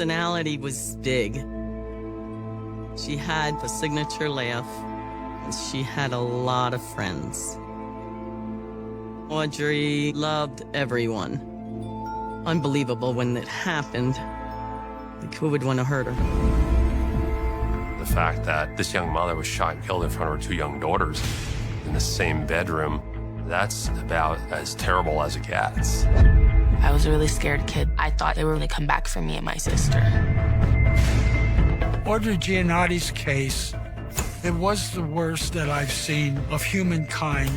personality was big. She had a signature laugh, and she had a lot of friends. Audrey loved everyone. Unbelievable when it happened. Like, who would want to hurt her? The fact that this young mother was shot and killed in front of her two young daughters in the same bedroom, that's about as terrible as it gets. I was a really scared kid. I thought they were going to come back for me and my sister. Audrey Giannotti's case, it was the worst that I've seen of humankind.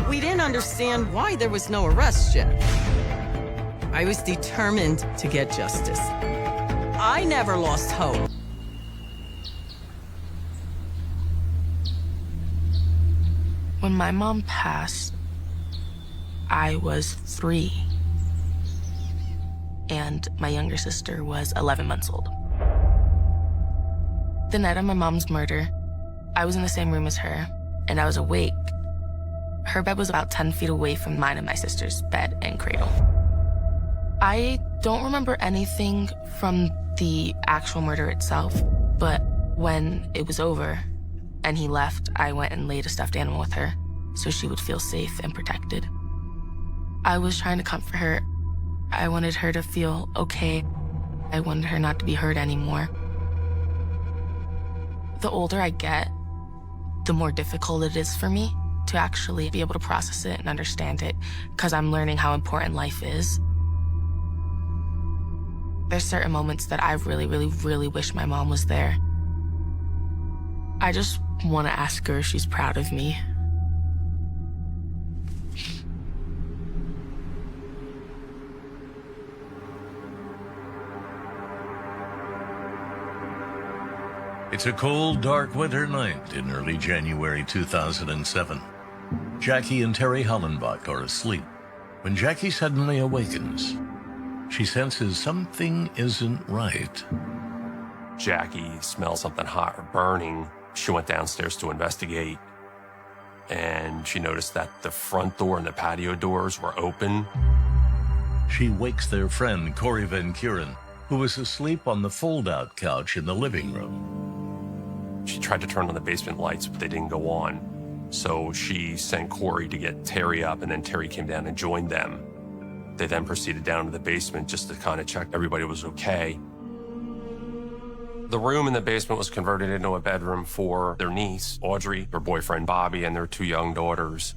We didn't understand why there was no arrest yet. I was determined to get justice. I never lost hope. When my mom passed, I was 3, and my younger sister was 11 months old. The night of my mom's murder, I was in the same room as her, and I was awake. Her bed was about 10 feet away from mine and my sister's bed and cradle. I don't remember anything from the actual murder itself, but when it was over and he left, I went and laid a stuffed animal with her so she would feel safe and protected. I was trying to comfort her. I wanted her to feel okay. I wanted her not to be hurt anymore. The older I get, the more difficult it is for me to actually be able to process it and understand it, because I'm learning how important life is. There's certain moments that I really, really, really wish my mom was there. I just want to ask her if she's proud of me. It's a cold, dark winter night in early January 2007. Jackie and Terry Hollenbach are asleep when Jackie suddenly awakens. She senses something isn't right. Jackie smelled something hot or burning. She went downstairs to investigate, and she noticed that the front door and the patio doors were open. She wakes their friend, Corey Van Kuren, who was asleep on the fold-out couch in the living room. She tried to turn on the basement lights, but they didn't go on. So she sent Corey to get Terry up, and then Terry came down and joined them. They then proceeded down to the basement just to kind of check everybody was okay. The room in the basement was converted into a bedroom for their niece, Audrey, her boyfriend, Bobby, and their 2 young daughters.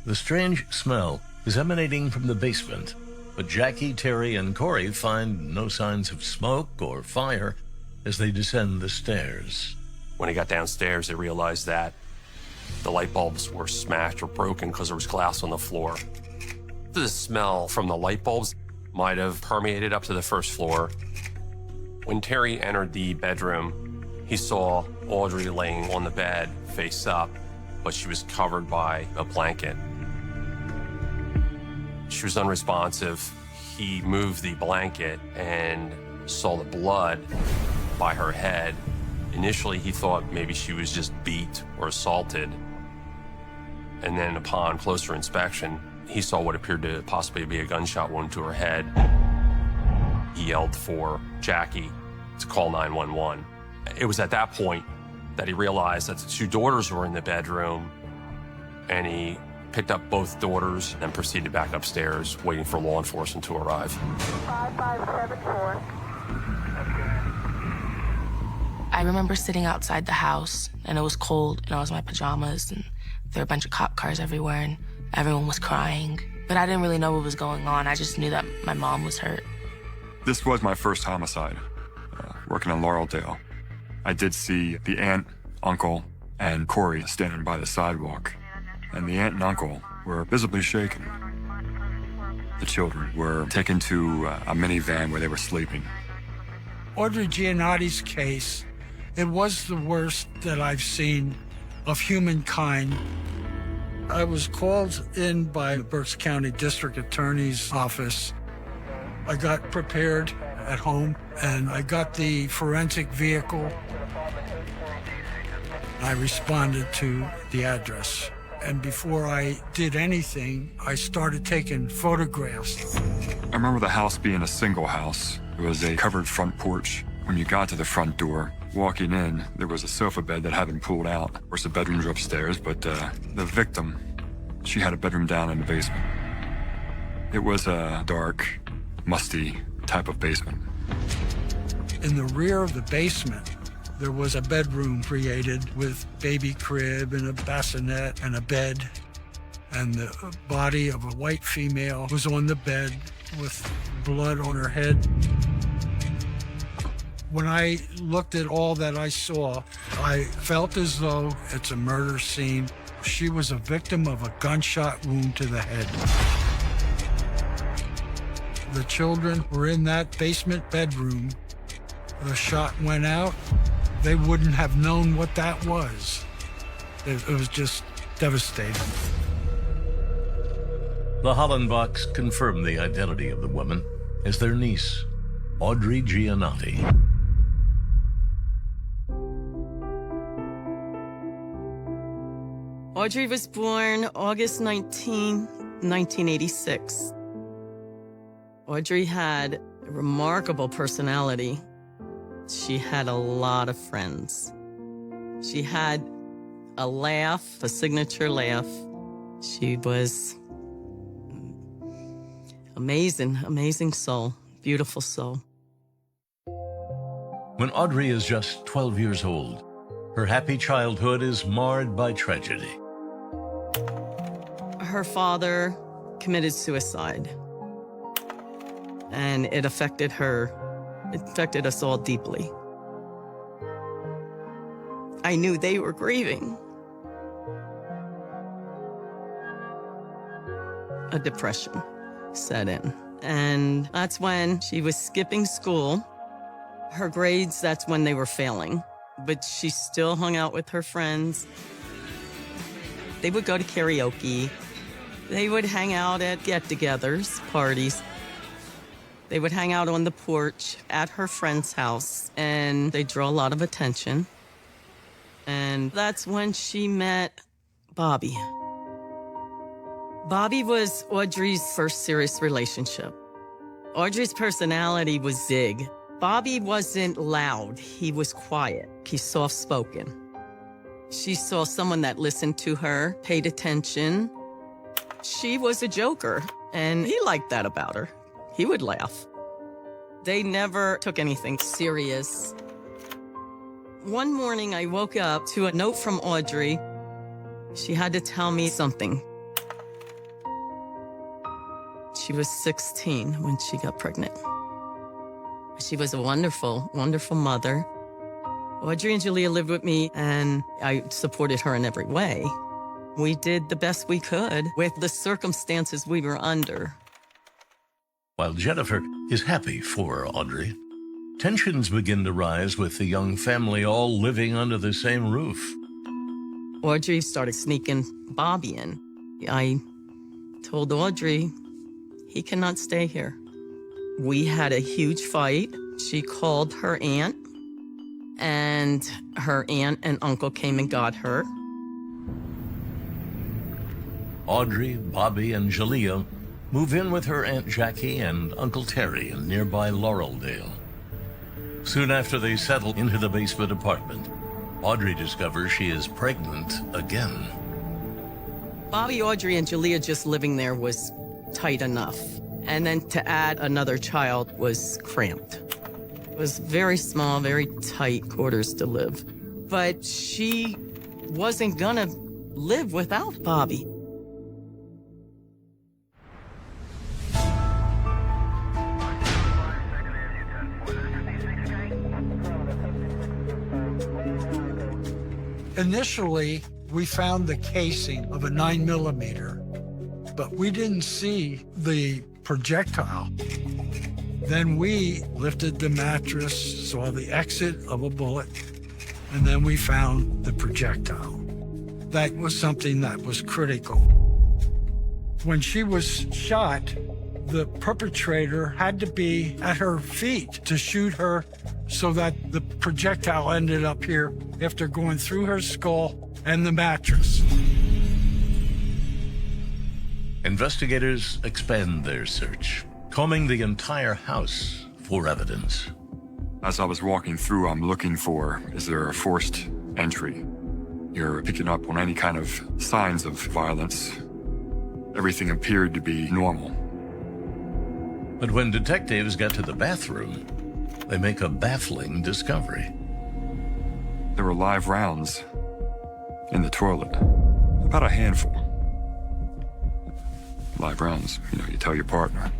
The strange smell is emanating from the basement, but Jackie, Terry, and Corey find no signs of smoke or fire as they descend the stairs. When he got downstairs, they realized that the light bulbs were smashed or broken because there was glass on the floor. The smell from the light bulbs might have permeated up to the first floor. When Terry entered the bedroom, he saw Audrey laying on the bed, face up, but she was covered by a blanket. She was unresponsive. He moved the blanket and saw the blood by her head. Initially, he thought maybe she was just beat or assaulted. And then upon closer inspection, he saw what appeared to possibly be a gunshot wound to her head. He yelled for Jackie to call 911. It was at that point that he realized that the 2 daughters were in the bedroom, and he picked up both daughters and proceeded back upstairs, waiting for law enforcement to arrive. 5574. I remember sitting outside the house, and it was cold, and I was in my pajamas, and there were a bunch of cop cars everywhere, and everyone was crying. But I didn't really know what was going on. I just knew that my mom was hurt. This was my first homicide, working in Laureldale. I did see the aunt, uncle, and Corey standing by the sidewalk, and the aunt and uncle were visibly shaken. The children were taken to a minivan where they were sleeping. Audrey Giannotti's case, it was the worst that I've seen of humankind. I was called in by the Berks County District Attorney's office. I got prepared at home, and I got the forensic vehicle. I responded to the address. And before I did anything, I started taking photographs. I remember the house being a single house. There was a covered front porch. When you got to the front door, walking in, there was a sofa bed that had been pulled out. Of course, the bedrooms are upstairs, but the victim, she had a bedroom down in the basement. It was a dark, musty type of basement. In the rear of the basement, there was a bedroom created with baby crib and a bassinet and a bed. And the body of a white female was on the bed with blood on her head. When I looked at all that I saw, I felt as though it's a murder scene. She was a victim of a gunshot wound to the head. The children were in that basement bedroom. The shot went out. They wouldn't have known what that was. It was just devastating. The Hollenbachs confirmed the identity of the woman as their niece, Audrey Giannotti. Audrey was born August 19, 1986. Audrey had a remarkable personality. She had a lot of friends. She had a laugh, a signature laugh. She was amazing soul, beautiful soul. When Audrey is just 12 years old, her happy childhood is marred by tragedy. Her father committed suicide, and it affected her. It affected us all deeply. I knew they were grieving. A depression set in. And that's when she was skipping school. Her grades, that's when they were failing. But she still hung out with her friends. They would go to karaoke. They would hang out at get-togethers, parties. They would hang out on the porch at her friend's house, and they draw a lot of attention. And that's when she met Bobby. Bobby was Audrey's first serious relationship. Audrey's personality was Zig. Bobby wasn't loud. He was quiet. He's soft-spoken. She saw someone that listened to her, paid attention. She was a joker, and he liked that about her. He would laugh. They never took anything serious. One morning, I woke up to a note from Audrey. She had to tell me something. She was 16 when she got pregnant. She was a wonderful, wonderful mother. Audrey and Julia lived with me, and I supported her in every way. We did the best we could with the circumstances we were under. While Jennifer is happy for Audrey, tensions begin to rise with the young family all living under the same roof. Audrey started sneaking Bobby in. I told Audrey, he cannot stay here. We had a huge fight. She called her aunt, and her aunt and uncle came and got her. Audrey, Bobby, and Julia move in with her Aunt Jackie and Uncle Terry in nearby Laureldale. Soon after they settle into the basement apartment, Audrey discovers she is pregnant again. Bobby, Audrey, and Julia just living there was tight enough. And then to add another child was cramped. It was very small, very tight quarters to live. But she wasn't gonna live without Bobby. Initially, we found the casing of a 9mm, but we didn't see the projectile. Then we lifted the mattress, saw the exit of a bullet, and then we found the projectile. That was something that was critical. When she was shot, the perpetrator had to be at her feet to shoot her so that the projectile ended up here after going through her skull and the mattress. Investigators expand their search, combing the entire house for evidence. As I was walking through, I'm looking for, is there a forced entry? You're picking up on any kind of signs of violence. Everything appeared to be normal. But when detectives get to the bathroom, they make a baffling discovery. There were live rounds in the toilet, about a handful. Live rounds, you tell your partner.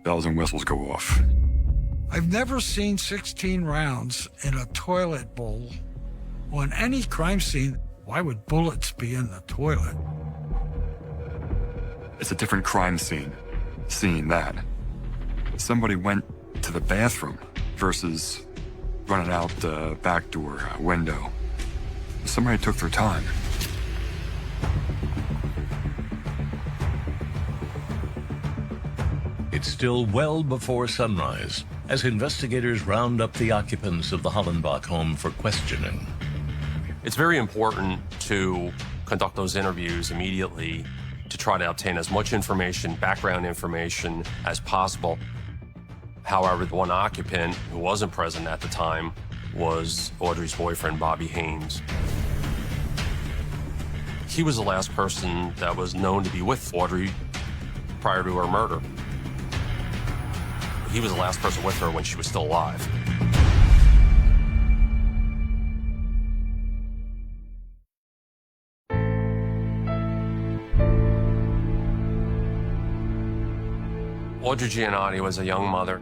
Bells and whistles go off. I've never seen 16 rounds in a toilet bowl. On any crime scene, why would bullets be in the toilet? It's a different crime scene, seeing that. Somebody went to the bathroom versus running out the back door window. Somebody took their time. It's still well before sunrise as investigators round up the occupants of the Hollenbach home for questioning. It's very important to conduct those interviews immediately to try to obtain as much information, background information, as possible. However, the one occupant who wasn't present at the time was Audrey's boyfriend, Bobby Haynes. He was the last person that was known to be with Audrey prior to her murder. He was the last person with her when she was still alive. Audrey Giannotti was a young mother.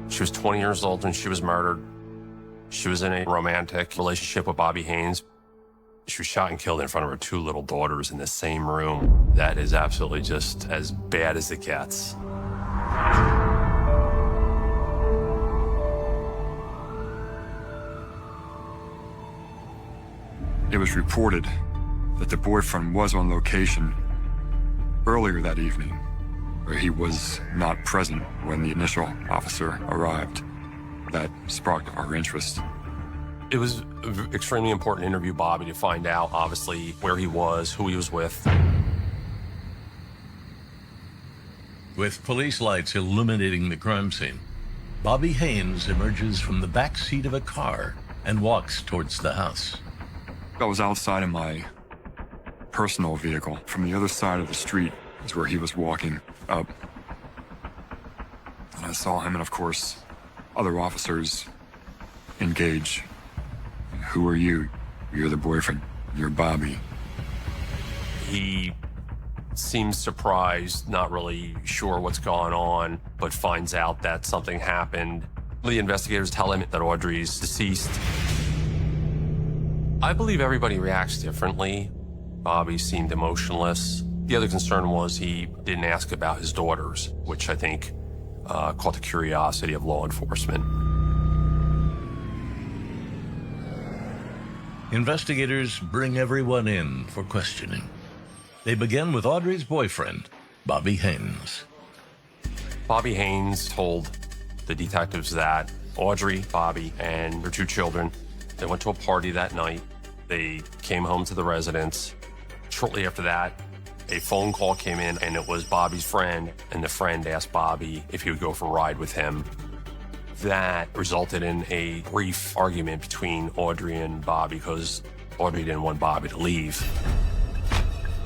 She was 20 years old when she was murdered. She was in a romantic relationship with Bobby Haynes. She was shot and killed in front of her two little daughters in the same room. That is absolutely just as bad as it gets. It was reported that the boyfriend was on location earlier that evening, where he was not present when the initial officer arrived. That sparked our interest. It was extremely important to interview Bobby to find out, obviously, where he was, who he was with. With police lights illuminating the crime scene, Bobby Haynes emerges from the back seat of a car and walks towards the house. I was outside in my personal vehicle. From the other side of the street is where he was walking up. And I saw him and, of course, other officers engage. Who are you? You're the boyfriend. You're Bobby. He seems surprised, not really sure what's going on, but finds out that something happened. The investigators tell him that Audrey's deceased. I believe everybody reacts differently. Bobby seemed emotionless. The other concern was he didn't ask about his daughters, which I think caught the curiosity of law enforcement. Investigators bring everyone in for questioning. They begin with Audrey's boyfriend, Bobby Haynes. Bobby Haynes told the detectives that Audrey, Bobby, and their two children, they went to a party that night. They came home to the residence. Shortly after that, a phone call came in, and it was Bobby's friend, and the friend asked Bobby if he would go for a ride with him. That resulted in a brief argument between Audrey and Bobby because Audrey didn't want Bobby to leave.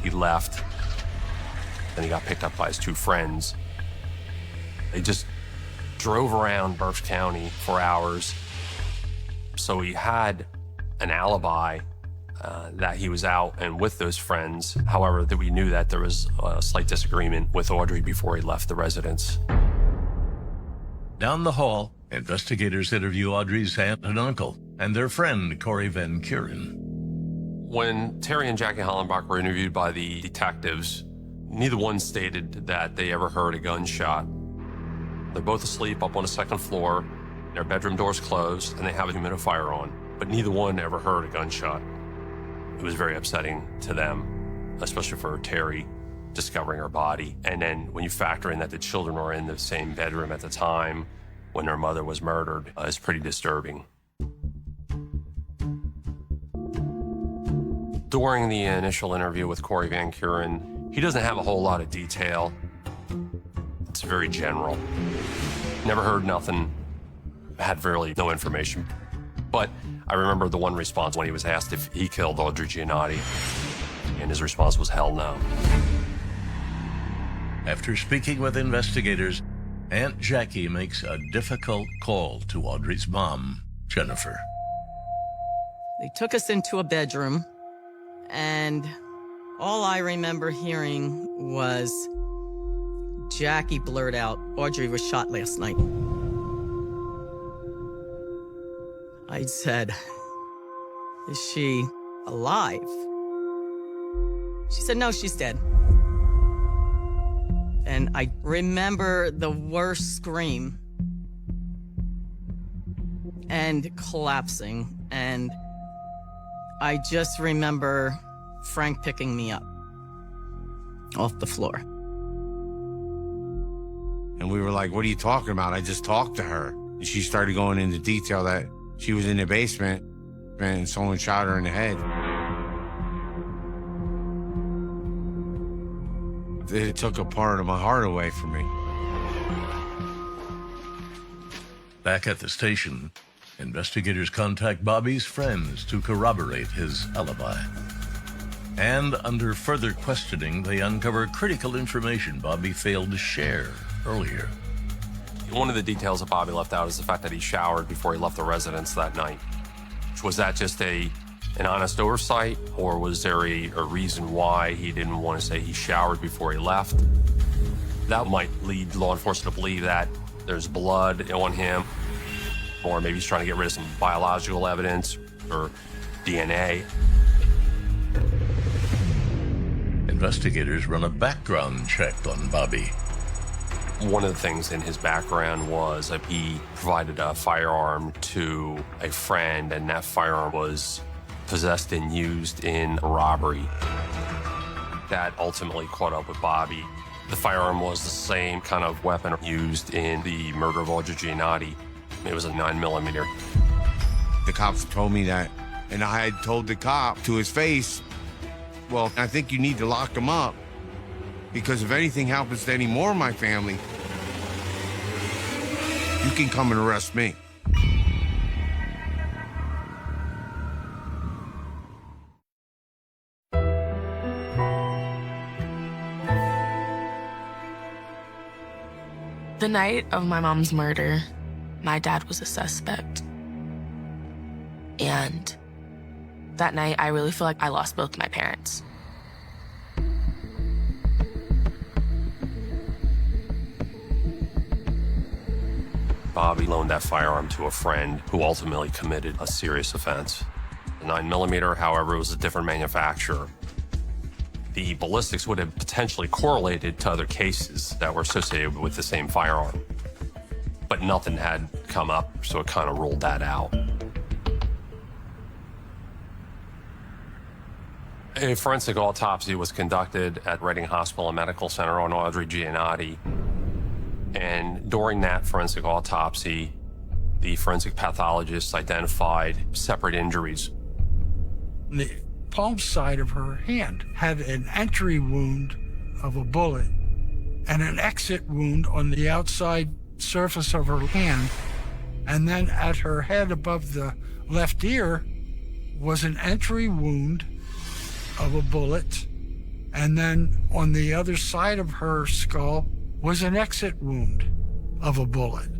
He left, and he got picked up by his two friends. They just drove around Berks County for hours. So he had an alibi that he was out and with those friends. However, that we knew that there was a slight disagreement with Audrey before he left the residence. Down the hall, investigators interview Audrey's aunt and uncle and their friend, Corey Van Kuren. When Terry and Jackie Hollenbach were interviewed by the detectives, neither one stated that they ever heard a gunshot. They're both asleep up on the second floor, their bedroom doors closed, and they have a humidifier on, but neither one ever heard a gunshot. It was very upsetting to them, especially for Terry discovering her body. And then when you factor in that the children were in the same bedroom at the time when their mother was murdered, it's pretty disturbing. During the initial interview with Corey Van Kuren, he doesn't have a whole lot of detail. It's very general. Never heard nothing. had really no information. But I remember the one response when he was asked if he killed Audrey Giannotti, and his response was hell no. After speaking with investigators, Aunt Jackie makes a difficult call to Audrey's mom, Jennifer. They took us into a bedroom, and all I remember hearing was Jackie blurt out, "Audrey was shot last night." I said, "Is she alive?" She said, "No, she's dead." And I remember the worst scream and collapsing. And I just remember Frank picking me up off the floor. And we were like, "What are you talking about? I just talked to her." And she started going into detail that she was in the basement and someone shot her in the head. It took a part of my heart away from me. Back at the station, investigators contact Bobby's friends to corroborate his alibi. And under further questioning, they uncover critical information Bobby failed to share earlier. One of the details that Bobby left out is the fact that he showered before he left the residence that night. Was that just an honest oversight, or was there a reason why he didn't want to say he showered before he left? That might lead law enforcement to believe that there's blood on him, or maybe he's trying to get rid of some biological evidence or DNA. Investigators run a background check on Bobby. One of the things in his background was that he provided a firearm to a friend, and that firearm was possessed and used in a robbery. That ultimately caught up with Bobby. The firearm was the same kind of weapon used in the murder of Audrey Giannotti. It was a 9mm. The cops told me that, and I had told the cop to his face, "Well, I think you need to lock him up, because if anything happens to any more of my family, you can come and arrest me." The night of my mom's murder, my dad was a suspect. And that night, I really feel like I lost both my parents. Bobby loaned that firearm to a friend who ultimately committed a serious offense. The 9mm, however, was a different manufacturer. The ballistics would have potentially correlated to other cases that were associated with the same firearm. But nothing had come up, so it kind of ruled that out. A forensic autopsy was conducted at Reading Hospital and Medical Center on Audrey Giannotti. And during that forensic autopsy, the forensic pathologists identified separate injuries. The palm side of her hand had an entry wound of a bullet and an exit wound on the outside surface of her hand. And then at her head above the left ear was an entry wound of a bullet. And then on the other side of her skull was an exit wound of a bullet.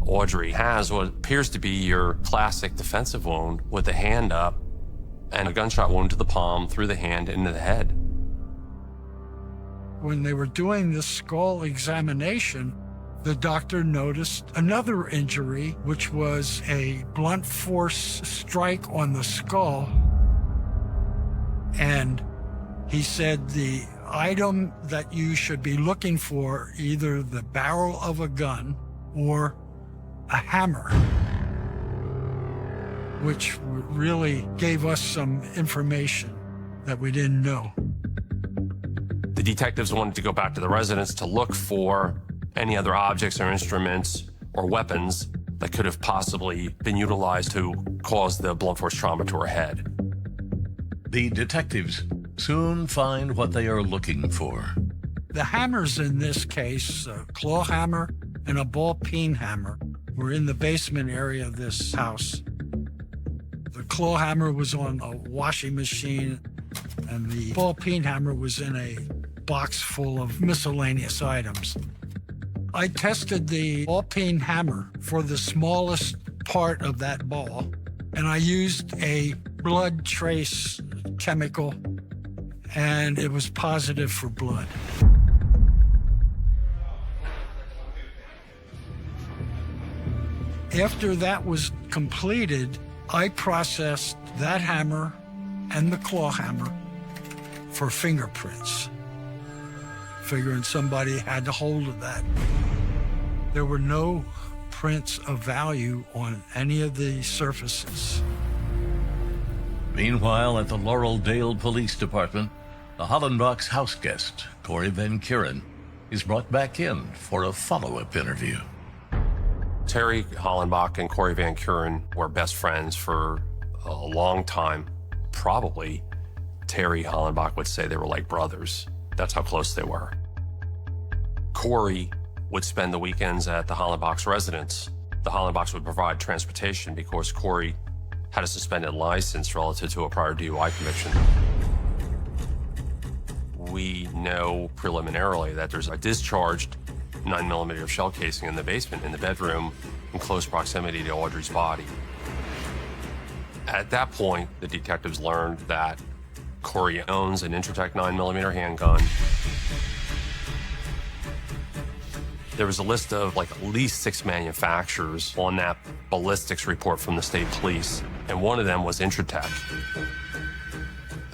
Audrey has what appears to be your classic defensive wound with the hand up and a gunshot wound to the palm, through the hand, into the head. When they were doing the skull examination, the doctor noticed another injury, which was a blunt force strike on the skull. And he said the item that you should be looking for, either the barrel of a gun or a hammer, which really gave us some information that we didn't know. The detectives wanted to go back to the residence to look for any other objects or instruments or weapons that could have possibly been utilized to cause the blunt force trauma to her head. The detectives soon find what they are looking for. The hammers in this case, a claw hammer and a ball peen hammer, were in the basement area of this house. The claw hammer was on a washing machine, and the ball-peen hammer was in a box full of miscellaneous items. I tested the ball-peen hammer for the smallest part of that ball, and I used a blood trace chemical, and it was positive for blood. After that was completed, I processed that hammer and the claw hammer for fingerprints, figuring somebody had a hold of that. There were no prints of value on any of the surfaces. Meanwhile, at the Laurel Dale Police Department, the Hollenbach's house guest, Corey Van Kuren, is brought back in for a follow-up interview. Terry Hollenbach and Corey Van Kuren were best friends for a long time. Probably Terry Hollenbach would say they were like brothers. That's how close they were. Corey would spend the weekends at the Hollenbach's residence. The Hollenbachs would provide transportation because Corey had a suspended license relative to a prior DUI conviction. We know preliminarily that there's a discharged 9mm shell casing in the basement in the bedroom in close proximity to Audrey's body. At that point, the detectives learned that Corey owns an Intratec 9mm handgun. There was a list of at least 6 manufacturers on that ballistics report from the state police, and one of them was Intratec.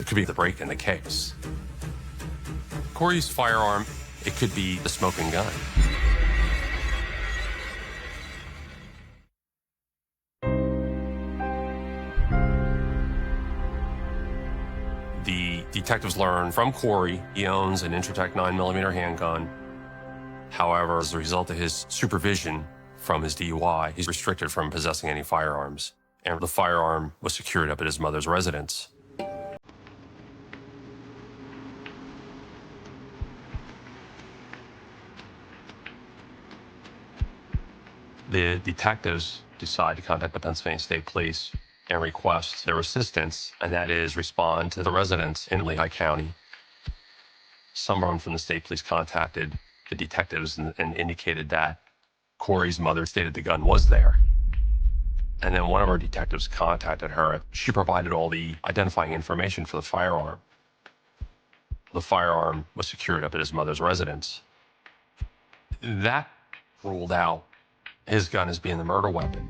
It could be the break in the case. Corey's firearm, it could be the smoking gun. The detectives learned from Corey he owns an Intratec 9mm handgun. However, as a result of his supervision from his DUI, he's restricted from possessing any firearms. And the firearm was secured up at his mother's residence. The detectives decide to contact the Pennsylvania State Police and request their assistance, and that is respond to the residents in Lehigh County. Someone from the state police contacted the detectives and indicated that Corey's mother stated the gun was there. And then one of our detectives contacted her. She provided all the identifying information for the firearm. The firearm was secured up at his mother's residence. That ruled out his gun as being the murder weapon.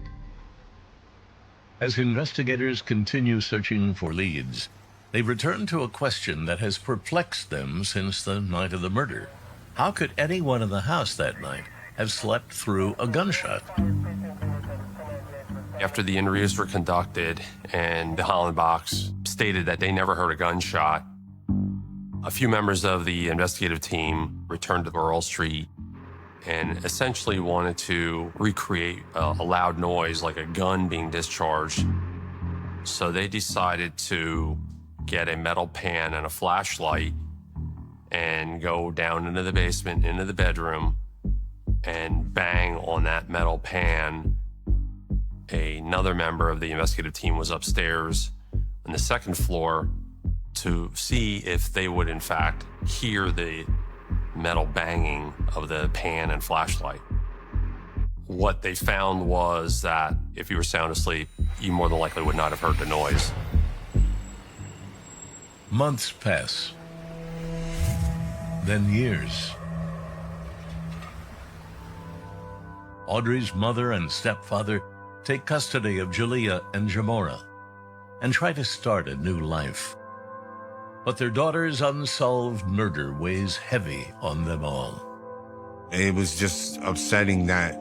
As investigators continue searching for leads, they return to a question that has perplexed them since the night of the murder. How could anyone in the house that night have slept through a gunshot? After the interviews were conducted and the Hollenbachs stated that they never heard a gunshot, a few members of the investigative team returned to Earl Street and essentially wanted to recreate a loud noise like a gun being discharged. So they decided to get a metal pan and a flashlight and go down into the basement, into the bedroom, and bang on that metal pan. Another member of the investigative team was upstairs on the second floor to see if they would in fact hear the metal banging of the pan and flashlight. What they found was that if you were sound asleep, you more than likely would not have heard the noise. Months pass. Then years. Audrey's mother and stepfather take custody of Jaliyah and Jamora and try to start a new life. But their daughter's unsolved murder weighs heavy on them all. It was just upsetting that,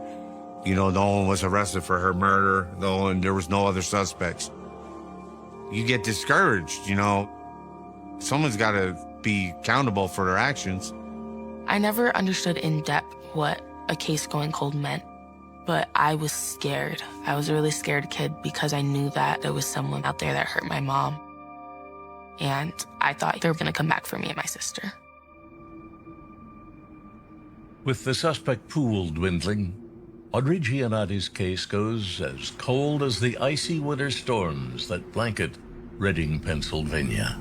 no one was arrested for her murder, and there was no other suspects. You get discouraged, Someone's got to be accountable for their actions. I never understood in depth what a case going cold meant, but I was scared. I was a really scared kid because I knew that there was someone out there that hurt my mom. And I thought they were going to come back for me and my sister. With the suspect pool dwindling, Audrey Giannotti's case goes as cold as the icy winter storms that blanket Reading, Pennsylvania.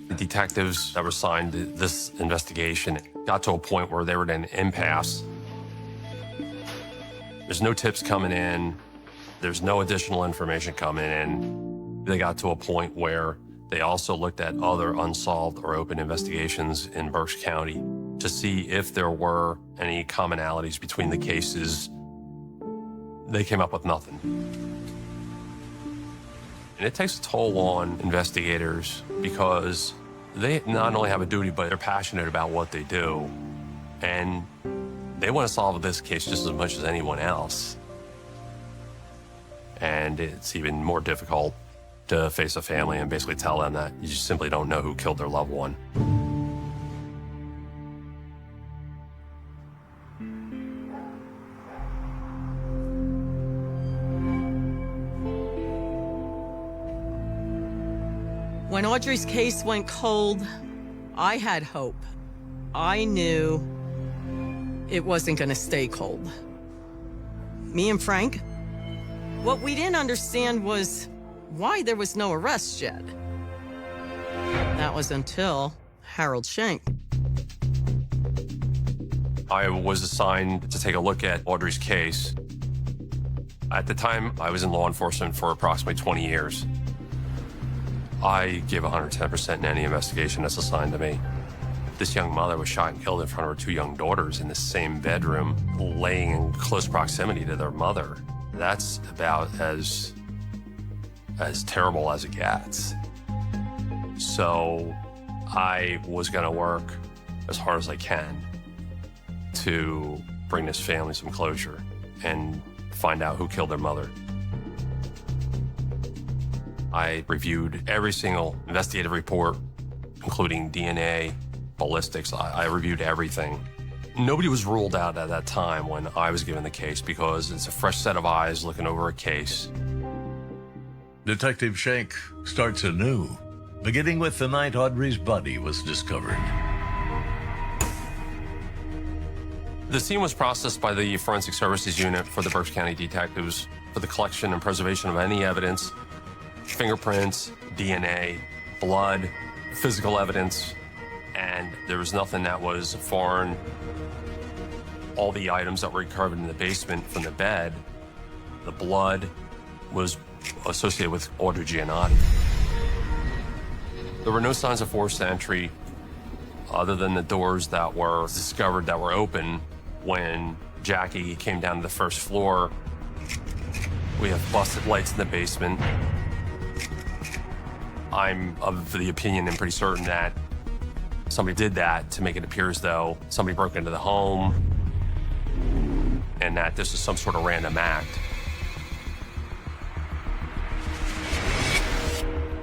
The detectives that were assigned to this investigation got to a point where they were at an impasse. There's no tips coming in. There's no additional information coming in. They got to a point where they also looked at other unsolved or open investigations in Berks County to see if there were any commonalities between the cases. They came up with nothing. And it takes a toll on investigators because they not only have a duty, but they're passionate about what they do. And they want to solve this case just as much as anyone else. And it's even more difficult to face a family and basically tell them that you just simply don't know who killed their loved one. When Audrey's case went cold, I had hope. I knew it wasn't gonna stay cold. Me and Frank, what we didn't understand was why there was no arrest yet. That was until Harold Shank. I was assigned to take a look at Audrey's case. At the time, I was in law enforcement for approximately 20 years. I give 110% in any investigation that's assigned to me. This young mother was shot and killed in front of her two young daughters in the same bedroom, laying in close proximity to their mother. That's about as terrible as it gets. So I was gonna work as hard as I can to bring this family some closure and find out who killed their mother. I reviewed every single investigative report, including DNA, ballistics. I reviewed everything. Nobody was ruled out at that time when I was given the case because it's a fresh set of eyes looking over a case. Detective Shank starts anew, beginning with the night Audrey's body was discovered. The scene was processed by the Forensic Services Unit for the Berks County Detectives for the collection and preservation of any evidence, fingerprints, DNA, blood, physical evidence, and there was nothing that was foreign. All the items that were recovered in the basement from the bed, the blood was associated with Audrey Giannotti. There were no signs of forced entry other than the doors that were discovered that were open when Jackie came down to the first floor. We have busted lights in the basement. I'm of the opinion and pretty certain that somebody did that to make it appear as though somebody broke into the home and that this is some sort of random act.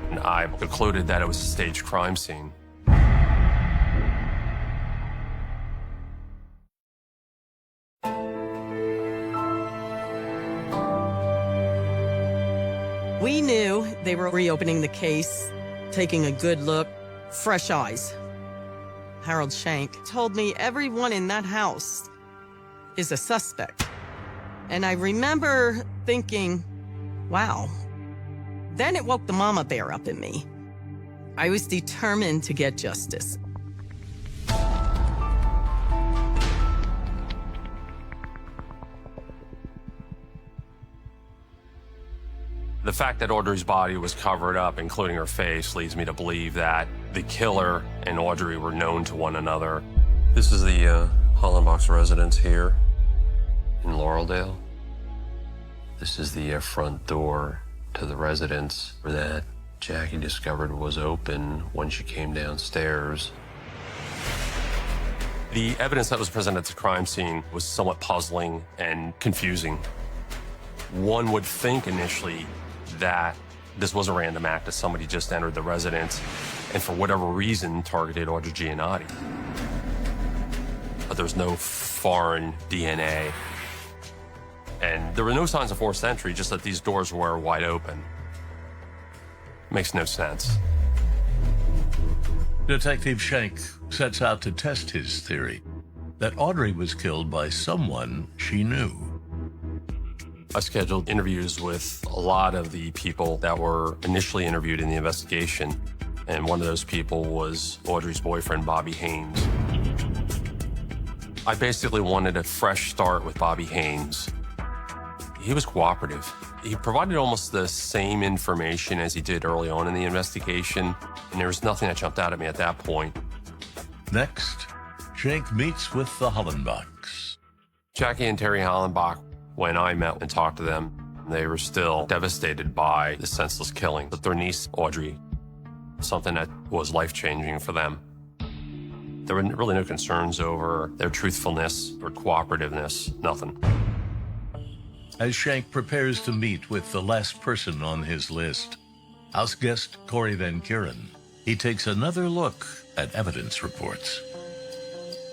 And I concluded that it was a staged crime scene. We knew they were reopening the case, taking a good look, fresh eyes. Harold Shank told me everyone in that house is a suspect. And I remember thinking, wow. Then it woke the mama bear up in me. I was determined to get justice. The fact that Audrey's body was covered up, including her face, leads me to believe that the killer and Audrey were known to one another. This is the Hollenbach's residence here in Laureldale. This is the front door to the residence that Jackie discovered was open when she came downstairs. The evidence that was presented at the crime scene was somewhat puzzling and confusing. One would think initially that this was a random act, that somebody just entered the residence and for whatever reason targeted Audrey Giannotti. But there's no foreign DNA. And there were no signs of forced entry, just that these doors were wide open. Makes no sense. Detective Schenk sets out to test his theory that Audrey was killed by someone she knew. I scheduled interviews with a lot of the people that were initially interviewed in the investigation, and one of those people was Audrey's boyfriend, Bobby Haynes. I basically wanted a fresh start with Bobby Haynes. He was cooperative. He provided almost the same information as he did early on in the investigation, and there was nothing that jumped out at me at that point. Next, Schenk meets with the Hollenbachs. Jackie and Terry Hollenbach, when I met and talked to them, they were still devastated by the senseless killing of their niece, Audrey, something that was life-changing for them. There were really no concerns over their truthfulness or cooperativeness, nothing. As Schenk prepares to meet with the last person on his list, house guest Corey Van Kuren, he takes another look at evidence reports.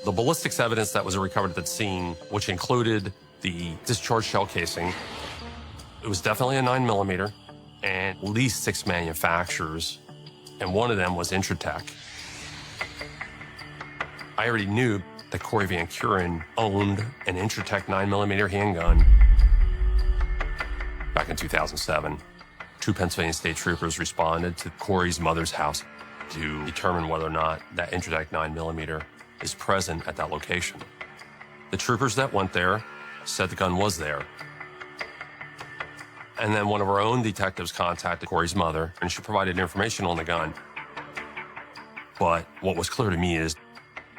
The ballistics evidence that was recovered at that scene, which included the discharged shell casing, it was definitely a 9mm and at least 6 manufacturers, and one of them was Intratec. I already knew that Corey Van Kuren owned an Intratec 9mm handgun. Back in 2007, 2 Pennsylvania State Troopers responded to Corey's mother's house to determine whether or not that Intratec 9mm is present at that location. The troopers that went there said the gun was there. And then one of our own detectives contacted Corey's mother, and she provided information on the gun. But what was clear to me is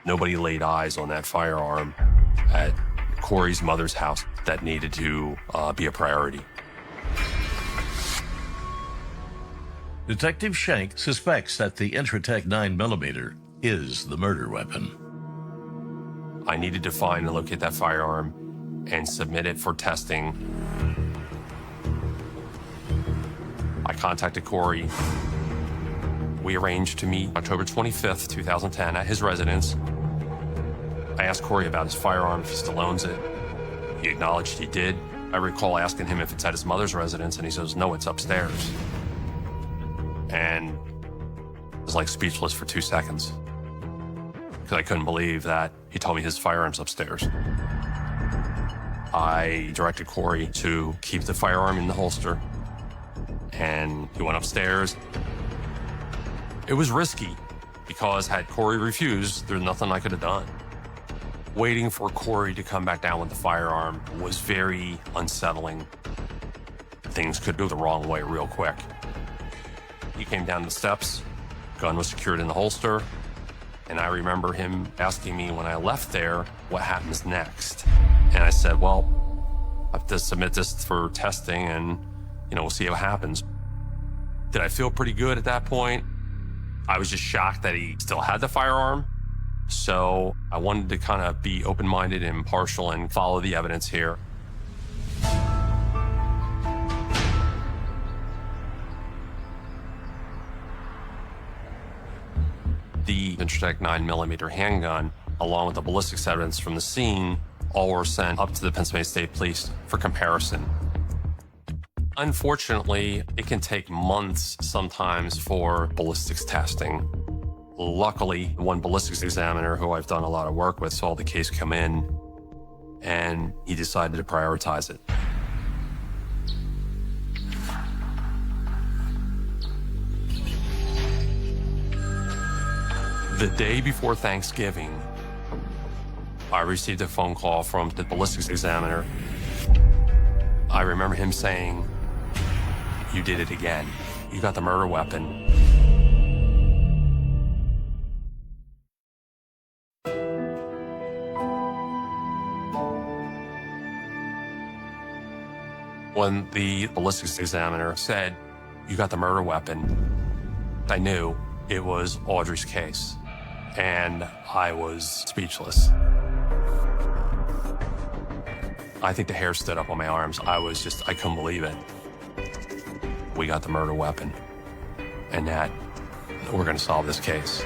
nobody laid eyes on that firearm at Corey's mother's house. That needed to be a priority. Detective Schenk suspects that the Intratec 9mm is the murder weapon. I needed to find and locate that firearm and submit it for testing. I contacted Corey. We arranged to meet October 25th, 2010 at his residence. I asked Corey about his firearm, if he still owns it. He acknowledged he did. I recall asking him if it's at his mother's residence, and he says, no, it's upstairs. And I was like speechless for 2 seconds because I couldn't believe that he told me his firearm's upstairs. I directed Corey to keep the firearm in the holster, and he went upstairs. It was risky because had Corey refused, there's nothing I could have done. Waiting for Corey to come back down with the firearm was very unsettling. Things could go the wrong way real quick. He came down the steps, gun was secured in the holster, and I remember him asking me when I left there, what happens next? And I said, well, I have to submit this for testing and, we'll see what happens. Did I feel pretty good at that point? I was just shocked that he still had the firearm. So I wanted to kind of be open-minded and impartial and follow the evidence here. The Intratec 9mm handgun, along with the ballistics evidence from the scene, all were sent up to the Pennsylvania State Police for comparison. Unfortunately, it can take months sometimes for ballistics testing. Luckily, one ballistics examiner who I've done a lot of work with saw the case come in, and he decided to prioritize it. The day before Thanksgiving, I received a phone call from the ballistics examiner. I remember him saying, "You did it again. You got the murder weapon." When the ballistics examiner said, "You got the murder weapon," I knew it was Audrey's case, and I was speechless. I think the hair stood up on my arms. I couldn't believe it. We got the murder weapon, and that we're going to solve this case.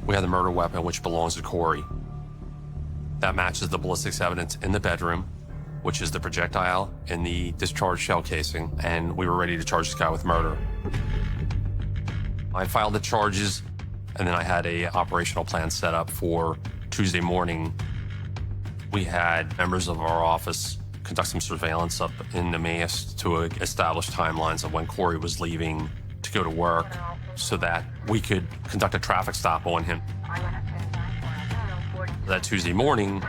we had the murder weapon, which belongs to Corey. That matches the ballistics evidence in the bedroom, which is the projectile in the discharged shell casing, and we were ready to charge this guy with murder. I filed the charges, and then I had a operational plan set up for Tuesday morning. We had members of our office conduct some surveillance up in the mass to establish timelines of when Corey was leaving to go to work so that we could conduct a traffic stop on him. That Tuesday morning,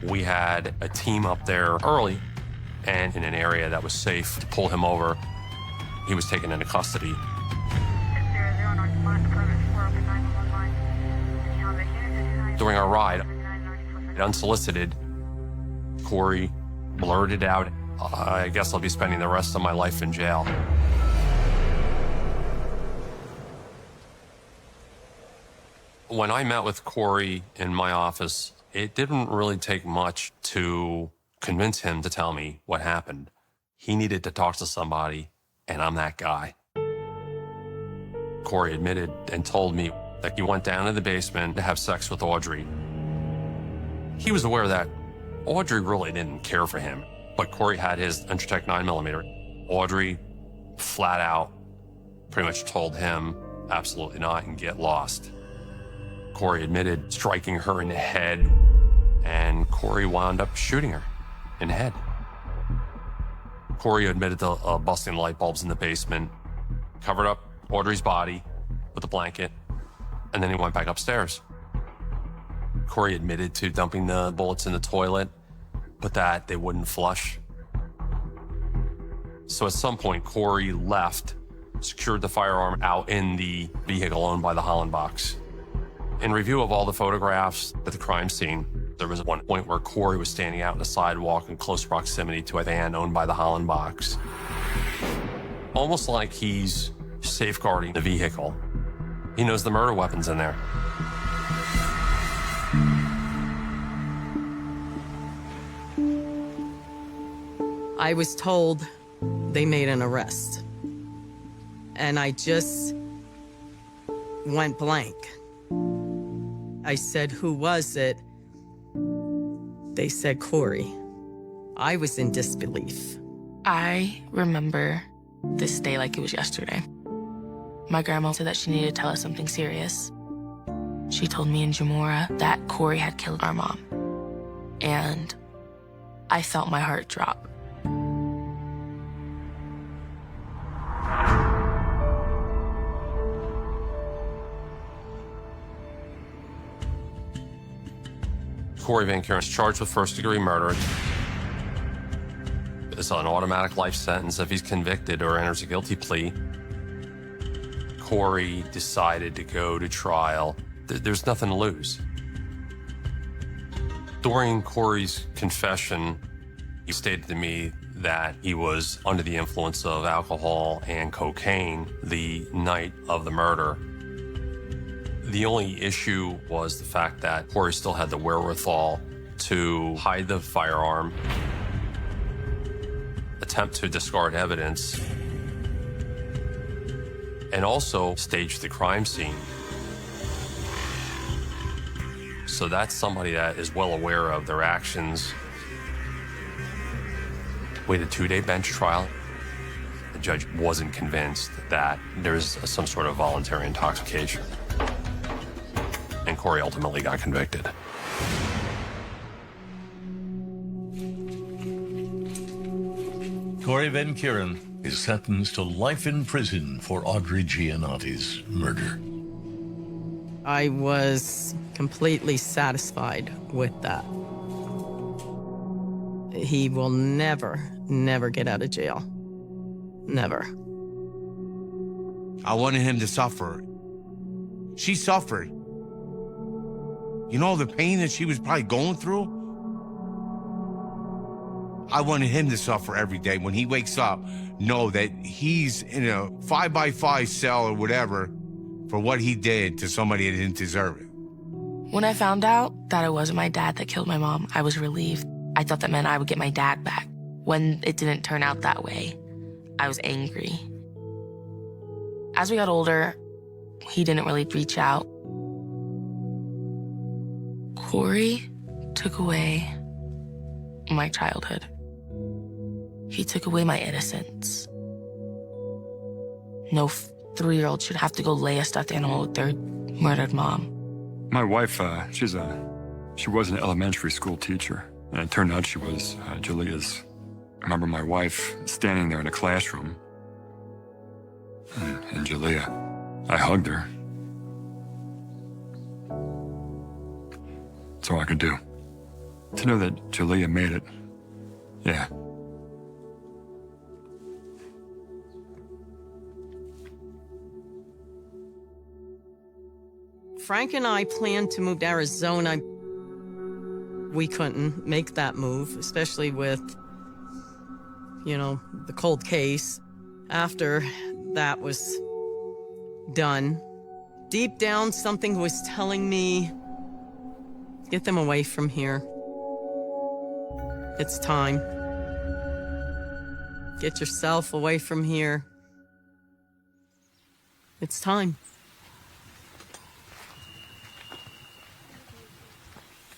we had a team up there early and in an area that was safe to pull him over. He was taken into custody. During our ride, unsolicited, Corey blurted out, "I guess I'll be spending the rest of my life in jail." When I met with Corey in my office, it didn't really take much to convince him to tell me what happened. He needed to talk to somebody, and I'm that guy. Corey admitted and told me that he went down to the basement to have sex with Audrey. He was aware that Audrey really didn't care for him, but Corey had his Intratec 9mm. Audrey, flat out, pretty much told him, absolutely not, and get lost. Corey admitted striking her in the head, and Corey wound up shooting her in the head. Corey admitted to busting light bulbs in the basement, covered up Audrey's body with a blanket, and then he went back upstairs. Corey admitted to dumping the bullets in the toilet, but that they wouldn't flush. So at some point, Corey left, secured the firearm out in the vehicle owned by the Hollenbachs. In review of all the photographs at the crime scene, there was one point where Corey was standing out on the sidewalk in close proximity to a van owned by the Hollenbachs. Almost like he's safeguarding the vehicle. He knows the murder weapon's in there. I was told they made an arrest. And I just went blank. I said, "Who was it?" They said, "Corey." I was in disbelief. I remember this day like it was yesterday. My grandma said that she needed to tell us something serious. She told me and Jamora that Corey had killed our mom. And I felt my heart drop. Corey Van Kuren is charged with first-degree murder. It's an automatic life sentence if he's convicted or enters a guilty plea. Corey decided to go to trial. There's nothing to lose. During Corey's confession, he stated to me that he was under the influence of alcohol and cocaine the night of the murder. The only issue was the fact that Corey still had the wherewithal to hide the firearm, attempt to discard evidence, and also stage the crime scene. So that's somebody that is well aware of their actions. We had a 2-day bench trial. The judge wasn't convinced that there's some sort of voluntary intoxication. And Corey ultimately got convicted. Corey Van Kuren is sentenced to life in prison for Audrey Giannotti's murder. I was completely satisfied with that. He will never, never get out of jail. Never. I wanted him to suffer. She suffered. You know the pain that she was probably going through? I wanted him to suffer every day. When he wakes up, know that he's in a 5x5 cell or whatever for what he did to somebody that didn't deserve it. When I found out that it wasn't my dad that killed my mom, I was relieved. I thought that meant I would get my dad back. When it didn't turn out that way, I was angry. As we got older, he didn't really reach out. Corey took away my childhood. He took away my innocence. No 3-year-old should have to go lay a stuffed animal with their murdered mom. My wife, she was an elementary school teacher, and it turned out she was Julia's. I remember my wife standing there in a classroom, and Julia, I hugged her. That's all I could do. To know that Julia made it, yeah. Frank and I planned to move to Arizona. We couldn't make that move, especially with, the cold case. After that was done, deep down, something was telling me, get them away from here. It's time. Get yourself away from here. It's time.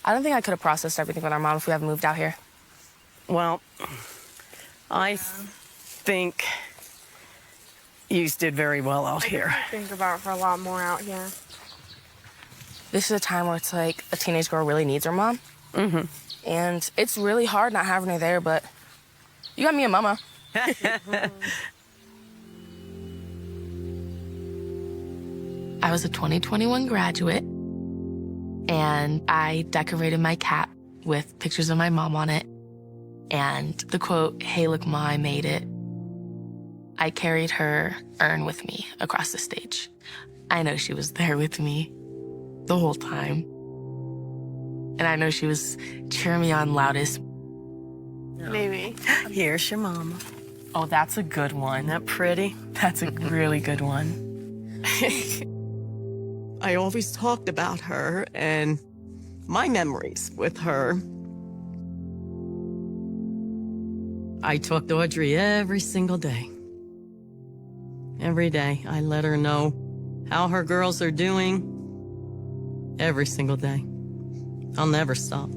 I don't think I could have processed everything with our mom if we hadn't moved out here. Well, I think you did very well out here. Think about it for a lot more out here. This is a time where it's like a teenage girl really needs her mom. Mm-hmm. And it's really hard not having her there, but you got me a mama. I was a 2021 graduate, and I decorated my cap with pictures of my mom on it and the quote, "Hey, look, Ma, I made it." I carried her urn with me across the stage. I know she was there with me the whole time. And I know she was cheering me on loudest. Maybe. Here's your mama. Oh, that's a good one. Isn't that pretty? That's a really good one. I always talked about her and my memories with her. I talked to Audrey every single day. Every day, I let her know how her girls are doing. Every single day. I'll never stop.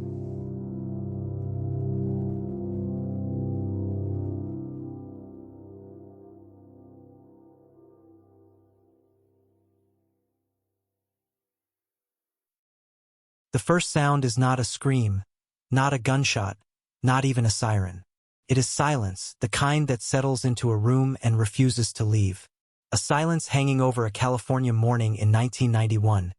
The first sound is not a scream, not a gunshot, not even a siren. It is silence, the kind that settles into a room and refuses to leave. A silence hanging over a California morning in 1991,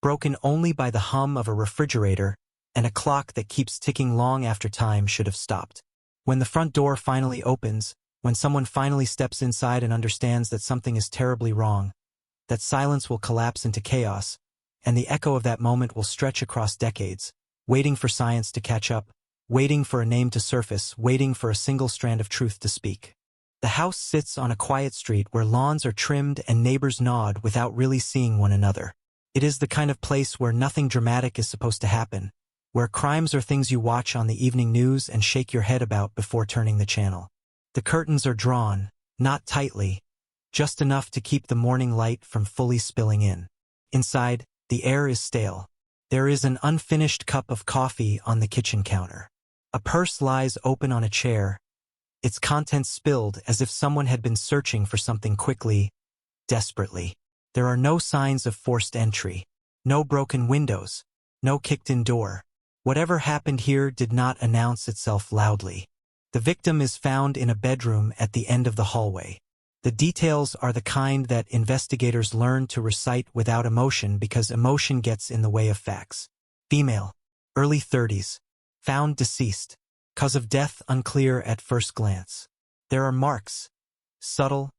broken only by the hum of a refrigerator and a clock that keeps ticking long after time should have stopped. When the front door finally opens, when someone finally steps inside and understands that something is terribly wrong, that silence will collapse into chaos, and the echo of that moment will stretch across decades, waiting for science to catch up, waiting for a name to surface, waiting for a single strand of truth to speak. The house sits on a quiet street where lawns are trimmed and neighbors nod without really seeing one another. It is the kind of place where nothing dramatic is supposed to happen, where crimes are things you watch on the evening news and shake your head about before turning the channel. The curtains are drawn, not tightly, just enough to keep the morning light from fully spilling in. Inside, the air is stale. There is an unfinished cup of coffee on the kitchen counter. A purse lies open on a chair, its contents spilled as if someone had been searching for something quickly, desperately. There are no signs of forced entry, no broken windows, no kicked-in door. Whatever happened here did not announce itself loudly. The victim is found in a bedroom at the end of the hallway. The details are the kind that investigators learn to recite without emotion because emotion gets in the way of facts. Female, early 30s, found deceased. Cause of death unclear at first glance. There are marks, subtle,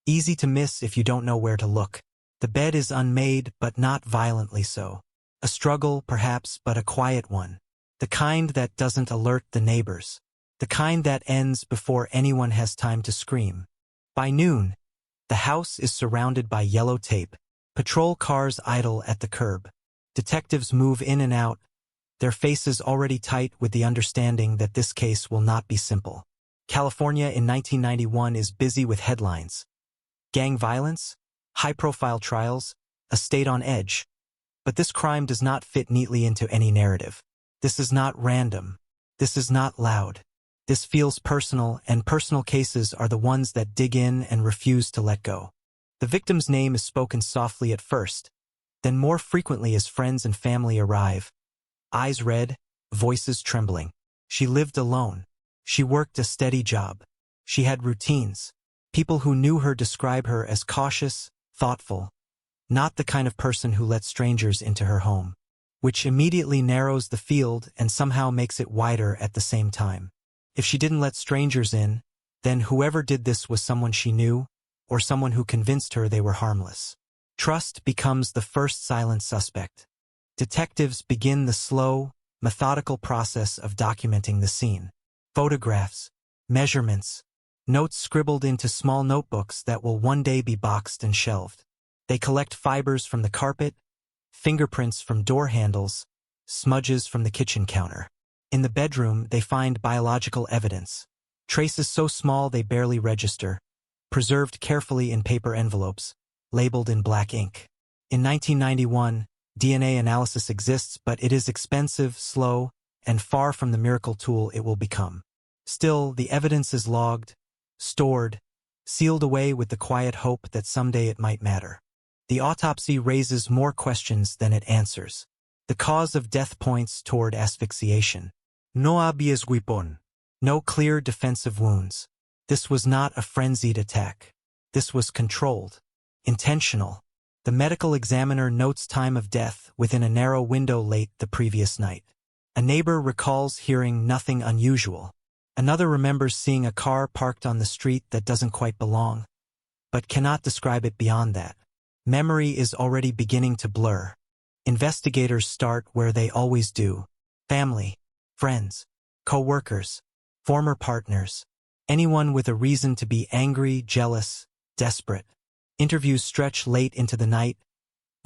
easy to miss if you don't know where to look. The bed is unmade, but not violently so. A struggle, perhaps, but a quiet one. The kind that doesn't alert the neighbors. The kind that ends before anyone has time to scream. By noon, the house is surrounded by yellow tape. Patrol cars idle at the curb. Detectives move in and out, their faces already tight with the understanding that this case will not be simple. California in 1991 is busy with headlines. Gang violence, high-profile trials, a state on edge. But this crime does not fit neatly into any narrative. This is not random. This is not loud. This feels personal, and personal cases are the ones that dig in and refuse to let go. The victim's name is spoken softly at first, then more frequently as friends and family arrive. Eyes red, voices trembling. She lived alone. She worked a steady job. She had routines. People who knew her describe her as cautious, thoughtful, not the kind of person who lets strangers into her home, which immediately narrows the field and somehow makes it wider at the same time. If she didn't let strangers in, then whoever did this was someone she knew, or someone who convinced her they were harmless. Trust becomes the first silent suspect. Detectives begin the slow, methodical process of documenting the scene. Photographs, measurements, notes scribbled into small notebooks that will one day be boxed and shelved. They collect fibers from the carpet, fingerprints from door handles, smudges from the kitchen counter. In the bedroom, they find biological evidence, traces so small they barely register, preserved carefully in paper envelopes, labeled in black ink. In 1991, DNA analysis exists, but it is expensive, slow, and far from the miracle tool it will become. Still, the evidence is logged, stored, sealed away with the quiet hope that someday it might matter. The autopsy raises more questions than it answers. The cause of death points toward asphyxiation. No obvious weapon. No clear defensive wounds. This was not a frenzied attack. This was controlled, intentional. The medical examiner notes time of death within a narrow window late the previous night. A neighbor recalls hearing nothing unusual. Another remembers seeing a car parked on the street that doesn't quite belong, but cannot describe it beyond that. Memory is already beginning to blur. Investigators start where they always do. Family, friends, co-workers, former partners, anyone with a reason to be angry, jealous, desperate. Interviews stretch late into the night,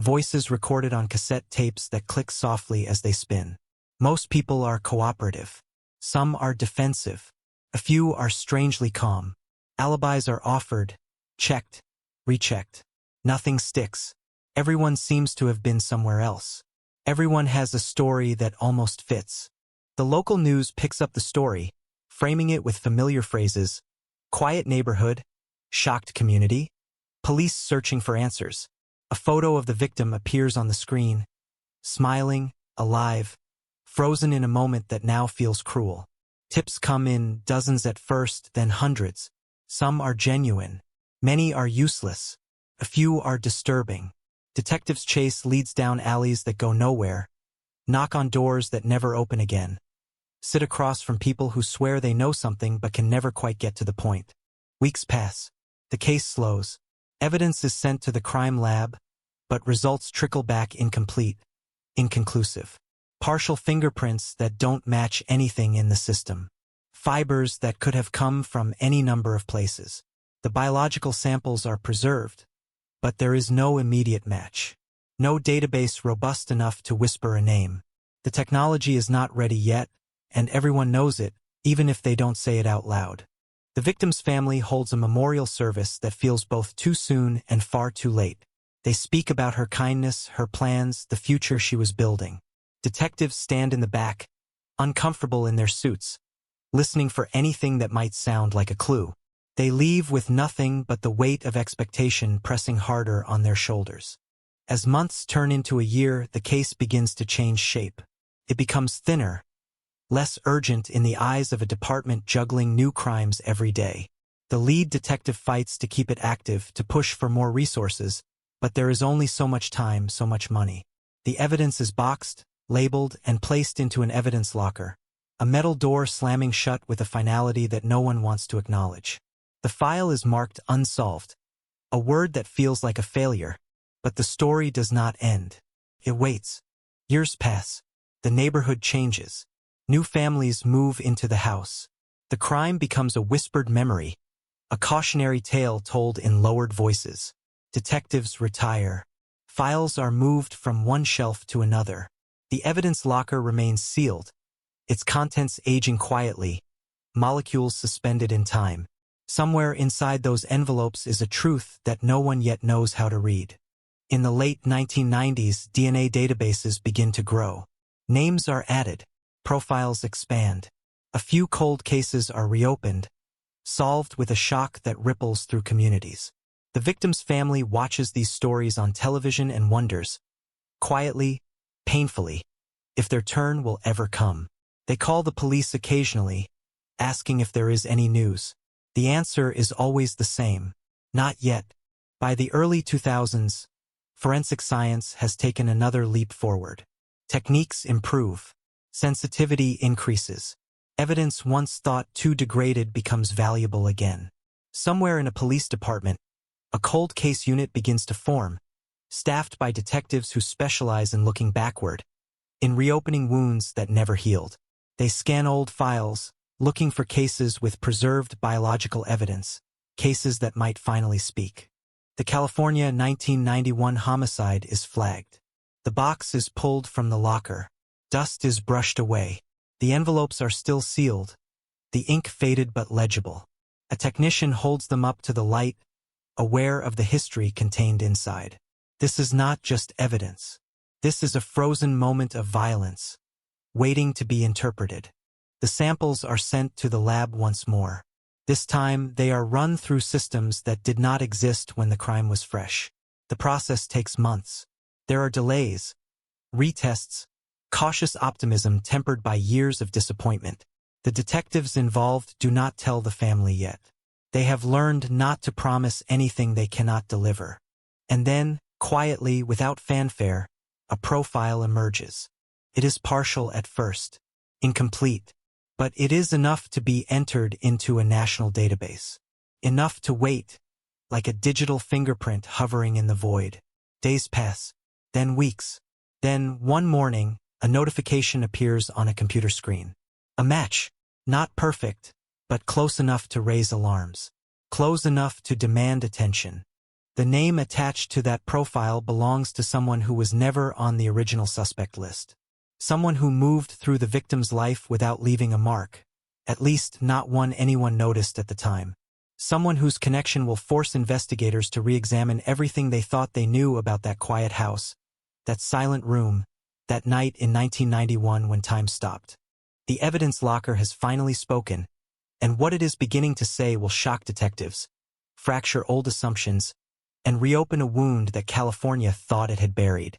voices recorded on cassette tapes that click softly as they spin. Most people are cooperative. Some are defensive. A few are strangely calm. Alibis are offered, checked, rechecked. Nothing sticks. Everyone seems to have been somewhere else. Everyone has a story that almost fits. The local news picks up the story, framing it with familiar phrases: quiet neighborhood, shocked community, police searching for answers. A photo of the victim appears on the screen, smiling, alive, frozen in a moment that now feels cruel. Tips come in dozens at first, then hundreds. Some are genuine. Many are useless. A few are disturbing. Detectives' chase leads down alleys that go nowhere, knock on doors that never open again, sit across from people who swear they know something but can never quite get to the point. Weeks pass. The case slows. Evidence is sent to the crime lab, but results trickle back incomplete, inconclusive. Partial fingerprints that don't match anything in the system. Fibers that could have come from any number of places. The biological samples are preserved, but there is no immediate match. No database robust enough to whisper a name. The technology is not ready yet, and everyone knows it, even if they don't say it out loud. The victim's family holds a memorial service that feels both too soon and far too late. They speak about her kindness, her plans, the future she was building. Detectives stand in the back, uncomfortable in their suits, listening for anything that might sound like a clue. They leave with nothing but the weight of expectation pressing harder on their shoulders. As months turn into a year, the case begins to change shape. It becomes thinner, less urgent in the eyes of a department juggling new crimes every day. The lead detective fights to keep it active, to push for more resources, but there is only so much time, so much money. The evidence is boxed, labeled, and placed into an evidence locker, a metal door slamming shut with a finality that no one wants to acknowledge. The file is marked unsolved, a word that feels like a failure, but the story does not end. It waits. Years pass. The neighborhood changes. New families move into the house. The crime becomes a whispered memory, a cautionary tale told in lowered voices. Detectives retire. Files are moved from one shelf to another. The evidence locker remains sealed, its contents aging quietly, molecules suspended in time. Somewhere inside those envelopes is a truth that no one yet knows how to read. In the late 1990s, DNA databases begin to grow. Names are added, profiles expand. A few cold cases are reopened, solved with a shock that ripples through communities. The victim's family watches these stories on television and wonders, quietly, painfully, if their turn will ever come. They call the police occasionally, asking if there is any news. The answer is always the same: not yet. By the early 2000s, forensic science has taken another leap forward. Techniques improve. Sensitivity increases. Evidence once thought too degraded becomes valuable again. Somewhere in a police department, a cold case unit begins to form, staffed by detectives who specialize in looking backward, in reopening wounds that never healed. They scan old files, looking for cases with preserved biological evidence, cases that might finally speak. The California 1991 homicide is flagged. The box is pulled from the locker. Dust is brushed away. The envelopes are still sealed, the ink faded but legible. A technician holds them up to the light, aware of the history contained inside. This is not just evidence. This is a frozen moment of violence, waiting to be interpreted. The samples are sent to the lab once more. This time, they are run through systems that did not exist when the crime was fresh. The process takes months. There are delays, retests, cautious optimism tempered by years of disappointment. The detectives involved do not tell the family yet. They have learned not to promise anything they cannot deliver. And then, quietly, without fanfare, a profile emerges. It is partial at first, incomplete, but it is enough to be entered into a national database. Enough to wait, like a digital fingerprint hovering in the void. Days pass, then weeks. Then, one morning, a notification appears on a computer screen. A match, not perfect, but close enough to raise alarms. Close enough to demand attention. The name attached to that profile belongs to someone who was never on the original suspect list. Someone who moved through the victim's life without leaving a mark, at least not one anyone noticed at the time. Someone whose connection will force investigators to re-examine everything they thought they knew about that quiet house, that silent room, that night in 1991 when time stopped. The evidence locker has finally spoken, and what it is beginning to say will shock detectives, fracture old assumptions, and reopen a wound that California thought it had buried.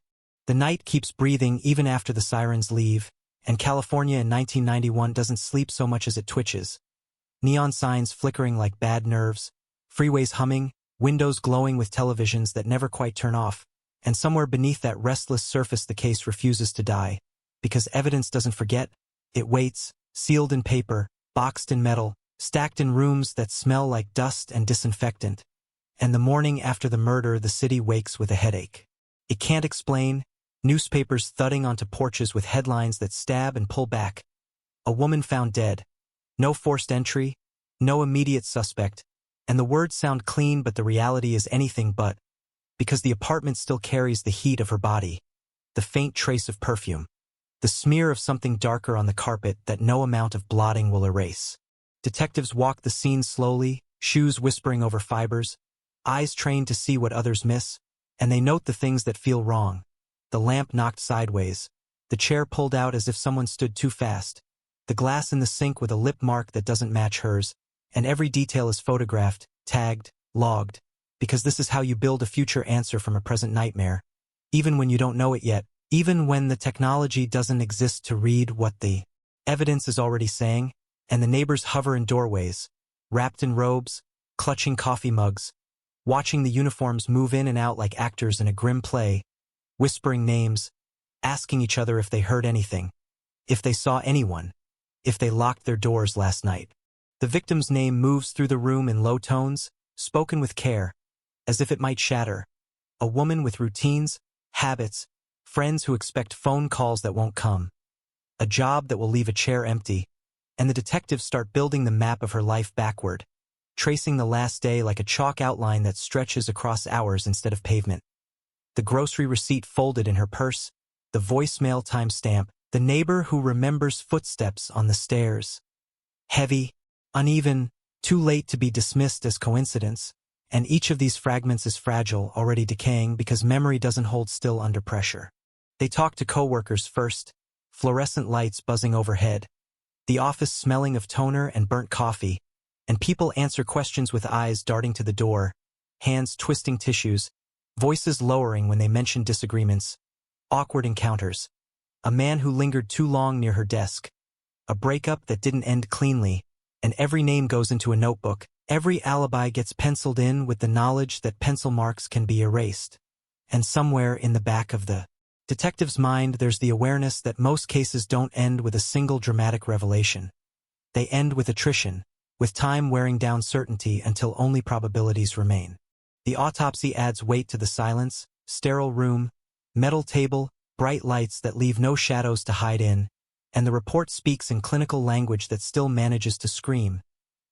The night keeps breathing even after the sirens leave, and California in 1991 doesn't sleep so much as it twitches. Neon signs flickering like bad nerves, freeways humming, windows glowing with televisions that never quite turn off, and somewhere beneath that restless surface the case refuses to die. Because evidence doesn't forget, it waits, sealed in paper, boxed in metal, stacked in rooms that smell like dust and disinfectant. And the morning after the murder, the city wakes with a headache. It can't explain, newspapers thudding onto porches with headlines that stab and pull back. A woman found dead. No forced entry, no immediate suspect, and the words sound clean but the reality is anything but, because the apartment still carries the heat of her body, the faint trace of perfume, the smear of something darker on the carpet that no amount of blotting will erase. Detectives walk the scene slowly, shoes whispering over fibers, eyes trained to see what others miss, and they note the things that feel wrong. The lamp knocked sideways, the chair pulled out as if someone stood too fast, the glass in the sink with a lip mark that doesn't match hers, and every detail is photographed, tagged, logged, because this is how you build a future answer from a present nightmare, even when you don't know it yet, even when the technology doesn't exist to read what the evidence is already saying, and the neighbors hover in doorways, wrapped in robes, clutching coffee mugs, watching the uniforms move in and out like actors in a grim play, whispering names, asking each other if they heard anything, if they saw anyone, if they locked their doors last night. The victim's name moves through the room in low tones, spoken with care, as if it might shatter. A woman with routines, habits, friends who expect phone calls that won't come, a job that will leave a chair empty, and the detectives start building the map of her life backward, tracing the last day like a chalk outline that stretches across hours instead of pavement. The grocery receipt folded in her purse, the voicemail timestamp, the neighbor who remembers footsteps on the stairs. Heavy, uneven, too late to be dismissed as coincidence, and each of these fragments is fragile, already decaying because memory doesn't hold still under pressure. They talk to coworkers first, fluorescent lights buzzing overhead, the office smelling of toner and burnt coffee, and people answer questions with eyes darting to the door, hands twisting tissues, voices lowering when they mention disagreements, awkward encounters, a man who lingered too long near her desk, a breakup that didn't end cleanly, and every name goes into a notebook. Every alibi gets penciled in with the knowledge that pencil marks can be erased. And somewhere in the back of the detective's mind, there's the awareness that most cases don't end with a single dramatic revelation. They end with attrition, with time wearing down certainty until only probabilities remain. The autopsy adds weight to the silence, sterile room, metal table, bright lights that leave no shadows to hide in, and the report speaks in clinical language that still manages to scream.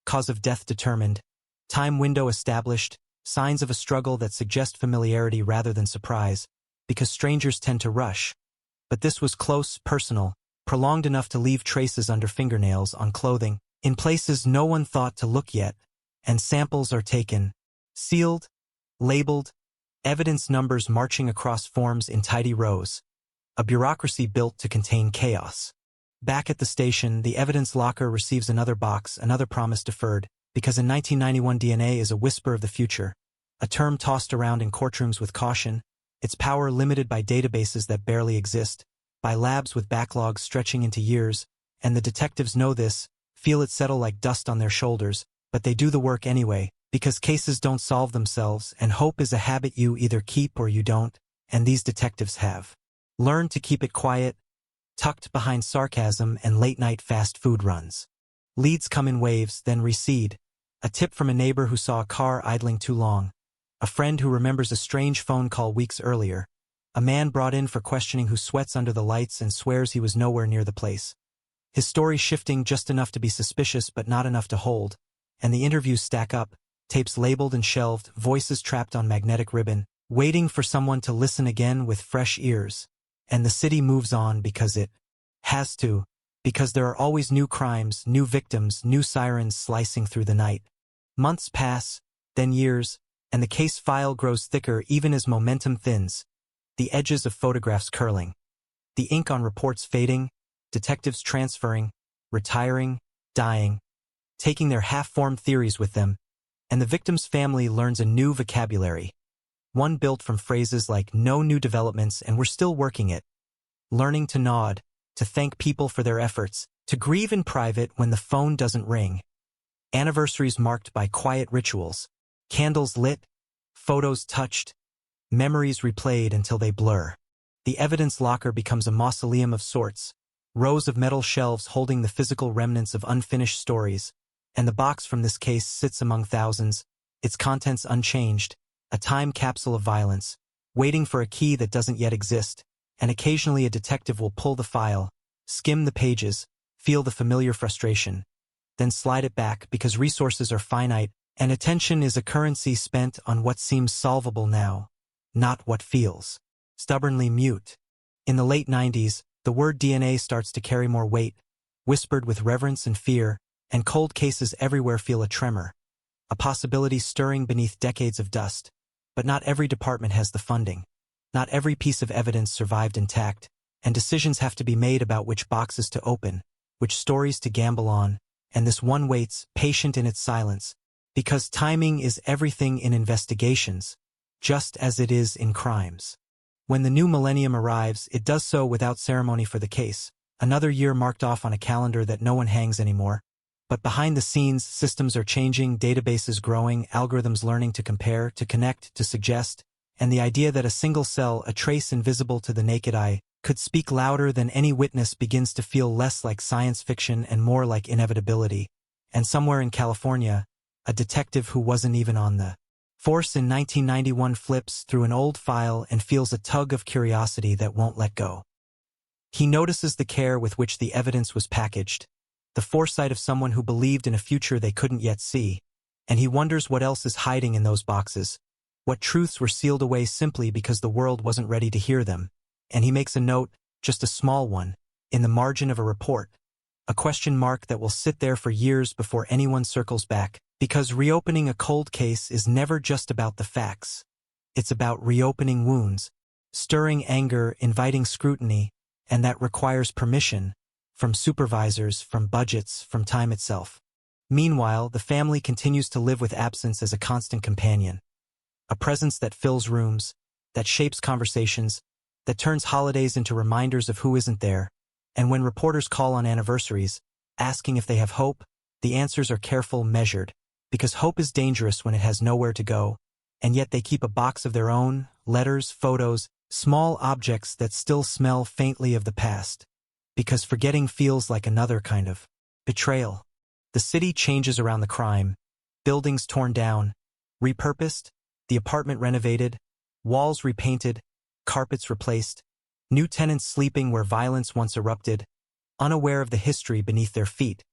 Cause of death determined, time window established, signs of a struggle that suggest familiarity rather than surprise, because strangers tend to rush. But this was close, personal, prolonged enough to leave traces under fingernails, on clothing, in places no one thought to look yet, and samples are taken, sealed, labeled, evidence numbers marching across forms in tidy rows, a bureaucracy built to contain chaos. Back at the station, the evidence locker receives another box, another promise deferred, because in 1991 DNA is a whisper of the future, a term tossed around in courtrooms with caution, its power limited by databases that barely exist, by labs with backlogs stretching into years, and the detectives know this, feel it settle like dust on their shoulders, but they do the work anyway, because cases don't solve themselves, and hope is a habit you either keep or you don't, and these detectives have learned to keep it quiet, tucked behind sarcasm and late-night fast food runs. Leads come in waves, then recede. A tip from a neighbor who saw a car idling too long. A friend who remembers a strange phone call weeks earlier. A man brought in for questioning who sweats under the lights and swears he was nowhere near the place. His story shifting just enough to be suspicious but not enough to hold. And the interviews stack up, tapes labeled and shelved, voices trapped on magnetic ribbon, waiting for someone to listen again with fresh ears. And the city moves on because it has to, because there are always new crimes, new victims, new sirens slicing through the night. Months pass, then years, and the case file grows thicker even as momentum thins, the edges of photographs curling, the ink on reports fading, detectives transferring, retiring, dying, taking their half-formed theories with them, and the victim's family learns a new vocabulary, one built from phrases like "no new developments and we're still working it," learning to nod, to thank people for their efforts, to grieve in private when the phone doesn't ring. Anniversaries marked by quiet rituals, candles lit, photos touched, memories replayed until they blur. The evidence locker becomes a mausoleum of sorts, rows of metal shelves holding the physical remnants of unfinished stories, and the box from this case sits among thousands, its contents unchanged, a time capsule of violence, waiting for a key that doesn't yet exist, and occasionally a detective will pull the file, skim the pages, feel the familiar frustration, then slide it back because resources are finite and attention is a currency spent on what seems solvable now, not what feels stubbornly mute. In the late 90s, the word DNA starts to carry more weight, whispered with reverence and fear, and cold cases everywhere feel a tremor, a possibility stirring beneath decades of dust. But not every department has the funding. Not every piece of evidence survived intact, and decisions have to be made about which boxes to open, which stories to gamble on, and this one waits, patient in its silence, because timing is everything in investigations, just as it is in crimes. When the new millennium arrives, it does so without ceremony for the case, another year marked off on a calendar that no one hangs anymore. But behind the scenes, systems are changing, databases growing, algorithms learning to compare, to connect, to suggest, and the idea that a single cell, a trace invisible to the naked eye, could speak louder than any witness begins to feel less like science fiction and more like inevitability. And somewhere in California, a detective who wasn't even on the force in 1991 flips through an old file and feels a tug of curiosity that won't let go. He notices the care with which the evidence was packaged, the foresight of someone who believed in a future they couldn't yet see, and he wonders what else is hiding in those boxes, what truths were sealed away simply because the world wasn't ready to hear them, and he makes a note, just a small one, in the margin of a report, a question mark that will sit there for years before anyone circles back, Because reopening a cold case is never just about the facts. It's about reopening wounds, stirring anger, inviting scrutiny, and that requires permission from supervisors, from budgets, from time itself. Meanwhile, the family continues to live with absence as a constant companion, a presence that fills rooms, that shapes conversations, that turns holidays into reminders of who isn't there. And when reporters call on anniversaries, asking if they have hope, the answers are careful, measured, because hope is dangerous when it has nowhere to go, and yet they keep a box of their own, letters, photos, small objects that still smell faintly of the past, because forgetting feels like another kind of betrayal. The city changes around the crime, buildings torn down, repurposed, the apartment renovated, walls repainted, carpets replaced, new tenants sleeping where violence once erupted, unaware of the history beneath their feet.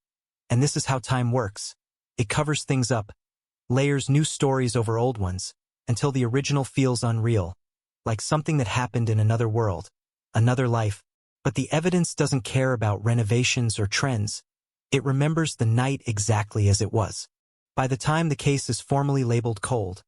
And this is how time works. It covers things up, layers new stories over old ones, until the original feels unreal, like something that happened in another world, another life. But the evidence doesn't care about renovations or trends. It remembers the night exactly as it was. By the time the case is formally labeled cold,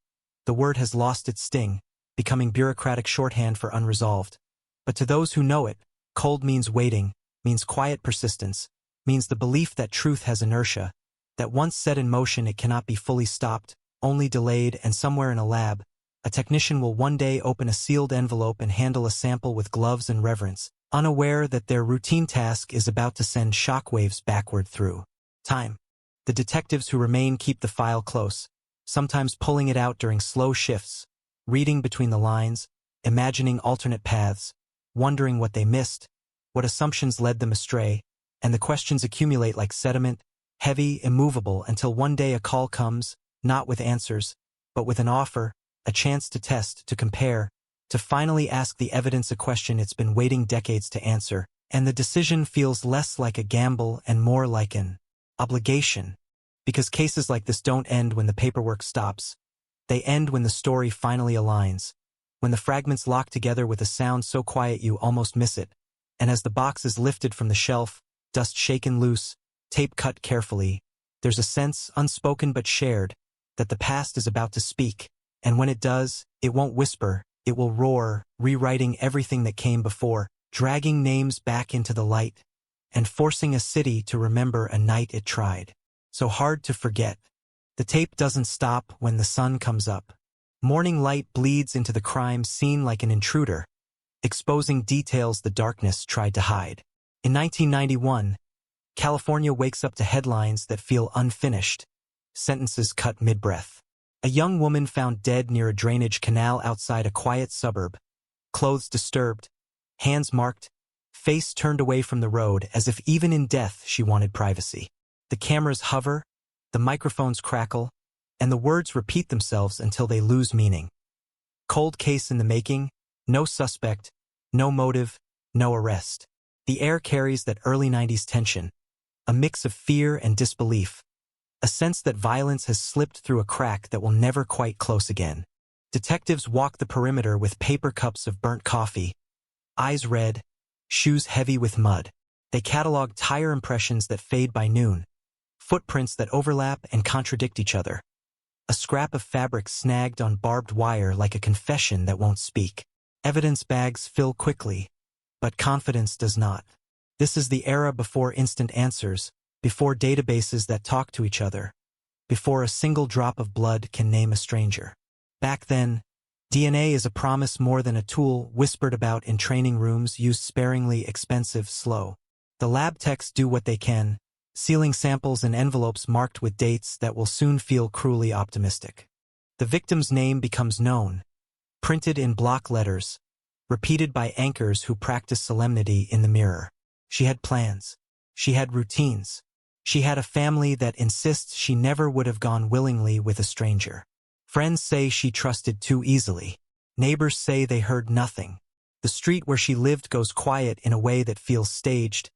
the word has lost its sting, becoming bureaucratic shorthand for unresolved. But to those who know it, cold means waiting, means quiet persistence, means the belief that truth has inertia, that once set in motion it cannot be fully stopped, only delayed, and somewhere in a lab, a technician will one day open a sealed envelope and handle a sample with gloves and reverence, unaware that their routine task is about to send shockwaves backward through time. The detectives who remain keep the file close, sometimes pulling it out during slow shifts, reading between the lines, imagining alternate paths, wondering what they missed, what assumptions led them astray, and the questions accumulate like sediment, heavy, immovable, until one day a call comes, not with answers, but with an offer, a chance to test, to compare, to finally ask the evidence a question it's been waiting decades to answer, and the decision feels less like a gamble and more like an obligation. Because cases like this don't end when the paperwork stops. They end when the story finally aligns, when the fragments lock together with a sound so quiet you almost miss it, and as the box is lifted from the shelf, dust shaken loose, tape cut carefully, there's a sense, unspoken but shared, that the past is about to speak, and when it does, it won't whisper, it will roar, rewriting everything that came before, dragging names back into the light, and forcing a city to remember a night it tried so hard to forget. The tape doesn't stop when the sun comes up. Morning light bleeds into the crime scene like an intruder, exposing details the darkness tried to hide. In 1991, California wakes up to headlines that feel unfinished, sentences cut mid-breath. A young woman found dead near a drainage canal outside a quiet suburb, clothes disturbed, hands marked, face turned away from the road as if even in death she wanted privacy. The cameras hover, the microphones crackle, and the words repeat themselves until they lose meaning. Cold case in the making, no suspect, no motive, no arrest. The air carries that early 90s tension, a mix of fear and disbelief, a sense that violence has slipped through a crack that will never quite close again. Detectives walk the perimeter with paper cups of burnt coffee, eyes red, shoes heavy with mud. They catalog tire impressions that fade by noon, footprints that overlap and contradict each other. A scrap of fabric snagged on barbed wire like a confession that won't speak. Evidence bags fill quickly, but confidence does not. This is the era before instant answers, before databases that talk to each other, before a single drop of blood can name a stranger. Back then, DNA is a promise more than a tool, whispered about in training rooms, used sparingly, expensive, slow. The lab techs do what they can, sealing samples in envelopes marked with dates that will soon feel cruelly optimistic. The victim's name becomes known, printed in block letters, repeated by anchors who practice solemnity in the mirror. She had plans. She had routines. She had a family that insists she never would have gone willingly with a stranger. Friends say she trusted too easily. Neighbors say they heard nothing. The street where she lived goes quiet in a way that feels staged.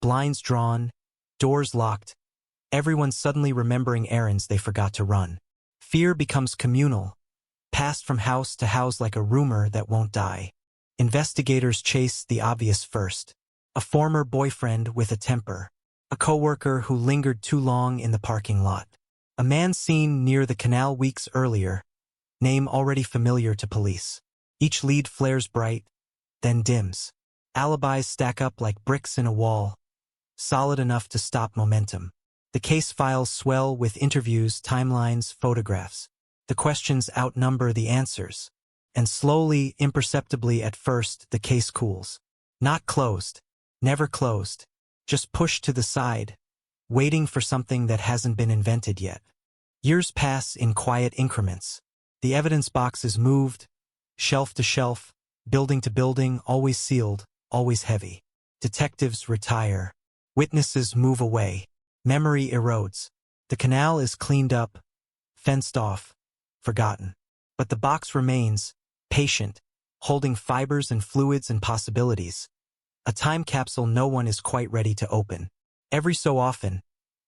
Blinds drawn, doors locked, everyone suddenly remembering errands they forgot to run. Fear becomes communal, passed from house to house like a rumor that won't die. Investigators chase the obvious first. A former boyfriend with a temper. A coworker who lingered too long in the parking lot. A man seen near the canal weeks earlier, name already familiar to police. Each lead flares bright, then dims. Alibis stack up like bricks in a wall, solid enough to stop momentum. The case files swell with interviews, timelines, photographs. The questions outnumber the answers. And slowly, imperceptibly at first, the case cools. Not closed. Never closed. Just pushed to the side, waiting for something that hasn't been invented yet. Years pass in quiet increments. The evidence box is moved, shelf to shelf, building to building, always sealed, always heavy. Detectives retire. Witnesses move away. Memory erodes. The canal is cleaned up, fenced off, forgotten. But the box remains, patient, holding fibers and fluids and possibilities. A time capsule no one is quite ready to open. Every so often,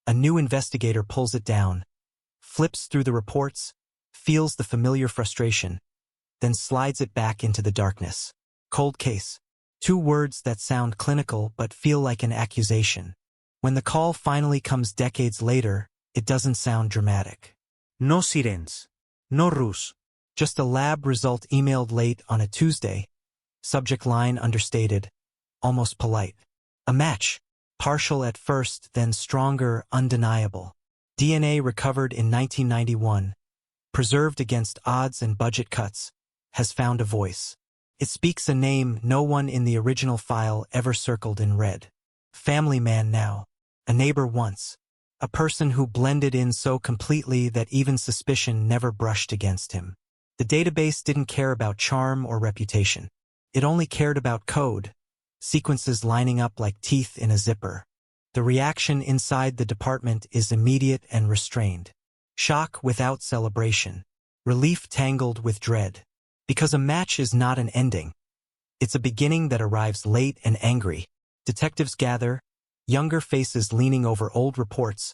a new investigator pulls it down, flips through the reports, feels the familiar frustration, then slides it back into the darkness. Cold case. 2 words that sound clinical but feel like an accusation. When the call finally comes decades later, it doesn't sound dramatic. No sirens. No ruse. Just a lab result emailed late on a Tuesday. Subject line understated, almost polite. A match. Partial at first, then stronger, undeniable. DNA recovered in 1991. Preserved against odds and budget cuts. Has found a voice. It speaks a name no one in the original file ever circled in red. Family man now. A neighbor once. A person who blended in so completely that even suspicion never brushed against him. The database didn't care about charm or reputation. It only cared about code, sequences lining up like teeth in a zipper. The reaction inside the department is immediate and restrained. Shock without celebration. Relief tangled with dread. Because a match is not an ending. It's a beginning that arrives late and angry. Detectives gather, younger faces leaning over old reports,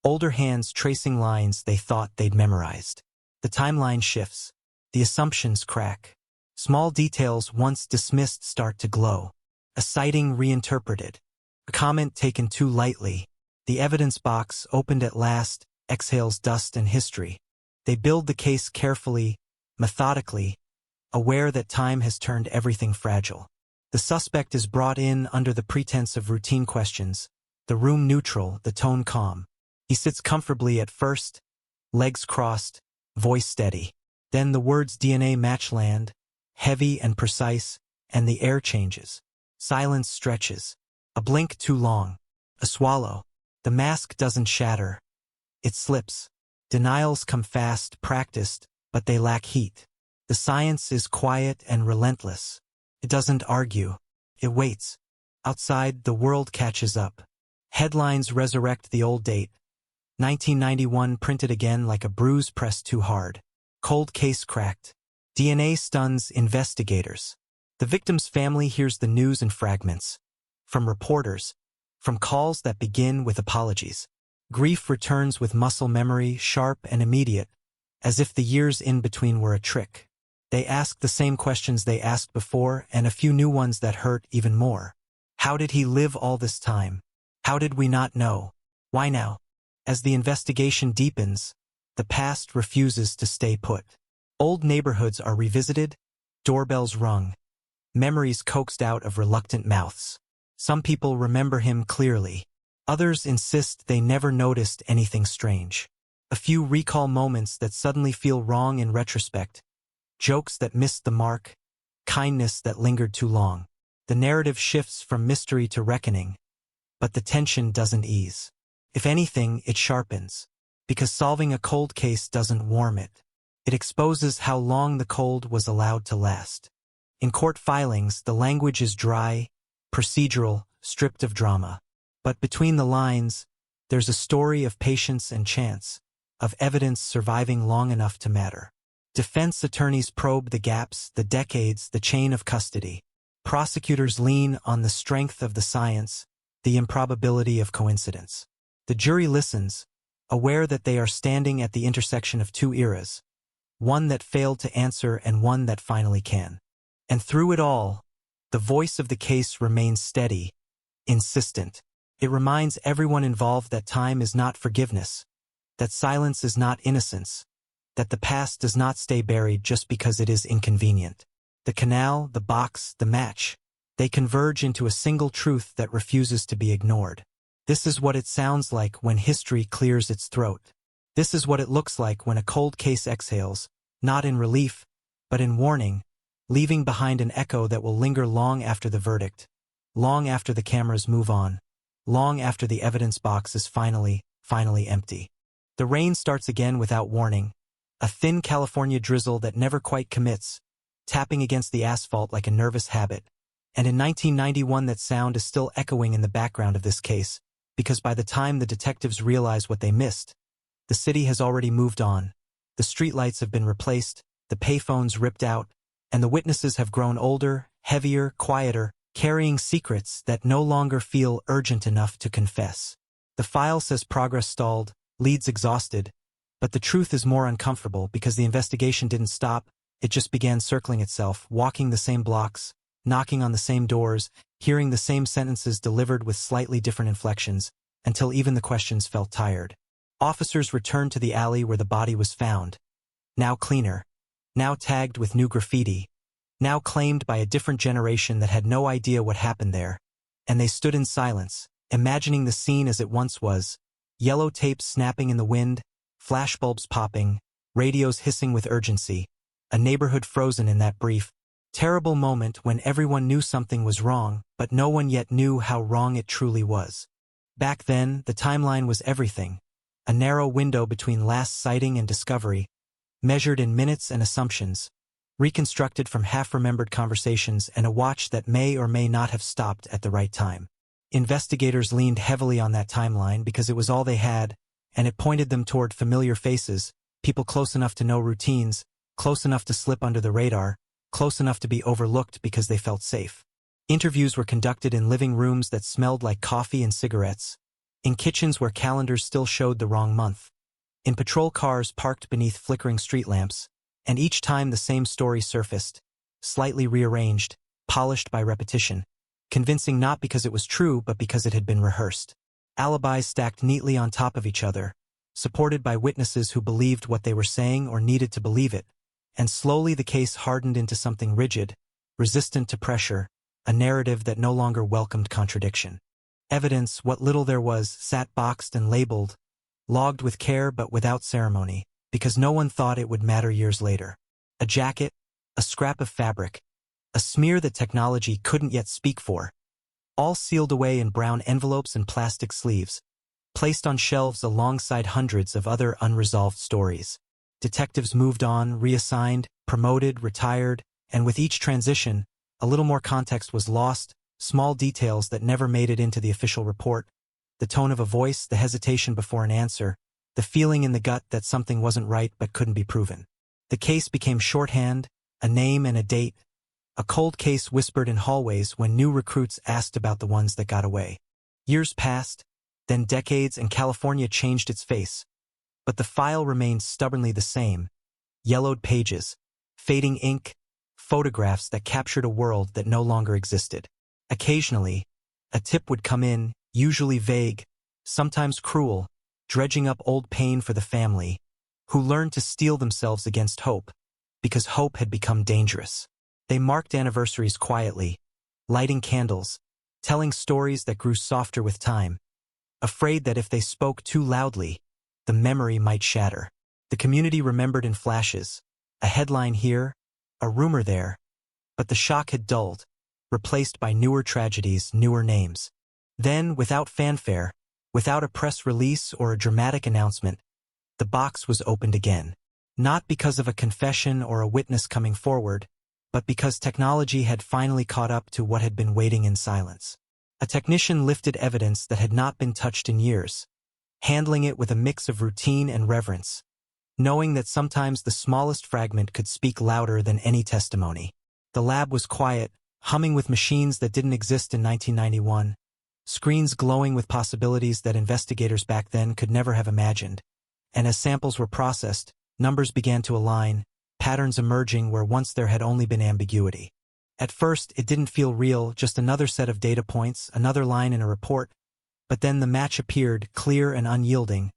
older hands tracing lines they thought they'd memorized. The timeline shifts. The assumptions crack. Small details once dismissed start to glow. A sighting reinterpreted. A comment taken too lightly. The evidence box, opened at last, exhales dust and history. They build the case carefully, methodically, aware that time has turned everything fragile. The suspect is brought in under the pretense of routine questions, the room neutral, the tone calm. He sits comfortably at first, legs crossed, voice steady. Then the words DNA match land, heavy and precise, and the air changes. Silence stretches. A blink too long. A swallow. The mask doesn't shatter. It slips. Denials come fast, practiced, but they lack heat. The science is quiet and relentless. It doesn't argue. It waits. Outside, the world catches up. Headlines resurrect the old date. 1991 printed again like a bruise pressed too hard. Cold case cracked. DNA stuns investigators. The victim's family hears the news in fragments. From reporters. From calls that begin with apologies. Grief returns with muscle memory, sharp and immediate, as if the years in between were a trick. They ask the same questions they asked before and a few new ones that hurt even more. How did he live all this time? How did we not know? Why now? As the investigation deepens, the past refuses to stay put. Old neighborhoods are revisited, doorbells rung, memories coaxed out of reluctant mouths. Some people remember him clearly. Others insist they never noticed anything strange. A few recall moments that suddenly feel wrong in retrospect. Jokes that missed the mark. Kindness that lingered too long. The narrative shifts from mystery to reckoning. But the tension doesn't ease. If anything, it sharpens. Because solving a cold case doesn't warm it. It exposes how long the cold was allowed to last. In court filings, the language is dry, procedural, stripped of drama. But between the lines, there's a story of patience and chance, of evidence surviving long enough to matter. Defense attorneys probe the gaps, the decades, the chain of custody. Prosecutors lean on the strength of the science, the improbability of coincidence. The jury listens, aware that they are standing at the intersection of 2 eras, one that failed to answer and one that finally can. And through it all, the voice of the case remains steady, insistent. It reminds everyone involved that time is not forgiveness, that silence is not innocence, that the past does not stay buried just because it is inconvenient. The canal, the box, the match, they converge into a single truth that refuses to be ignored. This is what it sounds like when history clears its throat. This is what it looks like when a cold case exhales, not in relief, but in warning, leaving behind an echo that will linger long after the verdict, long after the cameras move on, long after the evidence box is finally empty. The rain starts again without warning, a thin California drizzle that never quite commits, tapping against the asphalt like a nervous habit. And in 1991 that sound is still echoing in the background of this case, because by the time the detectives realize what they missed, the city has already moved on. The streetlights have been replaced, the payphones ripped out, and the witnesses have grown older, heavier, quieter, carrying secrets that no longer feel urgent enough to confess. The file says progress stalled, leads exhausted, but the truth is more uncomfortable because the investigation didn't stop, it just began circling itself, walking the same blocks, knocking on the same doors, hearing the same sentences delivered with slightly different inflections, until even the questions felt tired. Officers returned to the alley where the body was found, now cleaner, now tagged with new graffiti, now claimed by a different generation that had no idea what happened there, and they stood in silence, imagining the scene as it once was, yellow tape snapping in the wind, flashbulbs popping, radios hissing with urgency, a neighborhood frozen in that brief, terrible moment when everyone knew something was wrong, but no one yet knew how wrong it truly was. Back then, the timeline was everything, a narrow window between last sighting and discovery, measured in minutes and assumptions, reconstructed from half-remembered conversations and a watch that may or may not have stopped at the right time. Investigators leaned heavily on that timeline because it was all they had, and it pointed them toward familiar faces, people close enough to know routines, close enough to slip under the radar, close enough to be overlooked because they felt safe. Interviews were conducted in living rooms that smelled like coffee and cigarettes, in kitchens where calendars still showed the wrong month, in patrol cars parked beneath flickering street lamps, and each time the same story surfaced, slightly rearranged, polished by repetition, convincing not because it was true but because it had been rehearsed. Alibis stacked neatly on top of each other, supported by witnesses who believed what they were saying or needed to believe it, and slowly the case hardened into something rigid, resistant to pressure, a narrative that no longer welcomed contradiction. Evidence, what little there was, sat boxed and labeled, logged with care but without ceremony, because no one thought it would matter years later. A jacket, a scrap of fabric, a smear that technology couldn't yet speak for, all sealed away in brown envelopes and plastic sleeves, placed on shelves alongside hundreds of other unresolved stories. Detectives moved on, reassigned, promoted, retired, and with each transition, a little more context was lost, small details that never made it into the official report, the tone of a voice, the hesitation before an answer, the feeling in the gut that something wasn't right but couldn't be proven. The case became shorthand, a name and a date, a cold case whispered in hallways when new recruits asked about the ones that got away. Years passed, then decades, and California changed its face. But the file remained stubbornly the same. Yellowed pages, fading ink, photographs that captured a world that no longer existed. Occasionally, a tip would come in, usually vague, sometimes cruel, dredging up old pain for the family, who learned to steel themselves against hope, because hope had become dangerous. They marked anniversaries quietly, lighting candles, telling stories that grew softer with time, afraid that if they spoke too loudly, the memory might shatter. The community remembered in flashes, a headline here, a rumor there, but the shock had dulled, replaced by newer tragedies, newer names. Then, without fanfare, without a press release or a dramatic announcement, the box was opened again. Not because of a confession or a witness coming forward, but because technology had finally caught up to what had been waiting in silence. A technician lifted evidence that had not been touched in years, handling it with a mix of routine and reverence, knowing that sometimes the smallest fragment could speak louder than any testimony. The lab was quiet, humming with machines that didn't exist in 1991, screens glowing with possibilities that investigators back then could never have imagined. And as samples were processed, numbers began to align, patterns emerging where once there had only been ambiguity. At first, it didn't feel real, just another set of data points, another line in a report, but then the match appeared, clear and unyielding,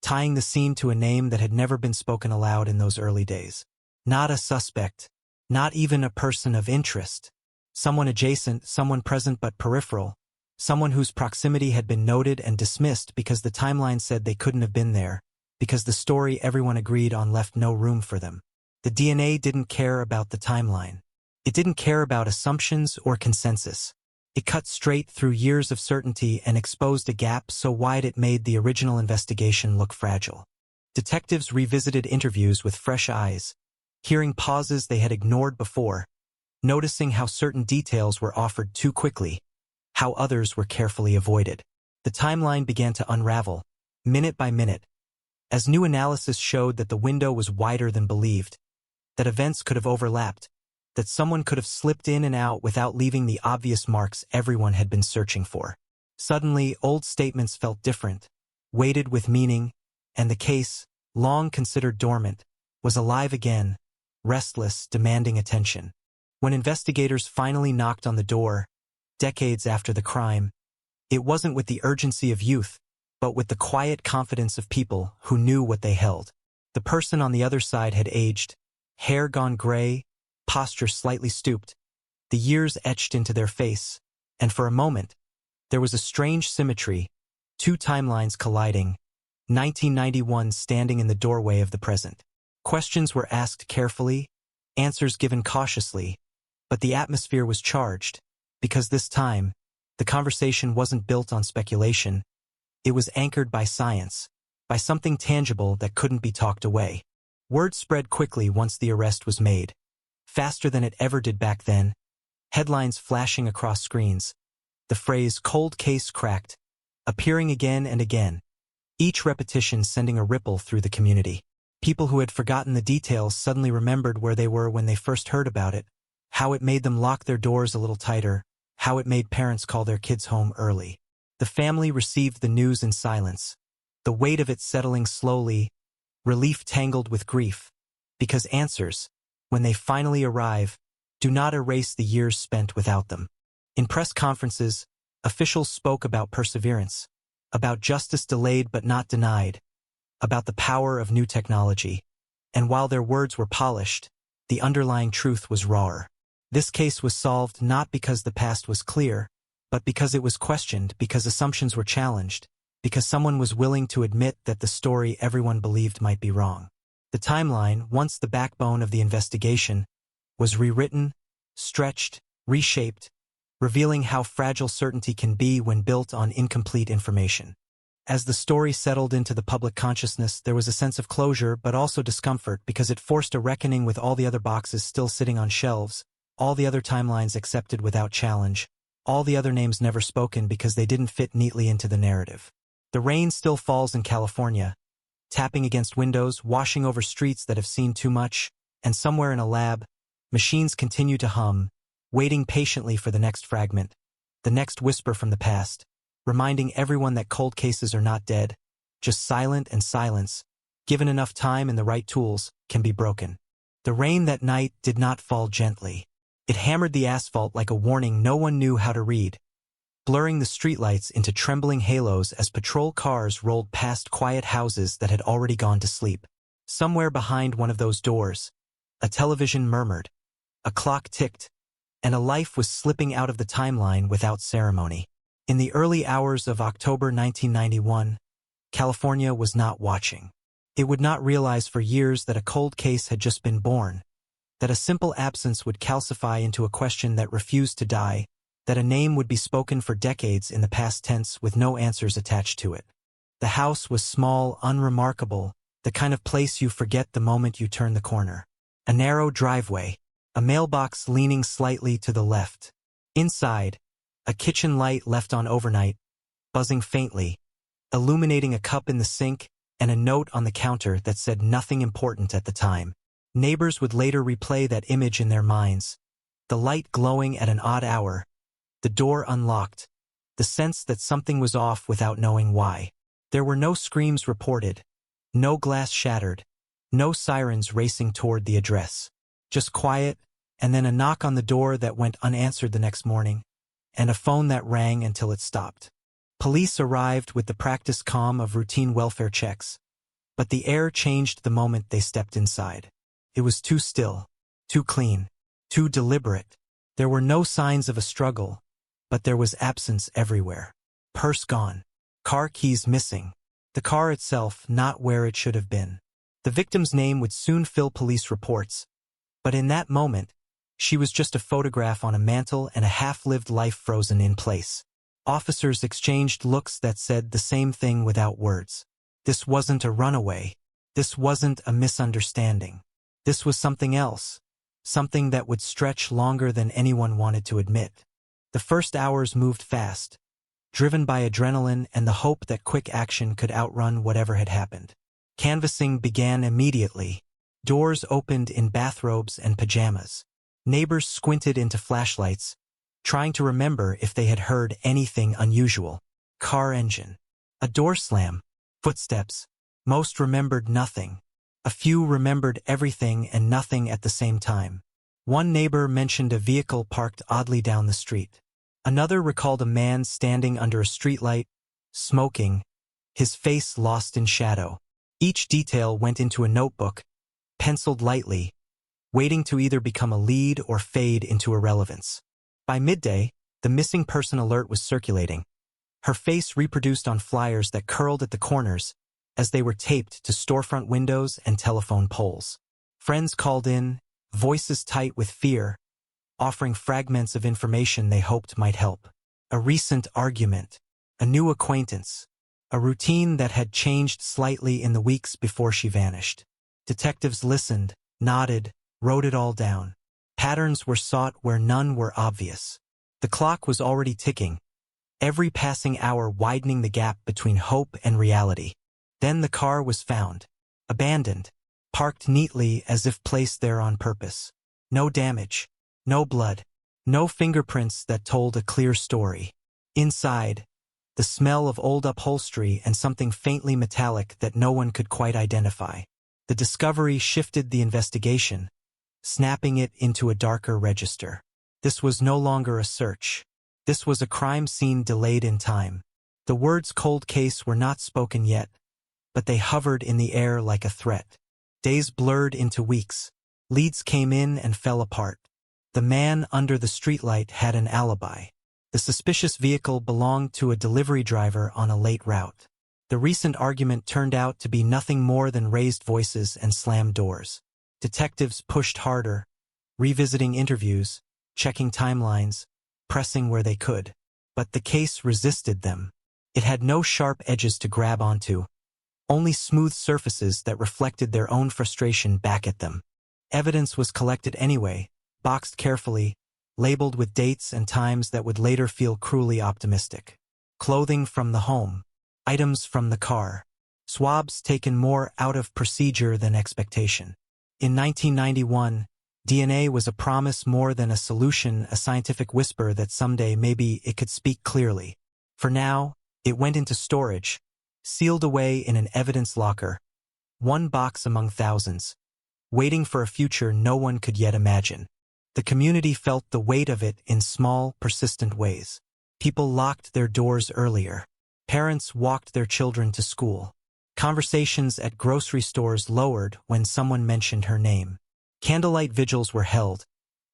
tying the scene to a name that had never been spoken aloud in those early days. Not a suspect, not even a person of interest. Someone adjacent, someone present but peripheral, someone whose proximity had been noted and dismissed because the timeline said they couldn't have been there, because the story everyone agreed on left no room for them. The DNA didn't care about the timeline. It didn't care about assumptions or consensus. It cut straight through years of certainty and exposed a gap so wide it made the original investigation look fragile. Detectives revisited interviews with fresh eyes, hearing pauses they had ignored before, noticing how certain details were offered too quickly, how others were carefully avoided. The timeline began to unravel, minute by minute, as new analysis showed that the window was wider than believed, that events could have overlapped, that someone could have slipped in and out without leaving the obvious marks everyone had been searching for. Suddenly, old statements felt different, weighted with meaning, and the case, long considered dormant, was alive again, restless, demanding attention. When investigators finally knocked on the door, decades after the crime, it wasn't with the urgency of youth, but with the quiet confidence of people who knew what they held. The person on the other side had aged, hair gone gray, posture slightly stooped, the years etched into their face, and for a moment, there was a strange symmetry, two timelines colliding, 1991 standing in the doorway of the present. Questions were asked carefully, answers given cautiously, but the atmosphere was charged, because this time, the conversation wasn't built on speculation, it was anchored by science, by something tangible that couldn't be talked away. Word spread quickly once the arrest was made, faster than it ever did back then, headlines flashing across screens, the phrase "cold case cracked" appearing again and again, each repetition sending a ripple through the community. People who had forgotten the details suddenly remembered where they were when they first heard about it, how it made them lock their doors a little tighter, how it made parents call their kids home early. The family received the news in silence, the weight of it settling slowly, relief tangled with grief, because answers, when they finally arrive, do not erase the years spent without them. In press conferences, officials spoke about perseverance, about justice delayed but not denied, about the power of new technology, and while their words were polished, the underlying truth was rawer. This case was solved not because the past was clear, but because it was questioned, because assumptions were challenged, because someone was willing to admit that the story everyone believed might be wrong. The timeline, once the backbone of the investigation, was rewritten, stretched, reshaped, revealing how fragile certainty can be when built on incomplete information. As the story settled into the public consciousness, there was a sense of closure but also discomfort because it forced a reckoning with all the other boxes still sitting on shelves, all the other timelines accepted without challenge, all the other names never spoken because they didn't fit neatly into the narrative. The rain still falls in California, tapping against windows, washing over streets that have seen too much, and somewhere in a lab, machines continue to hum, waiting patiently for the next fragment, the next whisper from the past, reminding everyone that cold cases are not dead, just silent, and silence, given enough time and the right tools, can be broken. The rain that night did not fall gently. It hammered the asphalt like a warning no one knew how to read, blurring the streetlights into trembling halos as patrol cars rolled past quiet houses that had already gone to sleep. Somewhere behind one of those doors, a television murmured, a clock ticked, and a life was slipping out of the timeline without ceremony. In the early hours of October 1991, California was not watching. It would not realize for years that a cold case had just been born, that a simple absence would calcify into a question that refused to die, that a name would be spoken for decades in the past tense with no answers attached to it. The house was small, unremarkable, the kind of place you forget the moment you turn the corner. A narrow driveway, a mailbox leaning slightly to the left. Inside, a kitchen light left on overnight, buzzing faintly, illuminating a cup in the sink and a note on the counter that said nothing important at the time. Neighbors would later replay that image in their minds, the light glowing at an odd hour, the door unlocked, the sense that something was off without knowing why. There were no screams reported, no glass shattered, no sirens racing toward the address. Just quiet, and then a knock on the door that went unanswered the next morning, and a phone that rang until it stopped. Police arrived with the practiced calm of routine welfare checks, but the air changed the moment they stepped inside. It was too still, too clean, too deliberate. There were no signs of a struggle, but there was absence everywhere. Purse gone. Car keys missing. The car itself not where it should have been. The victim's name would soon fill police reports, but in that moment, she was just a photograph on a mantle and a half-lived life frozen in place. Officers exchanged looks that said the same thing without words. This wasn't a runaway. This wasn't a misunderstanding. This was something else. Something that would stretch longer than anyone wanted to admit. The first hours moved fast, driven by adrenaline and the hope that quick action could outrun whatever had happened. Canvassing began immediately. Doors opened in bathrobes and pajamas. Neighbors squinted into flashlights, trying to remember if they had heard anything unusual. Car engine. A door slam. Footsteps. Most remembered nothing. A few remembered everything and nothing at the same time. One neighbor mentioned a vehicle parked oddly down the street. Another recalled a man standing under a streetlight, smoking, his face lost in shadow. Each detail went into a notebook, penciled lightly, waiting to either become a lead or fade into irrelevance. By midday, the missing person alert was circulating, her face reproduced on flyers that curled at the corners as they were taped to storefront windows and telephone poles. Friends called in, voices tight with fear, offering fragments of information they hoped might help. A recent argument, a new acquaintance, a routine that had changed slightly in the weeks before she vanished. Detectives listened, nodded, wrote it all down. Patterns were sought where none were obvious. The clock was already ticking, every passing hour widening the gap between hope and reality. Then the car was found, abandoned, parked neatly as if placed there on purpose. No damage, no blood, no fingerprints that told a clear story. Inside, the smell of old upholstery and something faintly metallic that no one could quite identify. The discovery shifted the investigation, snapping it into a darker register. This was no longer a search. This was a crime scene delayed in time. The words cold case were not spoken yet, but they hovered in the air like a threat. Days blurred into weeks. Leads came in and fell apart. The man under the streetlight had an alibi. The suspicious vehicle belonged to a delivery driver on a late route. The recent argument turned out to be nothing more than raised voices and slammed doors. Detectives pushed harder, revisiting interviews, checking timelines, pressing where they could. But the case resisted them. It had no sharp edges to grab onto, only smooth surfaces that reflected their own frustration back at them. Evidence was collected anyway, boxed carefully, labeled with dates and times that would later feel cruelly optimistic. Clothing from the home, items from the car, swabs taken more out of procedure than expectation. In 1991, DNA was a promise more than a solution, a scientific whisper that someday maybe it could speak clearly. For now, it went into storage, sealed away in an evidence locker, one box among thousands, waiting for a future no one could yet imagine. The community felt the weight of it in small, persistent ways. People locked their doors earlier. Parents walked their children to school. Conversations at grocery stores lowered when someone mentioned her name. Candlelight vigils were held,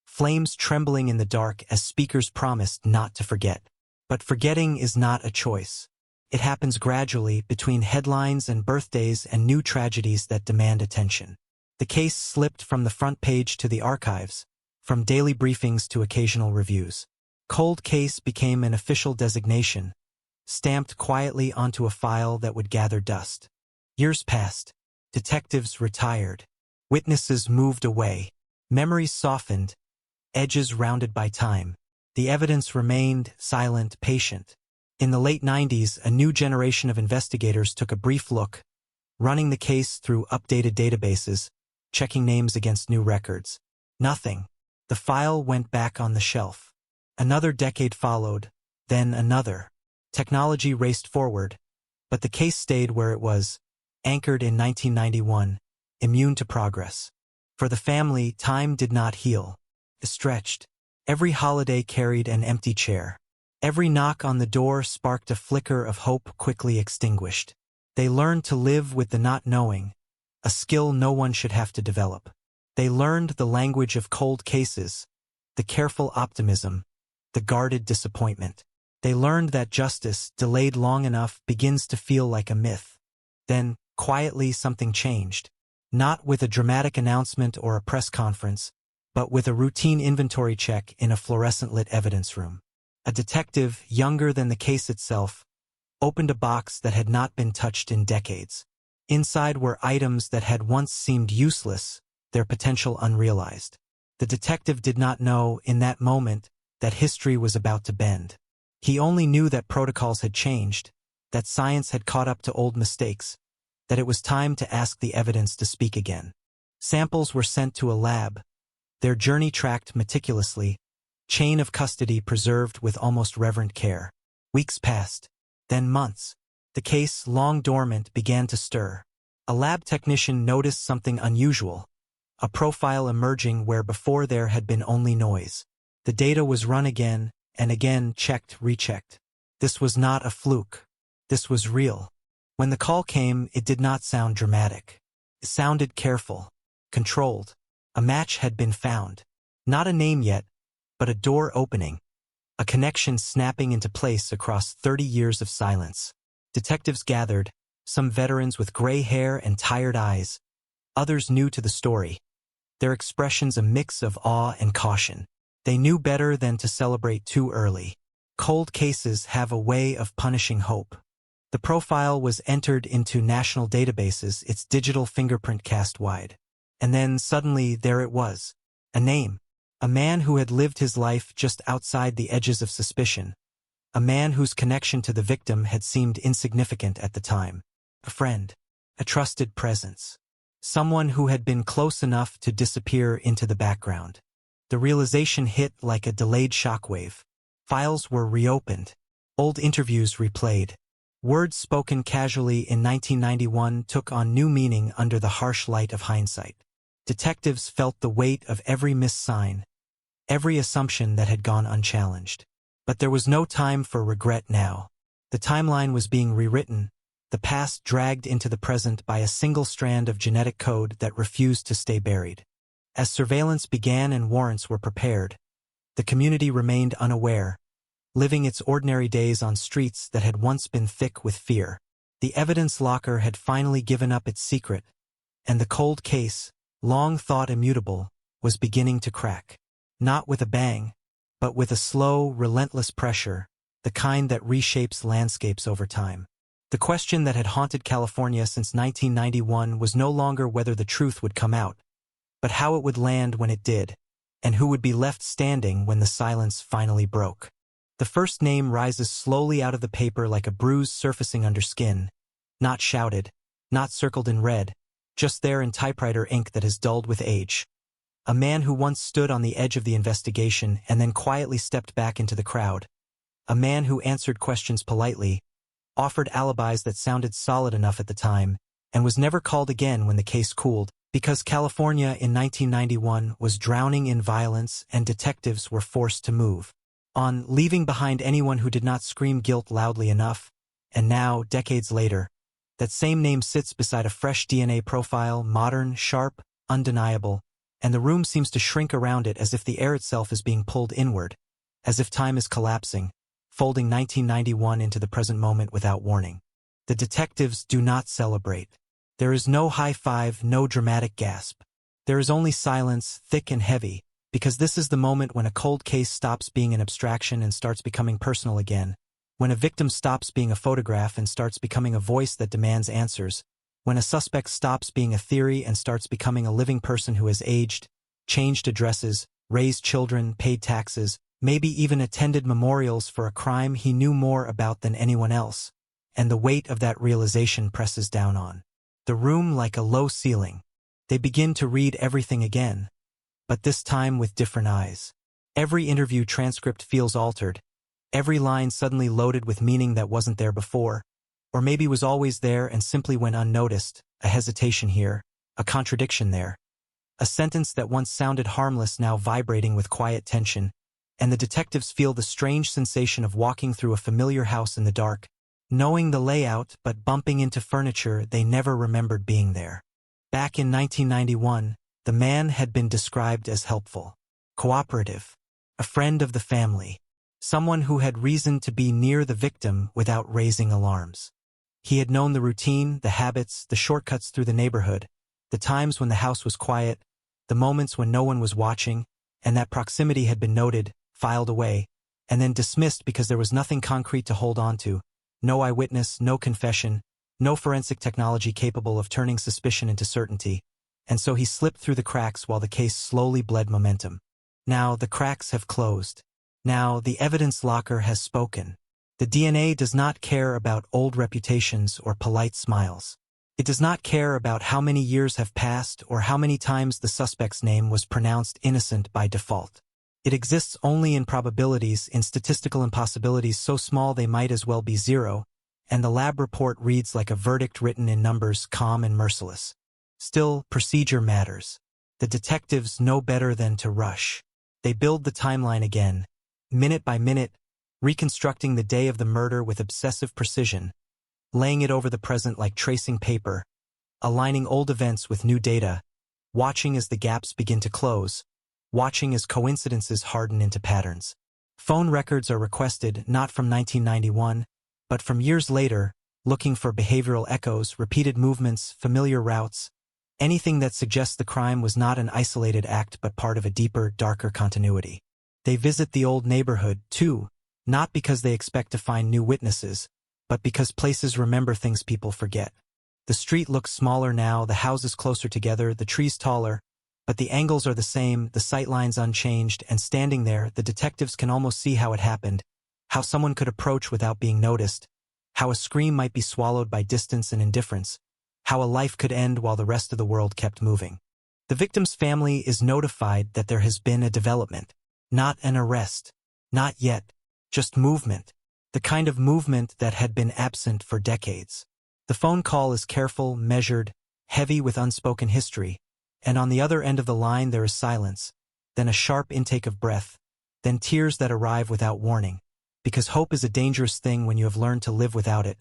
flames trembling in the dark as speakers promised not to forget. But forgetting is not a choice. It happens gradually between headlines and birthdays and new tragedies that demand attention. The case slipped from the front page to the archives, from daily briefings to occasional reviews. Cold case became an official designation, stamped quietly onto a file that would gather dust. Years passed. Detectives retired. Witnesses moved away. Memories softened, edges rounded by time. The evidence remained silent, patient. In the late 90s, a new generation of investigators took a brief look, running the case through updated databases, checking names against new records. Nothing. The file went back on the shelf. Another decade followed, then another. Technology raced forward, but the case stayed where it was, anchored in 1991, immune to progress. For the family, time did not heal. It stretched. Every holiday carried an empty chair. Every knock on the door sparked a flicker of hope quickly extinguished. They learned to live with the not knowing, a skill no one should have to develop. They learned the language of cold cases, the careful optimism, the guarded disappointment. They learned that justice, delayed long enough, begins to feel like a myth. Then, quietly, something changed. Not with a dramatic announcement or a press conference, but with a routine inventory check in a fluorescent-lit evidence room. A detective, younger than the case itself, opened a box that had not been touched in decades. Inside were items that had once seemed useless, their potential unrealized. The detective did not know, in that moment, that history was about to bend. He only knew that protocols had changed, that science had caught up to old mistakes, that it was time to ask the evidence to speak again. Samples were sent to a lab, their journey tracked meticulously, chain of custody preserved with almost reverent care. Weeks passed, then months. The case, long dormant, began to stir. A lab technician noticed something unusual, a profile emerging where before there had been only noise. The data was run again, and again, checked, rechecked. This was not a fluke. This was real. When the call came, it did not sound dramatic. It sounded careful, controlled. A match had been found. Not a name yet, but a door opening. A connection snapping into place across 30 years of silence. Detectives gathered, some veterans with gray hair and tired eyes, others new to the story. Their expressions a mix of awe and caution. They knew better than to celebrate too early. Cold cases have a way of punishing hope. The profile was entered into national databases, its digital fingerprint cast wide. And then suddenly there it was. A name. A man who had lived his life just outside the edges of suspicion. A man whose connection to the victim had seemed insignificant at the time. A friend. A trusted presence. Someone who had been close enough to disappear into the background. The realization hit like a delayed shockwave. Files were reopened. Old interviews replayed. Words spoken casually in 1991 took on new meaning under the harsh light of hindsight. Detectives felt the weight of every missed sign, every assumption that had gone unchallenged. But there was no time for regret now. The timeline was being rewritten, the past dragged into the present by a single strand of genetic code that refused to stay buried. As surveillance began and warrants were prepared, the community remained unaware, living its ordinary days on streets that had once been thick with fear. The evidence locker had finally given up its secret, and the cold case, long thought immutable, was beginning to crack. Not with a bang, but with a slow, relentless pressure, the kind that reshapes landscapes over time. The question that had haunted California since 1991 was no longer whether the truth would come out, but how it would land when it did, and who would be left standing when the silence finally broke. The first name rises slowly out of the paper like a bruise surfacing under skin, not shouted, not circled in red, just there in typewriter ink that has dulled with age. A man who once stood on the edge of the investigation and then quietly stepped back into the crowd. A man who answered questions politely, offered alibis that sounded solid enough at the time, and was never called again when the case cooled, because California in 1991 was drowning in violence and detectives were forced to move on, leaving behind anyone who did not scream guilt loudly enough. And now, decades later, that same name sits beside a fresh DNA profile, modern, sharp, undeniable, and the room seems to shrink around it as if the air itself is being pulled inward, as if time is collapsing, folding 1991 into the present moment without warning. The detectives do not celebrate. There is no high five, no dramatic gasp. There is only silence, thick and heavy, because this is the moment when a cold case stops being an abstraction and starts becoming personal again, when a victim stops being a photograph and starts becoming a voice that demands answers, when a suspect stops being a theory and starts becoming a living person who has aged, changed addresses, raised children, paid taxes, maybe even attended memorials for a crime he knew more about than anyone else, and the weight of that realization presses down on the room like a low ceiling. They begin to read everything again, but this time with different eyes. Every interview transcript feels altered, every line suddenly loaded with meaning that wasn't there before, or maybe was always there and simply went unnoticed, a hesitation here, a contradiction there. A sentence that once sounded harmless now vibrating with quiet tension, and the detectives feel the strange sensation of walking through a familiar house in the dark, knowing the layout but bumping into furniture they never remembered being there. Back in 1991, the man had been described as helpful, cooperative, a friend of the family, someone who had reason to be near the victim without raising alarms. He had known the routine, the habits, the shortcuts through the neighborhood, the times when the house was quiet, the moments when no one was watching, and that proximity had been noted, filed away, and then dismissed because there was nothing concrete to hold on to, no eyewitness, no confession, no forensic technology capable of turning suspicion into certainty, and so he slipped through the cracks while the case slowly bled momentum. Now the cracks have closed. Now the evidence locker has spoken. The DNA does not care about old reputations or polite smiles. It does not care about how many years have passed or how many times the suspect's name was pronounced innocent by default. It exists only in probabilities, in statistical impossibilities so small they might as well be zero, and the lab report reads like a verdict written in numbers, calm and merciless. Still, procedure matters. The detectives know better than to rush. They build the timeline again, minute by minute, reconstructing the day of the murder with obsessive precision, laying it over the present like tracing paper, aligning old events with new data, watching as the gaps begin to close, watching as coincidences harden into patterns. Phone records are requested not from 1991, but from years later, looking for behavioral echoes, repeated movements, familiar routes, anything that suggests the crime was not an isolated act but part of a deeper, darker continuity. They visit the old neighborhood, too, not because they expect to find new witnesses, but because places remember things people forget. The street looks smaller now, the houses closer together, the trees taller, but the angles are the same, the sightlines unchanged, and standing there, the detectives can almost see how it happened, how someone could approach without being noticed, how a scream might be swallowed by distance and indifference, how a life could end while the rest of the world kept moving. The victim's family is notified that there has been a development, not an arrest, not yet, just movement, the kind of movement that had been absent for decades. The phone call is careful, measured, heavy with unspoken history, and on the other end of the line there is silence, then a sharp intake of breath, then tears that arrive without warning, because hope is a dangerous thing when you have learned to live without it,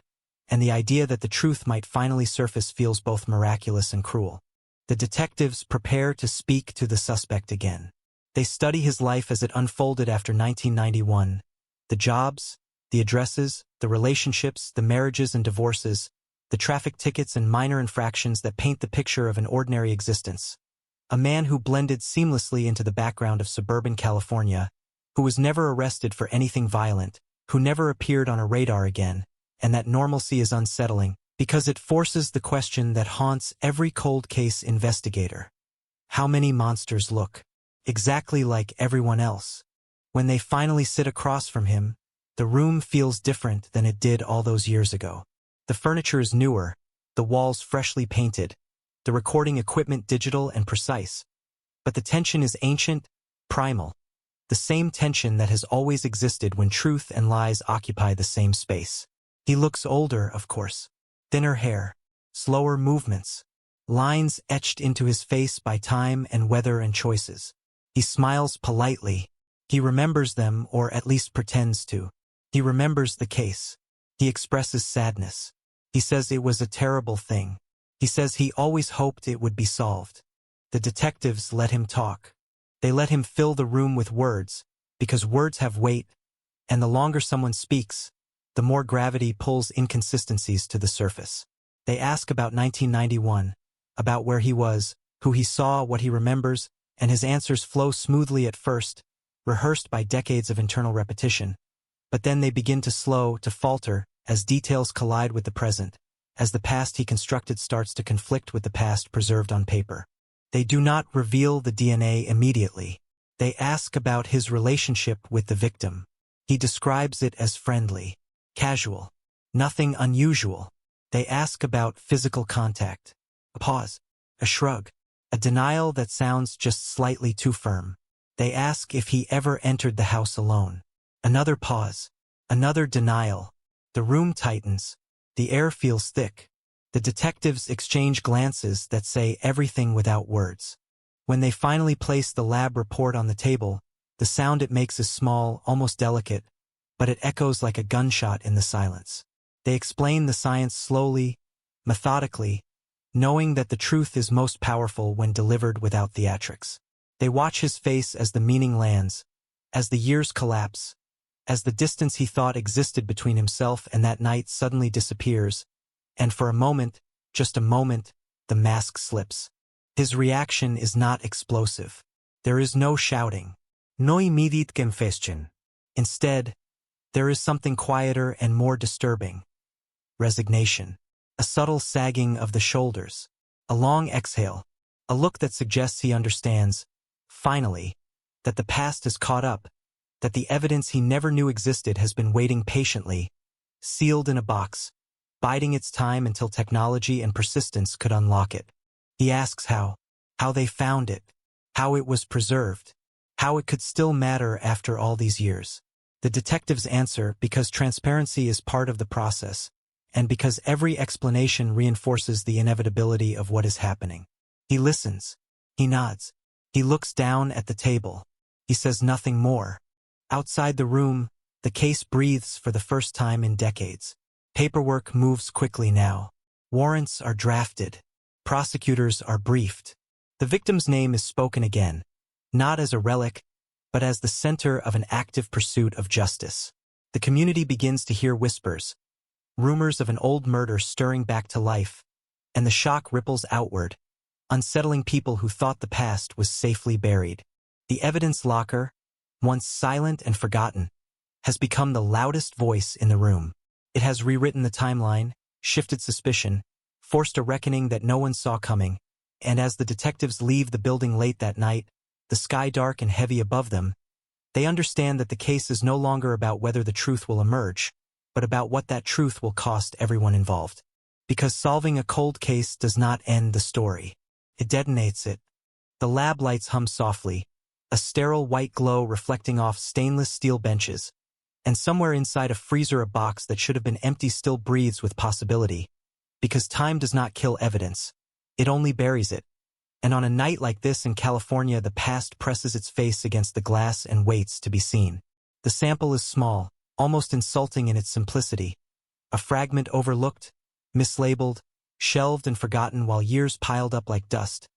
and the idea that the truth might finally surface feels both miraculous and cruel. The detectives prepare to speak to the suspect again. They study his life as it unfolded after 1991, the jobs, the addresses, the relationships, the marriages and divorces, the traffic tickets and minor infractions that paint the picture of an ordinary existence. A man who blended seamlessly into the background of suburban California, who was never arrested for anything violent, who never appeared on a radar again, and that normalcy is unsettling because it forces the question that haunts every cold case investigator. How many monsters look exactly like everyone else? When they finally sit across from him, the room feels different than it did all those years ago. The furniture is newer, the walls freshly painted, the recording equipment digital and precise. But the tension is ancient, primal, the same tension that has always existed when truth and lies occupy the same space. He looks older, of course. Thinner hair, slower movements, lines etched into his face by time and weather and choices. He smiles politely. He remembers them, or at least pretends to. He remembers the case. He expresses sadness. He says it was a terrible thing. He says he always hoped it would be solved. The detectives let him talk. They let him fill the room with words, because words have weight, and the longer someone speaks, the more gravity pulls inconsistencies to the surface. They ask about 1991, about where he was, who he saw, what he remembers, and his answers flow smoothly at first, rehearsed by decades of internal repetition. But then they begin to slow, to falter, as details collide with the present, as the past he constructed starts to conflict with the past preserved on paper. They do not reveal the DNA immediately. They ask about his relationship with the victim. He describes it as friendly, casual, nothing unusual. They ask about physical contact. A pause, a shrug, a denial that sounds just slightly too firm. They ask if he ever entered the house alone. Another pause, another denial. The room tightens. The air feels thick. The detectives exchange glances that say everything without words. When they finally place the lab report on the table, the sound it makes is small, almost delicate, but it echoes like a gunshot in the silence. They explain the science slowly, methodically, knowing that the truth is most powerful when delivered without theatrics. They watch his face as the meaning lands, as the years collapse, as the distance he thought existed between himself and that night suddenly disappears, and for a moment, just a moment, the mask slips. His reaction is not explosive. There is no shouting. No immediate confession. Instead, there is something quieter and more disturbing. Resignation. A subtle sagging of the shoulders. A long exhale. A look that suggests he understands, finally, that the past is caught up, that the evidence he never knew existed has been waiting patiently, sealed in a box, biding its time until technology and persistence could unlock it. He asks how they found it, how it was preserved, how it could still matter after all these years. The detectives answer because transparency is part of the process, and because every explanation reinforces the inevitability of what is happening. He listens. He nods. He looks down at the table. He says nothing more. Outside the room, the case breathes for the first time in decades. Paperwork moves quickly now. Warrants are drafted. Prosecutors are briefed. The victim's name is spoken again, not as a relic, but as the center of an active pursuit of justice. The community begins to hear whispers, rumors of an old murder stirring back to life, and the shock ripples outward, unsettling people who thought the past was safely buried. The evidence locker, once silent and forgotten, has become the loudest voice in the room. It has rewritten the timeline, shifted suspicion, forced a reckoning that no one saw coming, and as the detectives leave the building late that night, the sky dark and heavy above them, they understand that the case is no longer about whether the truth will emerge, but about what that truth will cost everyone involved. Because solving a cold case does not end the story. It detonates it. The lab lights hum softly, a sterile white glow reflecting off stainless steel benches, and somewhere inside a freezer a box that should have been empty still breathes with possibility. Because time does not kill evidence. It only buries it. And on a night like this in California, the past presses its face against the glass and waits to be seen. The sample is small, almost insulting in its simplicity. A fragment overlooked, mislabeled, shelved and forgotten while years piled up like dust.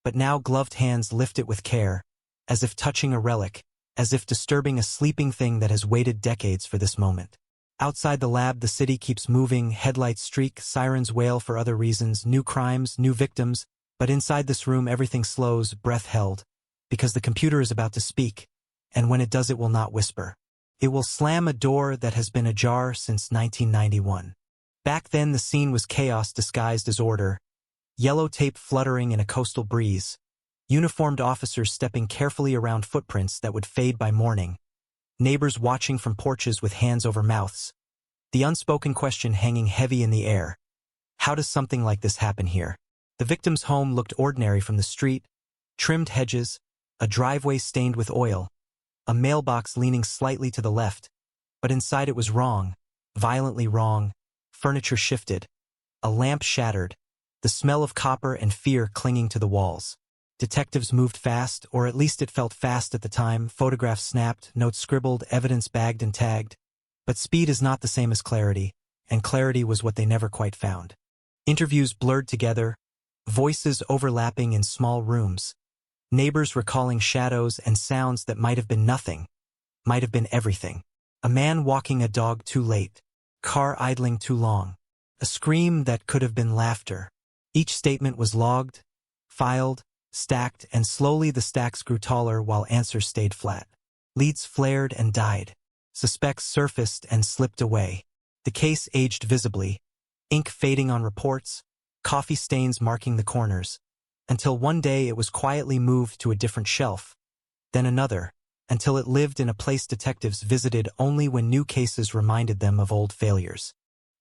But now gloved hands lift it with care, as if touching a relic, as if disturbing a sleeping thing that has waited decades for this moment. Outside the lab, the city keeps moving, headlights streak, sirens wail for other reasons, new crimes, new victims, but inside this room everything slows, breath held, because the computer is about to speak, and when it does it will not whisper. It will slam a door that has been ajar since 1991. Back then the scene was chaos disguised as order, yellow tape fluttering in a coastal breeze, uniformed officers stepping carefully around footprints that would fade by morning, neighbors watching from porches with hands over mouths, the unspoken question hanging heavy in the air. How does something like this happen here? The victim's home looked ordinary from the street, trimmed hedges, a driveway stained with oil, a mailbox leaning slightly to the left, but inside it was wrong, violently wrong. Furniture shifted, a lamp shattered, the smell of copper and fear clinging to the walls. Detectives moved fast, or at least it felt fast at the time, photographs snapped, notes scribbled, evidence bagged and tagged. But speed is not the same as clarity, and clarity was what they never quite found. Interviews blurred together, voices overlapping in small rooms, neighbors recalling shadows and sounds that might have been nothing, might have been everything. A man walking a dog too late. Car idling too long. A scream that could have been laughter. Each statement was logged, filed, stacked, and slowly the stacks grew taller while answers stayed flat. Leads flared and died. Suspects surfaced and slipped away. The case aged visibly, ink fading on reports, coffee stains marking the corners, until one day it was quietly moved to a different shelf, then another, until it lived in a place detectives visited only when new cases reminded them of old failures.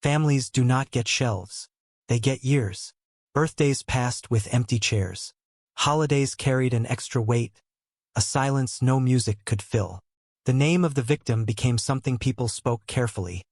Families do not get shelves. They get years. Birthdays passed with empty chairs. Holidays carried an extra weight, a silence no music could fill. The name of the victim became something people spoke carefully,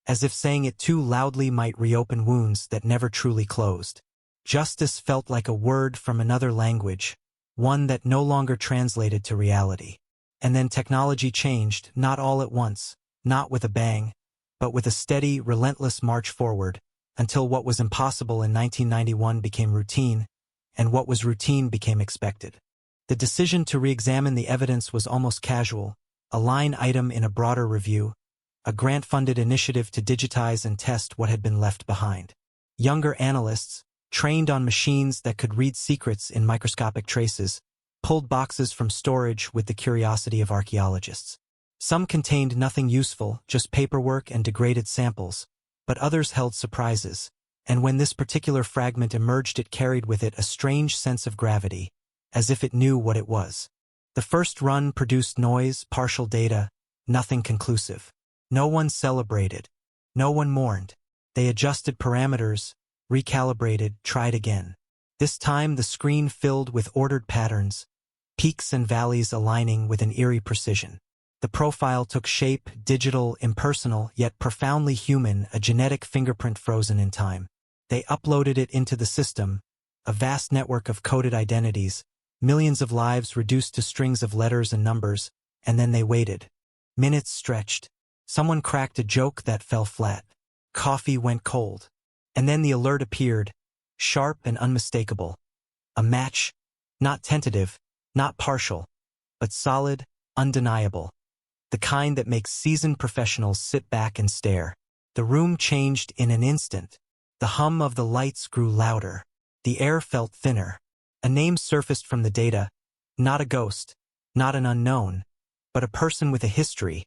as if saying it too loudly might reopen wounds that never truly closed. Justice felt like a word from another language, one that no longer translated to reality. And then technology changed, not all at once, not with a bang, but with a steady, relentless march forward, until what was impossible in 1991 became routine, and what was routine became expected. The decision to re-examine the evidence was almost casual, a line item in a broader review, a grant-funded initiative to digitize and test what had been left behind. Younger analysts, trained on machines that could read secrets in microscopic traces, pulled boxes from storage with the curiosity of archaeologists. Some contained nothing useful, just paperwork and degraded samples, but others held surprises, and when this particular fragment emerged it carried with it a strange sense of gravity, as if it knew what it was. The first run produced noise, partial data, nothing conclusive. No one celebrated. No one mourned. They adjusted parameters, recalibrated, tried again. This time the screen filled with ordered patterns, peaks and valleys aligning with an eerie precision. The profile took shape, digital, impersonal, yet profoundly human, a genetic fingerprint frozen in time. They uploaded it into the system, a vast network of coded identities, millions of lives reduced to strings of letters and numbers, and then they waited. Minutes stretched. Someone cracked a joke that fell flat. Coffee went cold. And then the alert appeared, sharp and unmistakable. A match, not tentative, not partial, but solid, undeniable. The kind that makes seasoned professionals sit back and stare. The room changed in an instant. The hum of the lights grew louder. The air felt thinner. A name surfaced from the data, not a ghost, not an unknown, but a person with a history,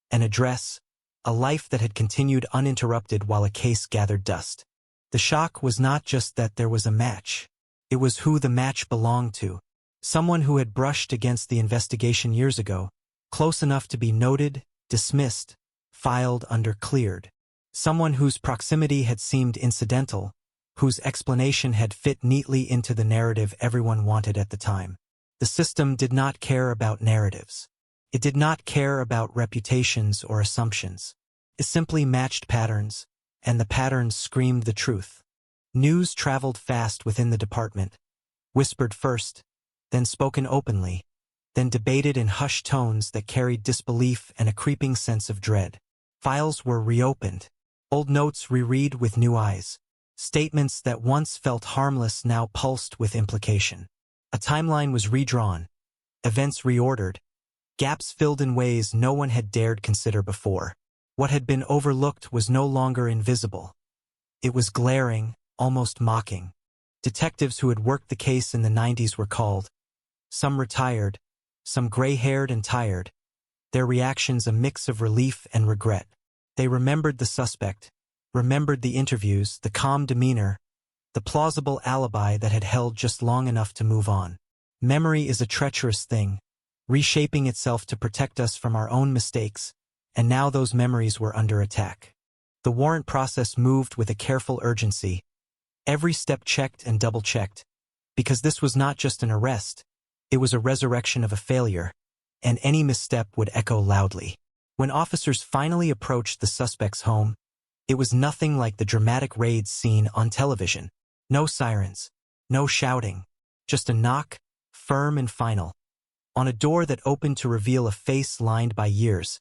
an address, a life that had continued uninterrupted while a case gathered dust. The shock was not just that there was a match. It was who the match belonged to. Someone who had brushed against the investigation years ago, close enough to be noted, dismissed, filed under cleared. Someone whose proximity had seemed incidental, whose explanation had fit neatly into the narrative everyone wanted at the time. The system did not care about narratives. It did not care about reputations or assumptions. It simply matched patterns, and the patterns screamed the truth. News traveled fast within the department, whispered first, then spoken openly, then debated in hushed tones that carried disbelief and a creeping sense of dread. Files were reopened, old notes reread with new eyes. Statements that once felt harmless now pulsed with implication. A timeline was redrawn, events reordered, gaps filled in ways no one had dared consider before. What had been overlooked was no longer invisible. It was glaring, almost mocking. Detectives who had worked the case in the 90s were called. Some retired, some gray-haired and tired, their reactions a mix of relief and regret. They remembered the suspect, remembered the interviews, the calm demeanor, the plausible alibi that had held just long enough to move on. Memory is a treacherous thing, reshaping itself to protect us from our own mistakes, and now those memories were under attack. The warrant process moved with a careful urgency, every step checked and double-checked, because this was not just an arrest, it was a resurrection of a failure, and any misstep would echo loudly. When officers finally approached the suspect's home, it was nothing like the dramatic raids seen on television. No sirens, no shouting, just a knock, firm and final, on a door that opened to reveal a face lined by years,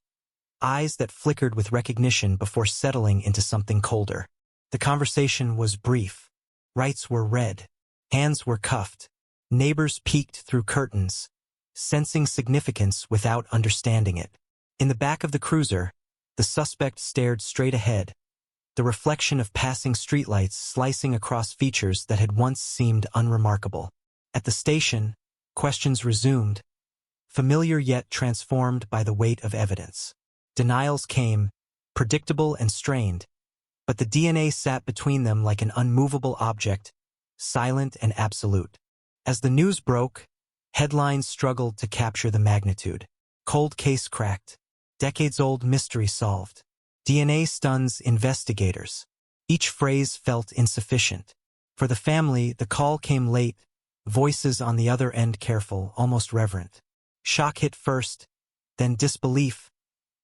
eyes that flickered with recognition before settling into something colder. The conversation was brief. Rights were read, hands were cuffed, neighbors peeked through curtains, sensing significance without understanding it. In the back of the cruiser, the suspect stared straight ahead, the reflection of passing streetlights slicing across features that had once seemed unremarkable. At the station, questions resumed, familiar yet transformed by the weight of evidence. Denials came, predictable and strained, but the DNA sat between them like an unmovable object, silent and absolute. As the news broke, headlines struggled to capture the magnitude. Cold case cracked, decades-old mystery solved. DNA stuns investigators. Each phrase felt insufficient. For the family, the call came late, voices on the other end careful, almost reverent. Shock hit first, then disbelief,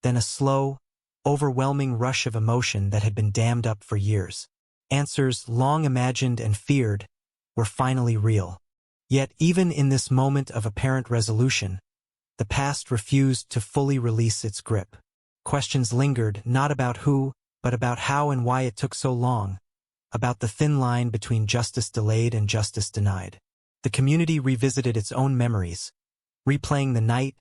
then a slow, overwhelming rush of emotion that had been dammed up for years. Answers long imagined and feared were finally real. Yet even in this moment of apparent resolution, the past refused to fully release its grip. Questions lingered not about who, but about how and why it took so long, about the thin line between justice delayed and justice denied. The community revisited its own memories, replaying the night,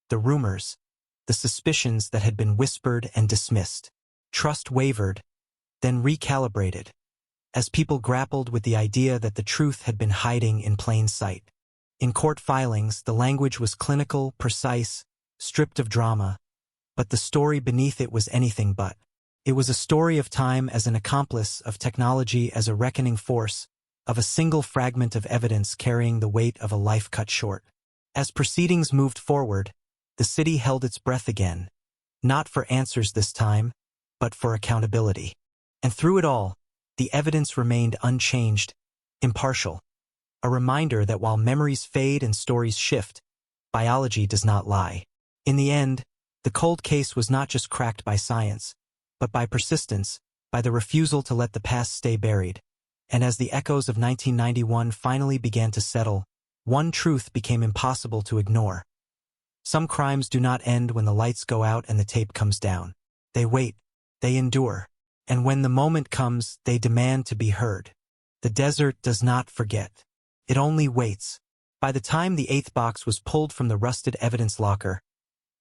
the rumors, the suspicions that had been whispered and dismissed. Trust wavered, then recalibrated, as people grappled with the idea that the truth had been hiding in plain sight. In court filings, the language was clinical, precise, stripped of drama, but the story beneath it was anything but. It was a story of time as an accomplice, of technology as a reckoning force, of a single fragment of evidence carrying the weight of a life cut short. As proceedings moved forward, the city held its breath again, not for answers this time, but for accountability. And through it all, the evidence remained unchanged, impartial, a reminder that while memories fade and stories shift, biology does not lie. In the end, the cold case was not just cracked by science, but by persistence, by the refusal to let the past stay buried. And as the echoes of 1991 finally began to settle, one truth became impossible to ignore. Some crimes do not end when the lights go out and the tape comes down. They wait, they endure, and when the moment comes, they demand to be heard. The desert does not forget. It only waits. By the time the eighth box was pulled from the rusted evidence locker,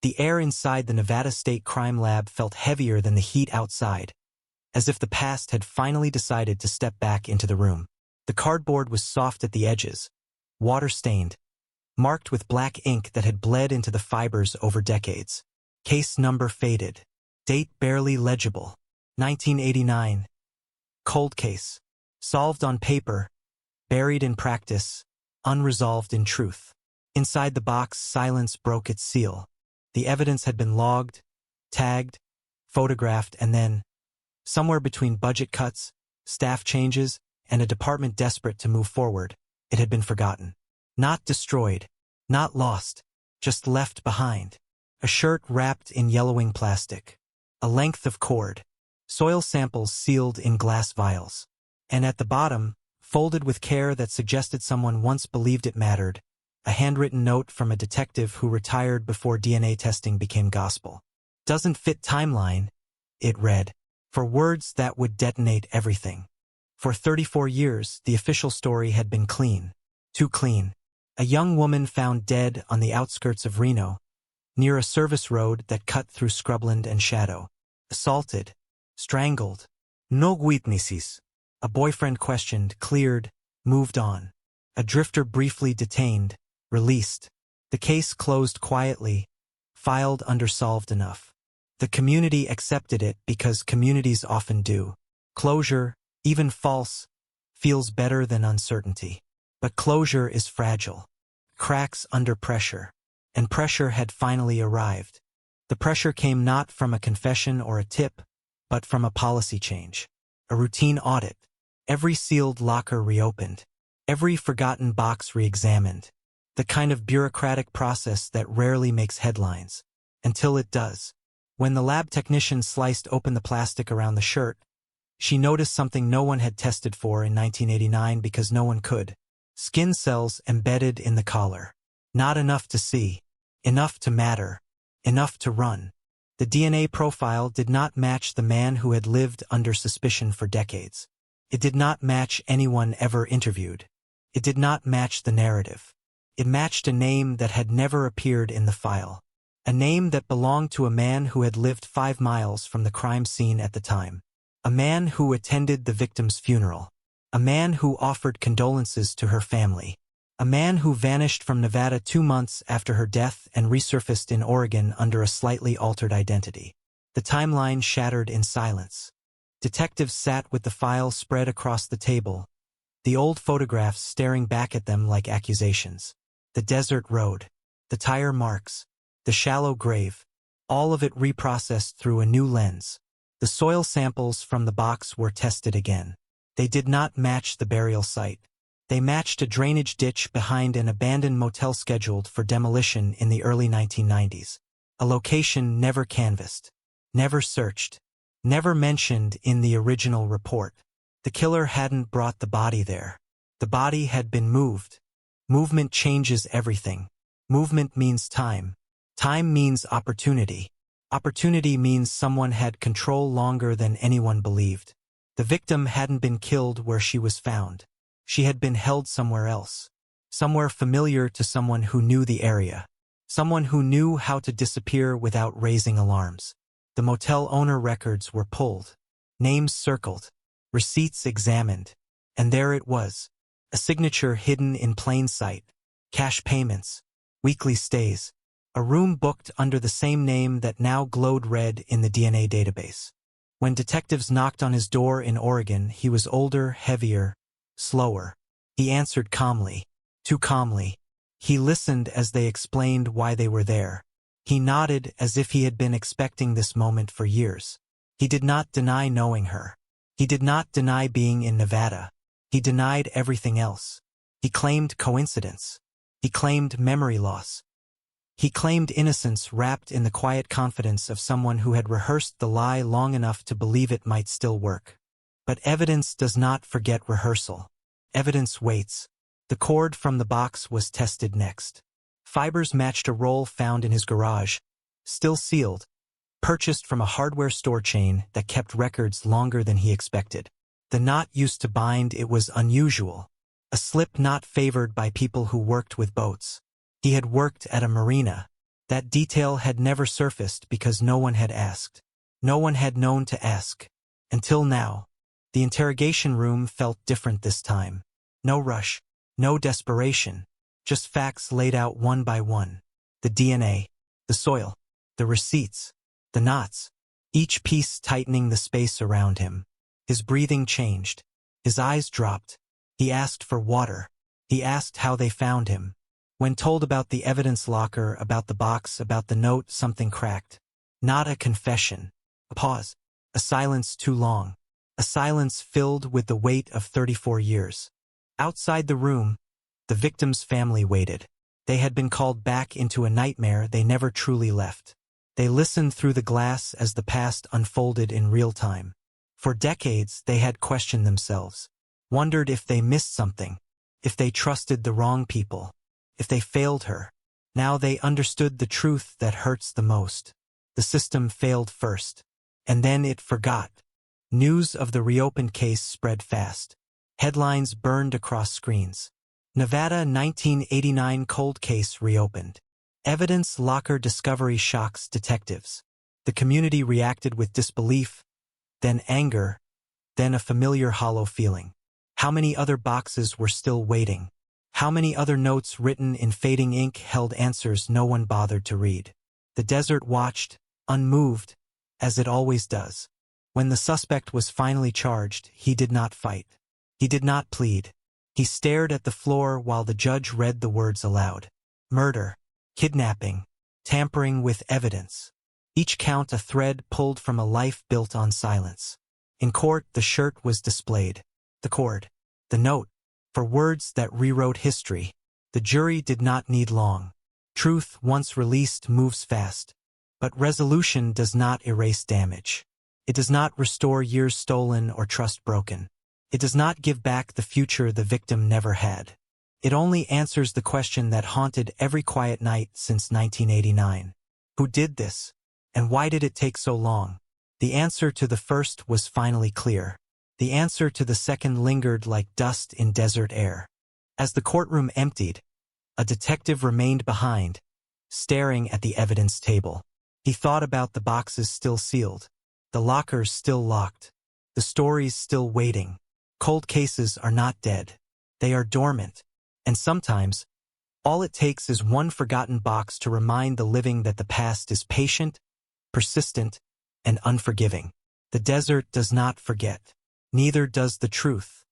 the air inside the Nevada State Crime Lab felt heavier than the heat outside, as if the past had finally decided to step back into the room. The cardboard was soft at the edges, water-stained, marked with black ink that had bled into the fibers over decades. Case number faded. Date barely legible. 1989. Cold case. Solved on paper, buried in practice, unresolved in truth. Inside the box, silence broke its seal. The evidence had been logged, tagged, photographed, and then, somewhere between budget cuts, staff changes, and a department desperate to move forward, it had been forgotten. Not destroyed, not lost, just left behind. A shirt wrapped in yellowing plastic. A length of cord. Soil samples sealed in glass vials. And at the bottom, folded with care that suggested someone once believed it mattered, a handwritten note from a detective who retired before DNA testing became gospel. Doesn't fit timeline, it read, for words that would detonate everything. For 34 years, the official story had been clean. Too clean. A young woman found dead on the outskirts of Reno, near a service road that cut through scrubland and shadow. Assaulted. Strangled. No witnesses. A boyfriend questioned, cleared, moved on. A drifter briefly detained, released. The case closed quietly, filed under solved enough. The community accepted it because communities often do. Closure, even false, feels better than uncertainty. But closure is fragile. Cracks under pressure. And pressure had finally arrived. The pressure came not from a confession or a tip, but from a policy change. A routine audit. Every sealed locker reopened. Every forgotten box re-examined. The kind of bureaucratic process that rarely makes headlines. Until it does. When the lab technician sliced open the plastic around the shirt, she noticed something no one had tested for in 1989 because no one could. Skin cells embedded in the collar. Not enough to see. Enough to matter. Enough to run. The DNA profile did not match the man who had lived under suspicion for decades. It did not match anyone ever interviewed. It did not match the narrative. It matched a name that had never appeared in the file. A name that belonged to a man who had lived 5 miles from the crime scene at the time. A man who attended the victim's funeral. A man who offered condolences to her family. A man who vanished from Nevada 2 months after her death and resurfaced in Oregon under a slightly altered identity. The timeline shattered in silence. Detectives sat with the file spread across the table, the old photographs staring back at them like accusations. The desert road, the tire marks, the shallow grave, all of it reprocessed through a new lens. The soil samples from the box were tested again. They did not match the burial site. They matched a drainage ditch behind an abandoned motel scheduled for demolition in the early 1990s. A location never canvassed, never searched, never mentioned in the original report. The killer hadn't brought the body there. The body had been moved. Movement changes everything. Movement means time. Time means opportunity. Opportunity means someone had control longer than anyone believed. The victim hadn't been killed where she was found. She had been held somewhere else. Somewhere familiar to someone who knew the area. Someone who knew how to disappear without raising alarms. The motel owner records were pulled. Names circled. Receipts examined. And there it was. A signature hidden in plain sight. Cash payments. Weekly stays. A room booked under the same name that now glowed red in the DNA database. When detectives knocked on his door in Oregon, he was older, heavier, slower. He answered calmly. Too calmly. He listened as they explained why they were there. He nodded as if he had been expecting this moment for years. He did not deny knowing her. He did not deny being in Nevada. He denied everything else. He claimed coincidence. He claimed memory loss. He claimed innocence wrapped in the quiet confidence of someone who had rehearsed the lie long enough to believe it might still work. But evidence does not forget rehearsal. Evidence waits. The cord from the box was tested next. Fibers matched a roll found in his garage, still sealed, purchased from a hardware store chain that kept records longer than he expected. The knot used to bind, it was unusual. A slip not favored by people who worked with boats. He had worked at a marina. That detail had never surfaced because no one had asked. No one had known to ask. Until now. The interrogation room felt different this time. No rush. No desperation. Just facts laid out one by one. The DNA. The soil. The receipts. The knots. Each piece tightening the space around him. His breathing changed. His eyes dropped. He asked for water. He asked how they found him. When told about the evidence locker, about the box, about the note, something cracked. Not a confession. A pause. A silence too long. A silence filled with the weight of 34 years. Outside the room, the victim's family waited. They had been called back into a nightmare they never truly left. They listened through the glass as the past unfolded in real time. For decades, they had questioned themselves. Wondered if they missed something. If they trusted the wrong people. If they failed her. Now they understood the truth that hurts the most. The system failed first. And then it forgot. News of the reopened case spread fast. Headlines burned across screens. Nevada 1989 cold case reopened. Evidence locker discovery shocks detectives. The community reacted with disbelief, then anger, then a familiar hollow feeling. How many other boxes were still waiting? How many other notes written in fading ink held answers no one bothered to read? The desert watched, unmoved, as it always does. When the suspect was finally charged, he did not fight. He did not plead. He stared at the floor while the judge read the words aloud. Murder, kidnapping, tampering with evidence. Each count a thread pulled from a life built on silence. In court, the shirt was displayed. The cord. The note. For words that rewrote history. The jury did not need long. Truth, once released, moves fast. But resolution does not erase damage. It does not restore years stolen or trust broken. It does not give back the future the victim never had. It only answers the question that haunted every quiet night since 1989. Who did this? And why did it take so long? The answer to the first was finally clear. The answer to the second lingered like dust in desert air. As the courtroom emptied, a detective remained behind, staring at the evidence table. He thought about the boxes still sealed, the lockers still locked, the stories still waiting. Cold cases are not dead. They are dormant. And sometimes, all it takes is one forgotten box to remind the living that the past is patient, persistent, and unforgiving. The desert does not forget. Neither does the truth.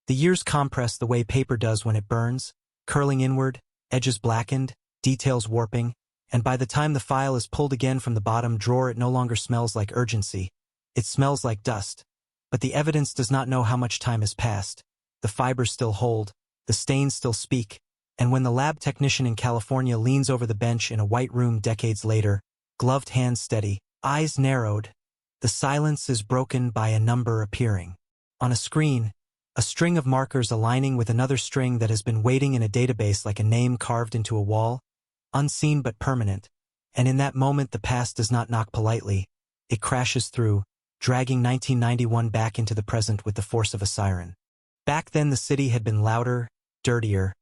The years compress the way paper does when it burns, curling inward, edges blackened, details warping, and by the time the file is pulled again from the bottom drawer, it no longer smells like urgency. It smells like dust. But the evidence does not know how much time has passed. The fibers still hold, the stains still speak, and when the lab technician in California leans over the bench in a white room decades later, gloved hands steady, eyes narrowed, the silence is broken by a number appearing. On a screen, a string of markers aligning with another string that has been waiting in a database like a name carved into a wall, unseen but permanent, And in that moment, the past does not knock politely. It crashes through, dragging 1991 back into the present with the force of a siren. Back then, the city had been louder, dirtier,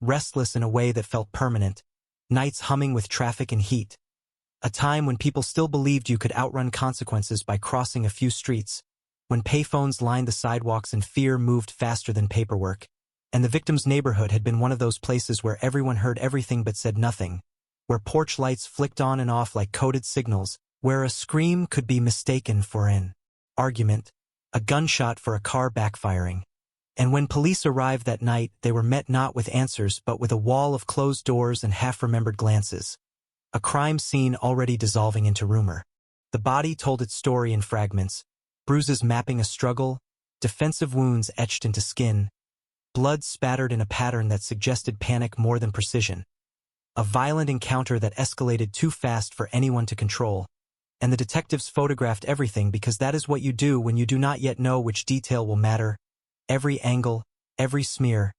restless in a way that felt permanent, nights humming with traffic and heat. A time when people still believed you could outrun consequences by crossing a few streets, when payphones lined the sidewalks and fear moved faster than paperwork, and the victim's neighborhood had been one of those places where everyone heard everything but said nothing, where porch lights flicked on and off like coded signals, where a scream could be mistaken for an argument, a gunshot for a car backfiring. And when police arrived that night, they were met not with answers but with a wall of closed doors and half-remembered glances. A crime scene already dissolving into rumor. The body told its story in fragments, bruises mapping a struggle, defensive wounds etched into skin, blood spattered in a pattern that suggested panic more than precision. A violent encounter that escalated too fast for anyone to control. And the detectives photographed everything because that is what you do when you do not yet know which detail will matter. Every angle, every smear,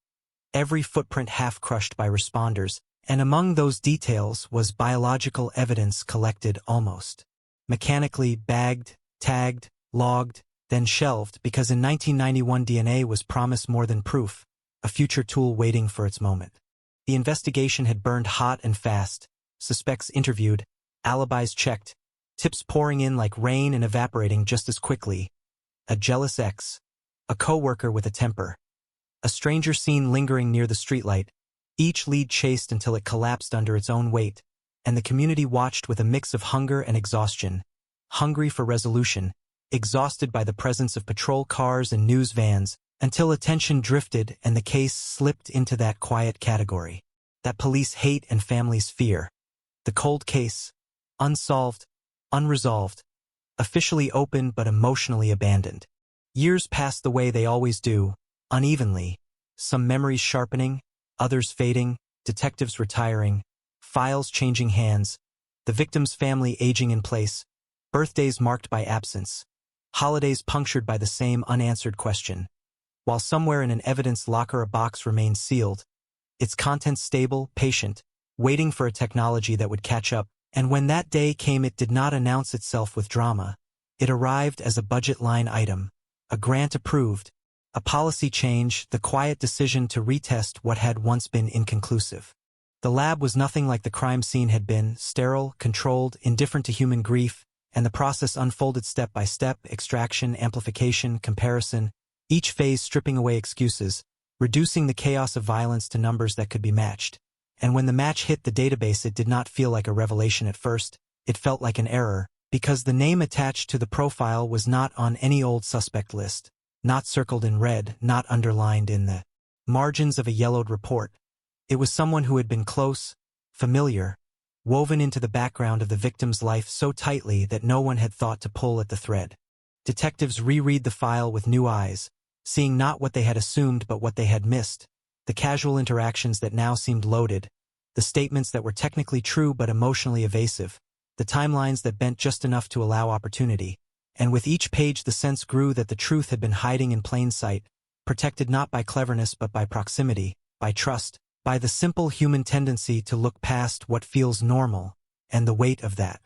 every footprint half crushed by responders, and among those details was biological evidence collected almost mechanically, bagged, tagged, logged, then shelved because in 1991 DNA was promised more than proof, a future tool waiting for its moment. The investigation had burned hot and fast, suspects interviewed, alibis checked, tips pouring in like rain and evaporating just as quickly. A jealous ex, a co-worker with a temper, a stranger seen lingering near the streetlight, each lead chased until it collapsed under its own weight, and the community watched with a mix of hunger and exhaustion, hungry for resolution, exhausted by the presence of patrol cars and news vans, until attention drifted and the case slipped into that quiet category that police hate and families fear. The cold case, unsolved, unresolved, officially open but emotionally abandoned. Years passed the way they always do, unevenly, some memories sharpening, others fading, detectives retiring, files changing hands, the victim's family aging in place, birthdays marked by absence, holidays punctured by the same unanswered question. While somewhere in an evidence locker a box remained sealed, its contents stable, patient, waiting for a technology that would catch up, and when that day came it did not announce itself with drama. It arrived as a budget line item, a grant approved, a policy change, the quiet decision to retest what had once been inconclusive. The lab was nothing like the crime scene had been, sterile, controlled, indifferent to human grief, and the process unfolded step by step, extraction, amplification, comparison, each phase stripping away excuses, reducing the chaos of violence to numbers that could be matched. And when the match hit the database it did not feel like a revelation at first, it felt like an error, because the name attached to the profile was not on any old suspect list, not circled in red, not underlined in the margins of a yellowed report. It was someone who had been close, familiar, woven into the background of the victim's life so tightly that no one had thought to pull at the thread. Detectives reread the file with new eyes, seeing not what they had assumed but what they had missed, the casual interactions that now seemed loaded, the statements that were technically true but emotionally evasive, the timelines that bent just enough to allow opportunity. And with each page the sense grew that the truth had been hiding in plain sight, protected not by cleverness but by proximity, by trust, by the simple human tendency to look past what feels normal, and the weight of that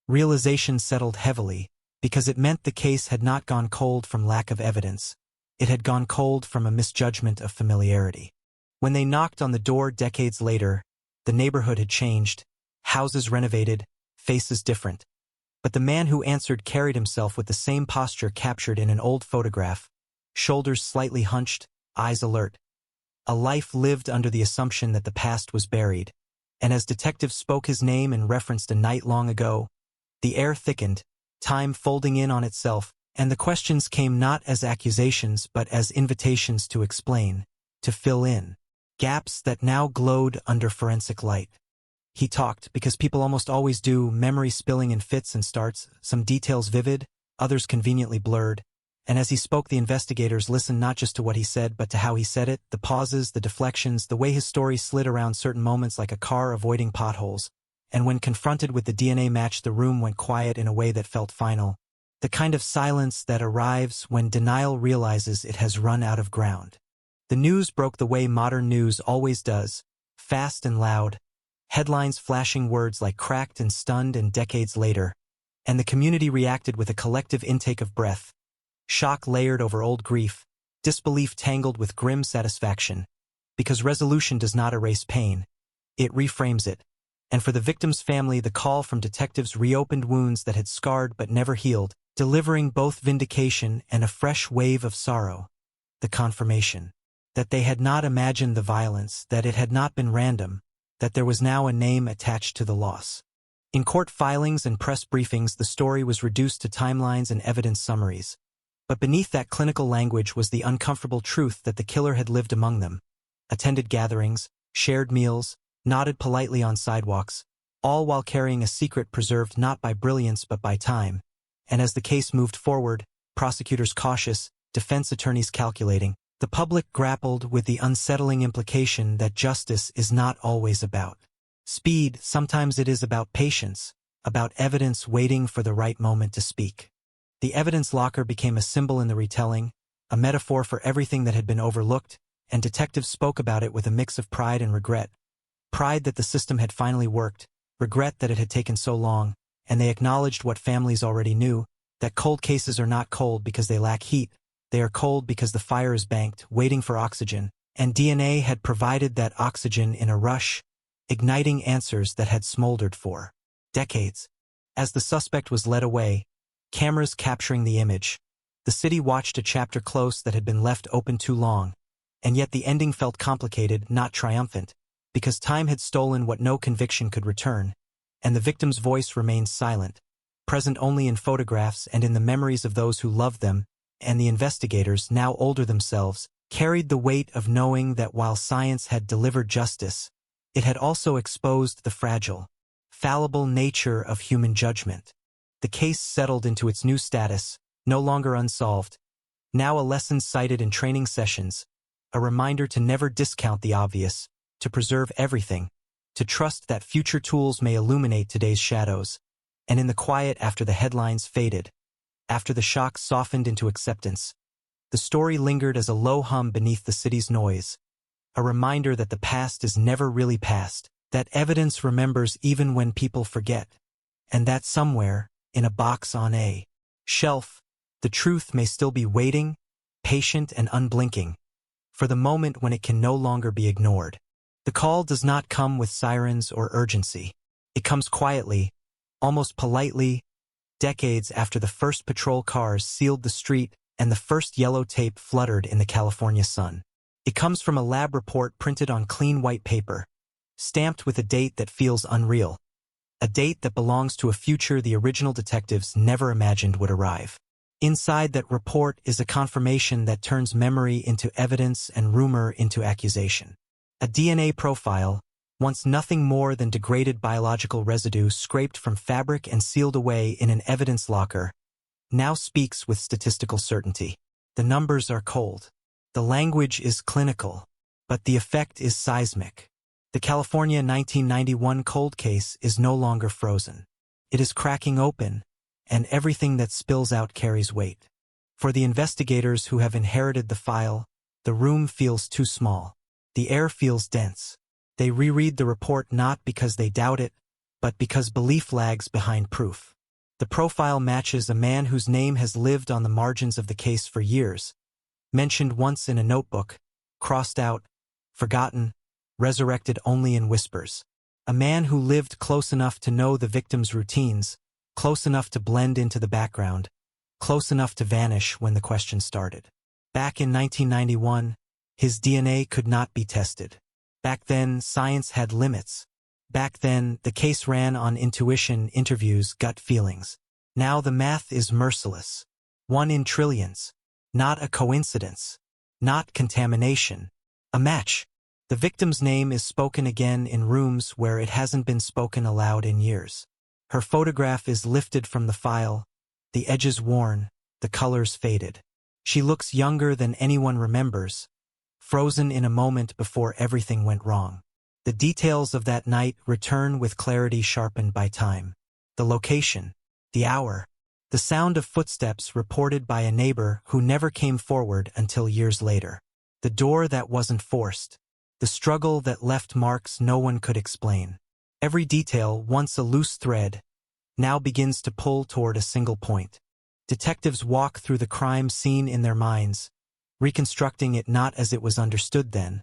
realization settled heavily, because it meant the case had not gone cold from lack of evidence. It had gone cold from a misjudgment of familiarity. When they knocked on the door decades later, the neighborhood had changed, houses renovated, faces different. But the man who answered carried himself with the same posture captured in an old photograph, shoulders slightly hunched, eyes alert. A life lived under the assumption that the past was buried, and as detectives spoke his name and referenced a night long ago, the air thickened, time folding in on itself, and the questions came not as accusations but as invitations to explain, to fill in gaps that now glowed under forensic light. He talked, because people almost always do, memory spilling in fits and starts, some details vivid, others conveniently blurred, and as he spoke the investigators listened not just to what he said but to how he said it, the pauses, the deflections, the way his story slid around certain moments like a car avoiding potholes, and when confronted with the DNA match the room went quiet in a way that felt final, the kind of silence that arrives when denial realizes it has run out of ground. The news broke the way modern news always does, fast and loud, headlines flashing words like cracked and stunned and decades later, and the community reacted with a collective intake of breath, shock layered over old grief, disbelief tangled with grim satisfaction, because resolution does not erase pain, it reframes it, and for the victim's family the call from detectives reopened wounds that had scarred but never healed, delivering both vindication and a fresh wave of sorrow, the confirmation that they had not imagined the violence, that it had not been random, that there was now a name attached to the loss. In court filings and press briefings, the story was reduced to timelines and evidence summaries. But beneath that clinical language was the uncomfortable truth that the killer had lived among them, attended gatherings, shared meals, nodded politely on sidewalks, all while carrying a secret preserved not by brilliance but by time. And as the case moved forward, prosecutors cautious, defense attorneys calculating, the public grappled with the unsettling implication that justice is not always about speed. Sometimes it is about patience, about evidence waiting for the right moment to speak. The evidence locker became a symbol in the retelling, a metaphor for everything that had been overlooked, and detectives spoke about it with a mix of pride and regret. Pride that the system had finally worked, regret that it had taken so long, and they acknowledged what families already knew, that cold cases are not cold because they lack heat, they are cold because the fire is banked, waiting for oxygen, and DNA had provided that oxygen in a rush, igniting answers that had smoldered for decades. As the suspect was led away, cameras capturing the image, the city watched a chapter close that had been left open too long, and yet the ending felt complicated, not triumphant, because time had stolen what no conviction could return, and the victim's voice remained silent, present only in photographs and in the memories of those who loved them, and the investigators, now older themselves, carried the weight of knowing that while science had delivered justice, it had also exposed the fragile, fallible nature of human judgment. The case settled into its new status, no longer unsolved, now a lesson cited in training sessions, a reminder to never discount the obvious, to preserve everything, to trust that future tools may illuminate today's shadows, and in the quiet after the headlines faded, after the shock softened into acceptance, the story lingered as a low hum beneath the city's noise, a reminder that the past is never really past, that evidence remembers even when people forget, and that somewhere, in a box on a shelf, the truth may still be waiting, patient and unblinking, for the moment when it can no longer be ignored. The call does not come with sirens or urgency. It comes quietly, almost politely, decades after the first patrol cars sealed the street and the first yellow tape fluttered in the California sun. It comes from a lab report printed on clean white paper, stamped with a date that feels unreal, a date that belongs to a future the original detectives never imagined would arrive. Inside that report is a confirmation that turns memory into evidence and rumor into accusation. A DNA profile, once nothing more than degraded biological residue scraped from fabric and sealed away in an evidence locker, now speaks with statistical certainty. The numbers are cold. The language is clinical, but the effect is seismic. The California 1991 cold case is no longer frozen. It is cracking open, and everything that spills out carries weight. For the investigators who have inherited the file, the room feels too small. The air feels dense. They reread the report not because they doubt it, but because belief lags behind proof. The profile matches a man whose name has lived on the margins of the case for years, mentioned once in a notebook, crossed out, forgotten, resurrected only in whispers. A man who lived close enough to know the victim's routines, close enough to blend into the background, close enough to vanish when the question started. Back in 1991, his DNA could not be tested. Back then, science had limits. Back then, the case ran on intuition, interviews, gut feelings. Now the math is merciless. 1 in trillions. Not a coincidence. Not contamination. A match. The victim's name is spoken again in rooms where it hasn't been spoken aloud in years. Her photograph is lifted from the file, the edges worn, the colors faded. She looks younger than anyone remembers, frozen in a moment before everything went wrong. The details of that night return with clarity sharpened by time. The location, the hour, the sound of footsteps reported by a neighbor who never came forward until years later. The door that wasn't forced, the struggle that left marks no one could explain. Every detail, once a loose thread, now begins to pull toward a single point. Detectives walk through the crime scene in their minds, reconstructing it not as it was understood then,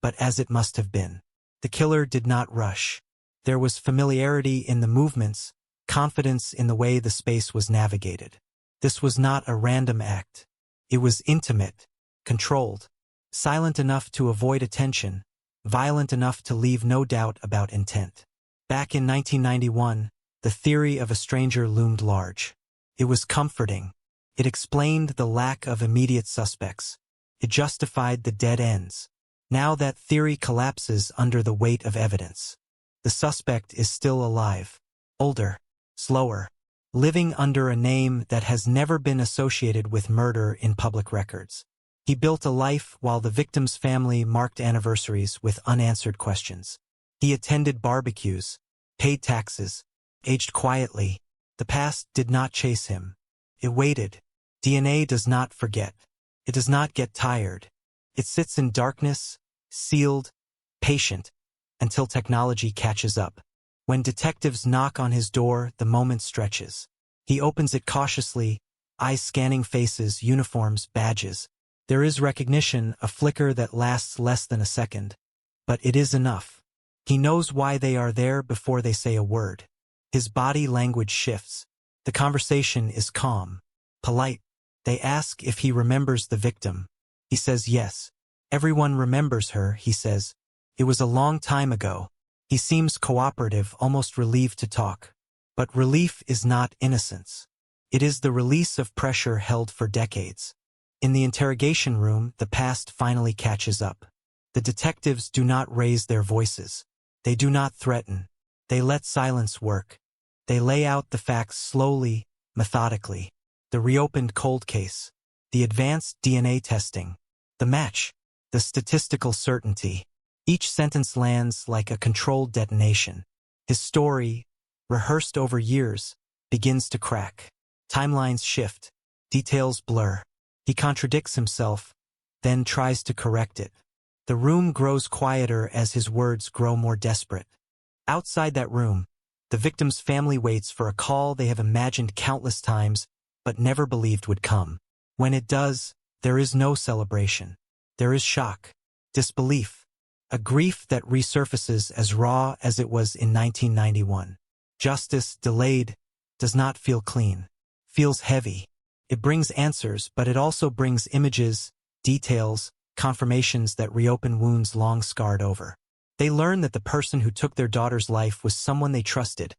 but as it must have been. The killer did not rush. There was familiarity in the movements, confidence in the way the space was navigated. This was not a random act. It was intimate, controlled, silent enough to avoid attention, violent enough to leave no doubt about intent. Back in 1991, the theory of a stranger loomed large. It was comforting. It explained the lack of immediate suspects. It justified the dead ends. Now that theory collapses under the weight of evidence. The suspect is still alive, older, slower, living under a name that has never been associated with murder in public records. He built a life while the victim's family marked anniversaries with unanswered questions. He attended barbecues, paid taxes, aged quietly. The past did not chase him. It waited. DNA does not forget. It does not get tired. It sits in darkness, sealed, patient, until technology catches up. When detectives knock on his door, the moment stretches. He opens it cautiously, eyes scanning faces, uniforms, badges. There is recognition, a flicker that lasts less than a second. But it is enough. He knows why they are there before they say a word. His body language shifts. The conversation is calm, polite. They ask if he remembers the victim. He says yes. Everyone remembers her, he says. It was a long time ago. He seems cooperative, almost relieved to talk. But relief is not innocence. It is the release of pressure held for decades. In the interrogation room, the past finally catches up. The detectives do not raise their voices. They do not threaten. They let silence work. They lay out the facts slowly, methodically. The reopened cold case, the advanced DNA testing, the match, the statistical certainty. Each sentence lands like a controlled detonation. His story, rehearsed over years, begins to crack. Timelines shift, details blur. He contradicts himself, then tries to correct it. The room grows quieter as his words grow more desperate. Outside that room, the victim's family waits for a call they have imagined countless times, but never believed would come. When it does, there is no celebration. There is shock, disbelief, a grief that resurfaces as raw as it was in 1991. Justice, delayed, does not feel clean, feels heavy. It brings answers, but it also brings images, details, confirmations that reopen wounds long scarred over. They learn that the person who took their daughter's life was someone they trusted,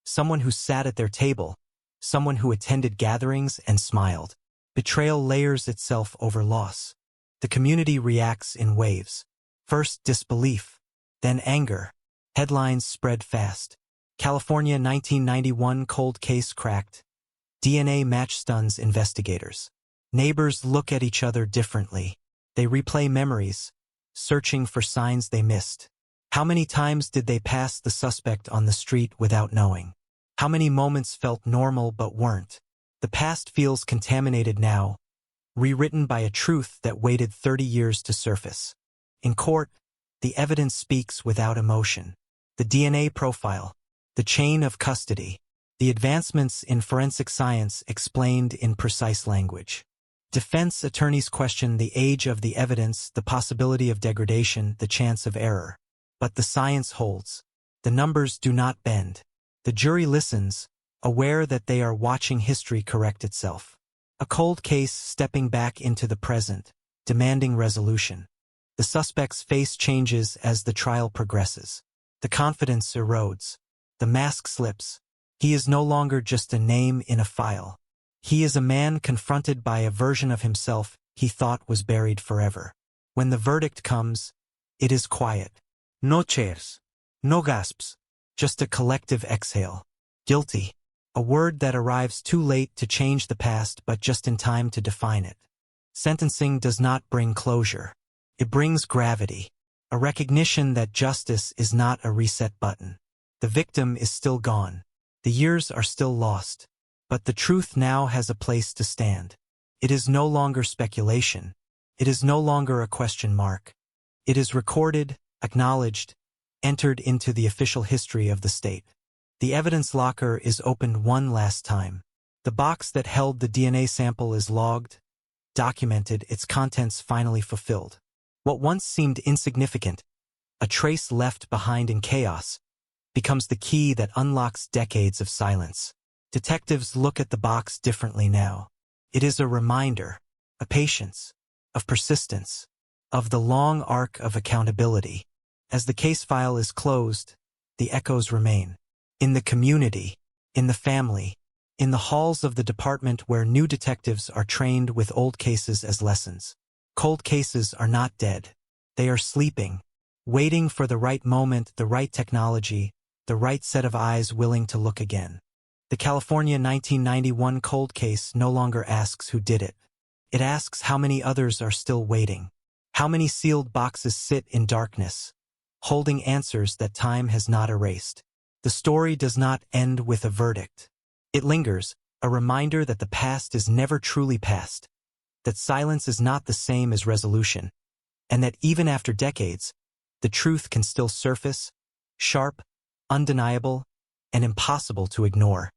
someone who sat at their table, someone who attended gatherings and smiled. Betrayal layers itself over loss. The community reacts in waves. First disbelief, then anger. Headlines spread fast. California 1991 cold case cracked. DNA match stuns investigators. Neighbors look at each other differently. They replay memories, searching for signs they missed. How many times did they pass the suspect on the street without knowing? How many moments felt normal but weren't? The past feels contaminated now, rewritten by a truth that waited 30 years to surface. In court, the evidence speaks without emotion. The DNA profile, the chain of custody, the advancements in forensic science explained in precise language. Defense attorneys question the age of the evidence, the possibility of degradation, the chance of error. But the science holds. The numbers do not bend. The jury listens, aware that they are watching history correct itself. A cold case stepping back into the present, demanding resolution. The suspect's face changes as the trial progresses. The confidence erodes. The mask slips. He is no longer just a name in a file. He is a man confronted by a version of himself he thought was buried forever. When the verdict comes, it is quiet. No cheers. No gasps. Just a collective exhale. Guilty. A word that arrives too late to change the past but just in time to define it. Sentencing does not bring closure. It brings gravity. A recognition that justice is not a reset button. The victim is still gone. The years are still lost. But the truth now has a place to stand. It is no longer speculation. It is no longer a question mark. It is recorded, acknowledged, entered into the official history of the state. The evidence locker is opened one last time. The box that held the DNA sample is logged, documented, its contents finally fulfilled. What once seemed insignificant, a trace left behind in chaos, becomes the key that unlocks decades of silence. Detectives look at the box differently now. It is a reminder, of patience, of persistence, of the long arc of accountability. As the case file is closed, the echoes remain. In the community, in the family, in the halls of the department where new detectives are trained with old cases as lessons. Cold cases are not dead. They are sleeping, waiting for the right moment, the right technology, the right set of eyes willing to look again. The California 1991 cold case no longer asks who did it. It asks how many others are still waiting. How many sealed boxes sit in darkness, holding answers that time has not erased. The story does not end with a verdict. It lingers, a reminder that the past is never truly past, that silence is not the same as resolution, and that even after decades, the truth can still surface, sharp, undeniable, and impossible to ignore.